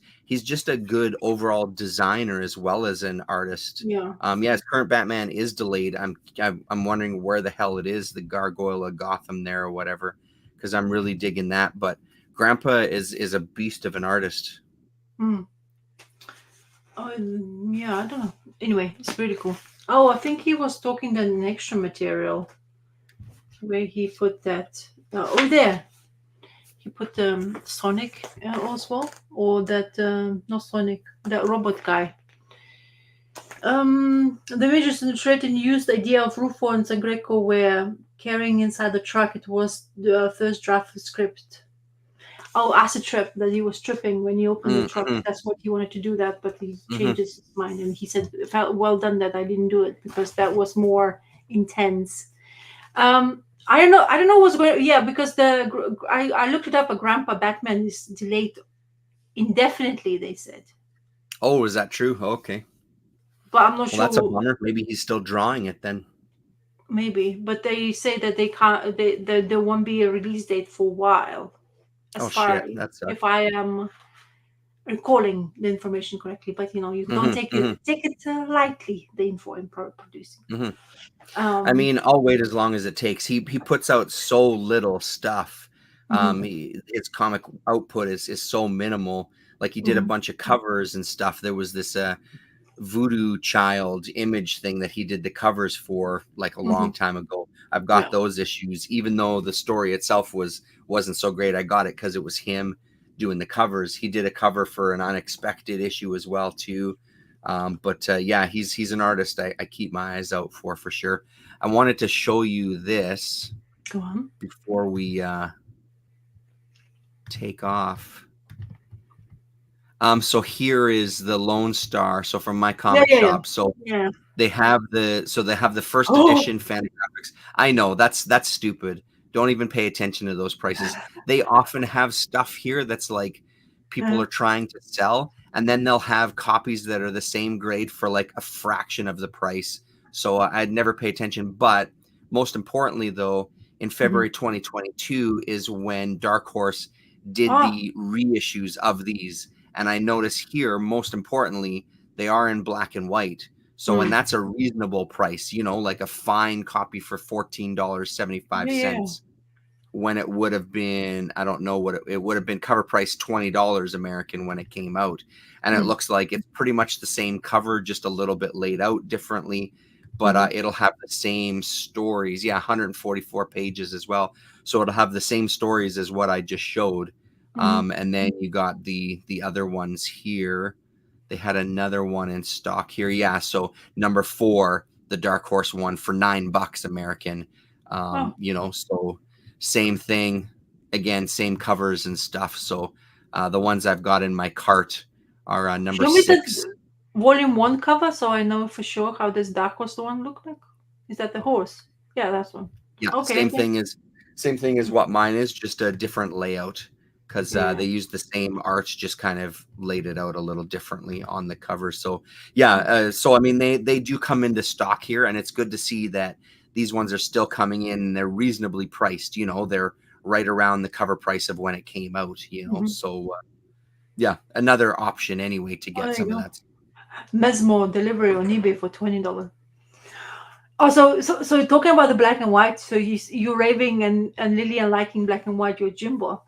a good overall designer as well as an artist. His current Batman is delayed. I'm wondering where the hell it is, the Gargoyle of Gotham there or whatever, because I'm really digging that. But Grandpa is a beast of an artist. Oh I don't know. Anyway, it's pretty cool. Oh, I think he was talking an extra material. Where he put that? There. He put Sonic as well, or that not Sonic, that robot guy. The images in the thread and used the idea of Rufo and Sangreco were carrying inside the truck. It was the first draft of the script. Oh, acid trip that he was tripping when he opened the truck. That's what he wanted to do that, but he changed his mind and he said, "It felt well done that I didn't do it because that was more intense." I don't know what's going. Yeah, because I looked it up. A Grandpa Batman is delayed indefinitely. They said. Oh, is that true? Okay. But I'm not sure. That's a bummer. Maybe he's still drawing it then. Maybe, but they say that they can't. There won't be a release date for a while. Shit! That's if I am recalling the information correctly, but you don't take it lightly. The info in producing. I mean, I'll wait as long as it takes. He puts out so little stuff. His comic output is so minimal. Like he did a bunch of covers and stuff. There was this Voodoo Child image thing that he did the covers for like a long time ago. I've got those issues, even though the story itself wasn't so great. I got it because it was him doing the covers. He did a cover for an Unexpected issue as well too. But he's an artist I keep my eyes out for sure. I wanted to show you this before we take off. So here is the Lone Star. So from my comic shop. So they have the first edition Fantagraphics. I know that's stupid. Don't even pay attention to those prices. They often have stuff here that's like people are trying to sell, and then they'll have copies that are the same grade for like a fraction of the price. So I'd never pay attention. But most importantly, though, in February 2022 is when Dark Horse did the reissues of these. And I notice here, most importantly, they are in black and white. So, and that's a reasonable price, like a fine copy for $14.75 when it would have been, I don't know what it would have been cover price $20 American when it came out. And it looks like it's pretty much the same cover, just a little bit laid out differently. but it'll have the same stories. Yeah, 144 pages as well. So it'll have the same stories as what I just showed. And then you got the other ones here. They had another one in stock here. Yeah, so number 4, the Dark Horse one for $9 American. You know, so same thing. Again, same covers and stuff. So the ones I've got in my cart are number Show me 6. the volume 1 cover so I know for sure how this Dark Horse one look like. Is that the horse? Yeah, that's one. Yeah, Okay. same thing as what mine is, just a different layout, because they used the same art, just kind of laid it out a little differently on the cover. So yeah, so I mean they do come into stock here, and it's good to see that these ones are still coming in and they're reasonably priced. You know, they're right around the cover price of when it came out, you know. So yeah, another option anyway to get some of that. Mesmo delivery on eBay for $20. Oh, so talking about the black and white, so you're raving and Lillian liking black and white, you're Jimbo.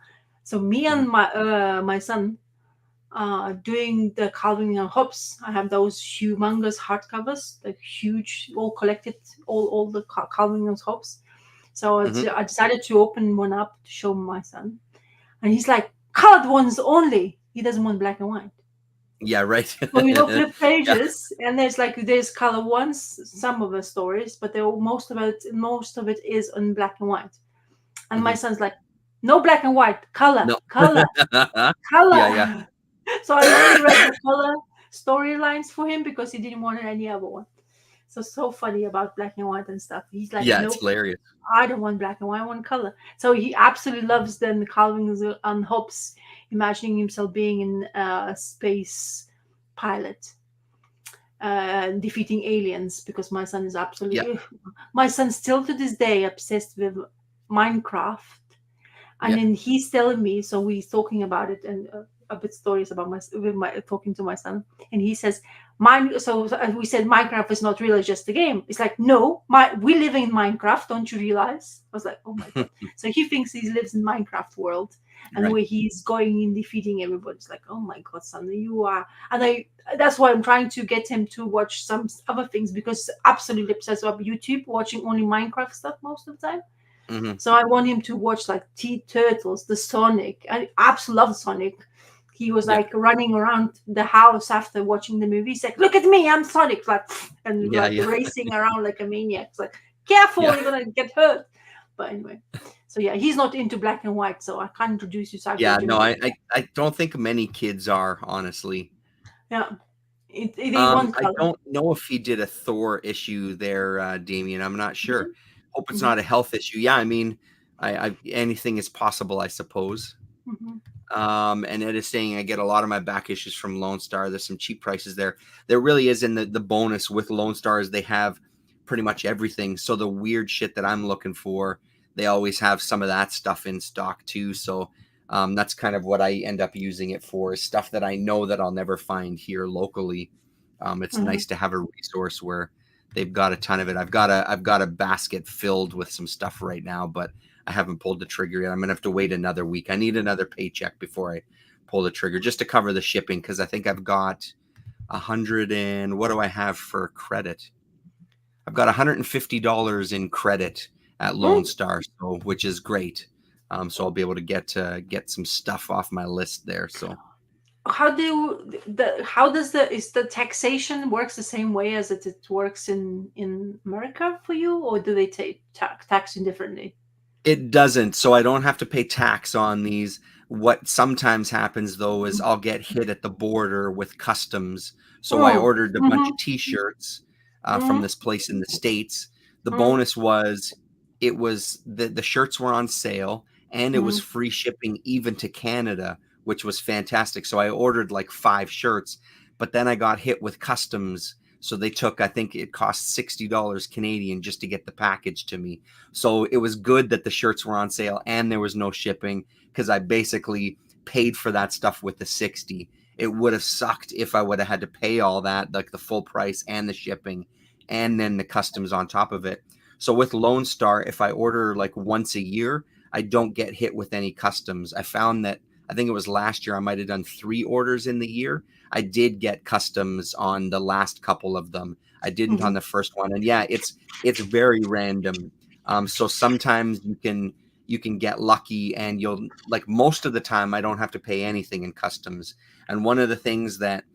So me and my son doing the Calvin and Hobbes. I have those humongous hardcovers, like huge, all collected, all the Calvin and Hobbes. So I decided to open one up to show my son, and he's like, colored ones only. He doesn't want black and white. Yeah, right. So you know, flip pages, and there's color ones, some of the stories, but most of it is in black and white. And my son's like, no black and white, color, color. Yeah. So I only read the color storylines for him because he didn't want any other one. So funny about black and white and stuff. He's like, yeah, nope, it's hilarious. I don't want black and white, I want color. So he absolutely loves then Calvin and Hobbes, imagining himself being in a space pilot, defeating aliens, because my son is absolutely my son's still to this day obsessed with Minecraft. And then he's telling me, so we're talking about it and a bit stories about talking to my son, and he says, so we said Minecraft is not really just a game. It's like, no, we live in Minecraft, don't you realize? I was like, oh my god. So he thinks he lives in Minecraft world, and where he's going in defeating everybody. It's like, oh my god, son, you are. And that's why I'm trying to get him to watch some other things, because absolutely obsessed about YouTube, watching only Minecraft stuff most of the time. So I want him to watch like Turtles, the Sonic. I absolutely love Sonic. He was like running around the house after watching the movie. He's like, look at me, I'm Sonic. Like, and racing around like a maniac. It's like, careful, you're going to get hurt. But anyway, so yeah, he's not into black and white, so I can't introduce you. I don't think many kids are, honestly. Yeah. I don't know if he did a Thor issue there, Damien. I'm not sure. Hope it's not a health issue. Yeah, I mean, I anything is possible, I suppose. And Ed is saying I get a lot of my back issues from Lone Star. There's some cheap prices there. There really is, in the bonus with Lone Star is they have pretty much everything. So the weird shit that I'm looking for, they always have some of that stuff in stock too. So that's kind of what I end up using it for, is stuff that I know that I'll never find here locally. It's nice to have a resource where they've got a ton of it. I've got a basket filled with some stuff right now, but I haven't pulled the trigger yet. I'm gonna have to wait another week. I need another paycheck before I pull the trigger, just to cover the shipping, because I think I've got 100 and what do I have for credit? I've got $150 in credit at Lone Star, so which is great. So I'll be able to get some stuff off my list there. So is the taxation works the same way as it works in America for you, or do they take tax differently? It doesn't, so I don't have to pay tax on these. What sometimes happens though is I'll get hit at the border with customs. So I ordered a bunch of t-shirts from this place in the States. The bonus was it was the shirts were on sale, and it was free shipping even to Canada, which was fantastic. So I ordered like 5 shirts, but then I got hit with customs. So they took, I think it cost $60 Canadian just to get the package to me. So it was good that the shirts were on sale and there was no shipping, because I basically paid for that stuff with the 60. It would have sucked if I would have had to pay all that, like the full price and the shipping and then the customs on top of it. So with Lone Star, if I order like once a year, I don't get hit with any customs. I found that I think it was last year, I might have done 3 orders in the year. I did get customs on the last couple of them. I didn't on the first one. And yeah, it's very random. So sometimes you can get lucky, and you'll, like, most of the time I don't have to pay anything in customs. And one of the things that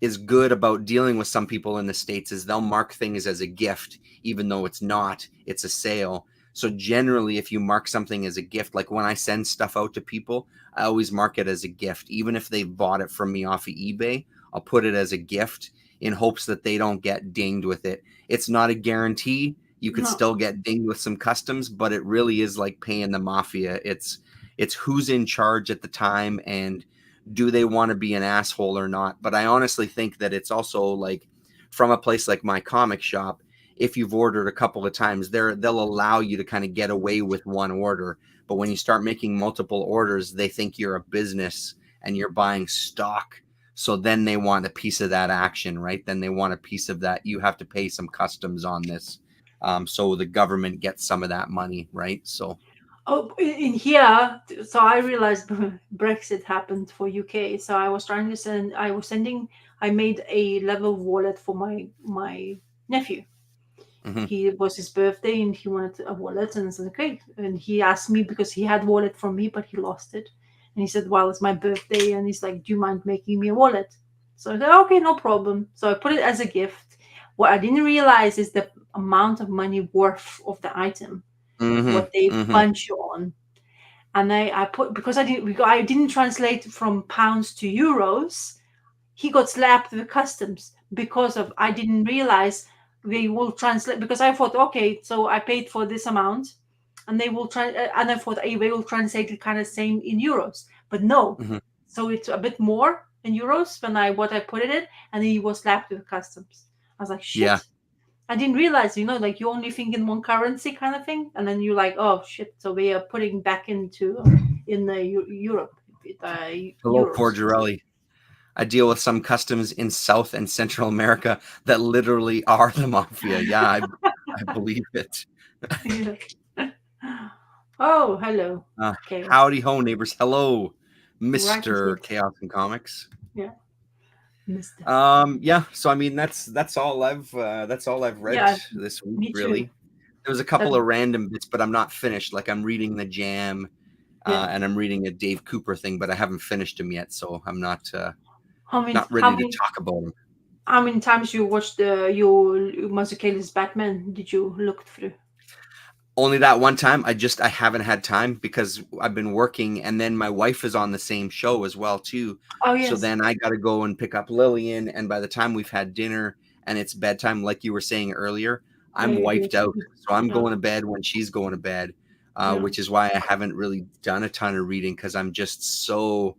is good about dealing with some people in the States is they'll mark things as a gift, even though it's not, it's a sale. So generally, if you mark something as a gift, like when I send stuff out to people, I always mark it as a gift. Even if they bought it from me off of eBay, I'll put it as a gift in hopes that they don't get dinged with it. It's not a guarantee. You could still get dinged with some customs, but it really is like paying the mafia. It's who's in charge at the time, and do they want to be an asshole or not? But I honestly think that it's also like, from a place like my comic shop, if you've ordered a couple of times, they'll allow you to kind of get away with one order. But when you start making multiple orders, they think you're a business and you're buying stock. So then they want a piece of that action, right? Then they want a piece of that. You have to pay some customs on this. So the government gets some of that money, right? So. Oh, in here, so I realized Brexit happened for UK. So I was trying to send, I made a level wallet for my nephew. He was his birthday and he wanted a wallet, and I said, okay. And he asked me because he had wallet from me, but he lost it. And he said, well, it's my birthday. And he's like, do you mind making me a wallet? So I said, okay, no problem. So I put it as a gift. What I didn't realize is the amount of money worth of the item. What they punch you on. And I put, because I didn't translate from pounds to euros, he got slapped with customs because of, I didn't realize they will translate, because I thought, okay, so I paid for this amount and they will try, and I thought they will translate it kind of same in euros, but no. So it's a bit more in euros than what I put it in, and he was slapped with customs. I was like, shit. Yeah. I didn't realize, like you only think in one currency kind of thing, and then you're like, oh shit! So we are putting back in the Europe. Hello, Porgerelli. I deal with some customs in South and Central America that literally are the mafia. Yeah, I believe it. Oh, hello. Howdy ho, neighbors. Hello, Mr. Chaos and Comics. Yeah. Yeah, so I mean that's all I've read this week, really. There was a couple of random bits, but I'm not finished. Like, I'm reading The Jam, and I'm reading a Dave Cooper thing, but I haven't finished him yet, so I'm not ready to talk about him. How many times you watched your Mazzucchelli's Batman did you look through? Only that one time. I haven't had time because I've been working, and then my wife is on the same show as well too. Oh yes. So then I got to go and pick up Lillian, and by the time we've had dinner and it's bedtime, like you were saying earlier, I'm wiped out. So I'm going to bed when she's going to bed, which is why I haven't really done a ton of reading, because I'm just so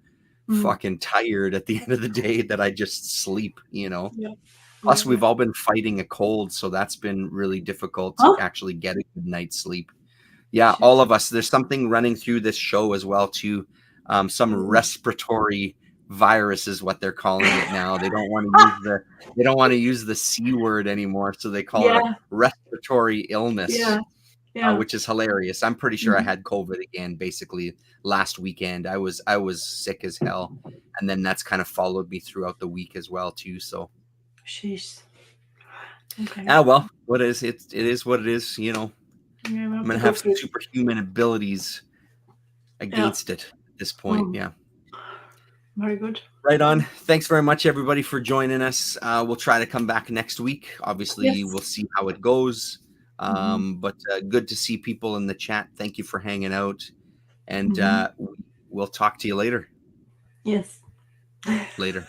fucking tired at the end of the day that I just sleep, Yeah. Plus, we've all been fighting a cold, so that's been really difficult to actually get a good night's sleep. Yeah, all of us. There's something running through this show as well, too. Some respiratory virus is what they're calling it now. They don't want to use the C word anymore, so they call it a respiratory illness. Which is hilarious. I'm pretty sure I had COVID again basically last weekend. I was sick as hell, and then that's kind of followed me throughout the week as well too. So. Jeez. Okay. Well, what is it? It is what it is. I'm gonna have some superhuman abilities against it at this point. Yeah. Very good. Right on. Thanks very much, everybody, for joining us. We'll try to come back next week. Obviously, we'll see how it goes. But good to see people in the chat. Thank you for hanging out, and we'll talk to you later. Yes. Later.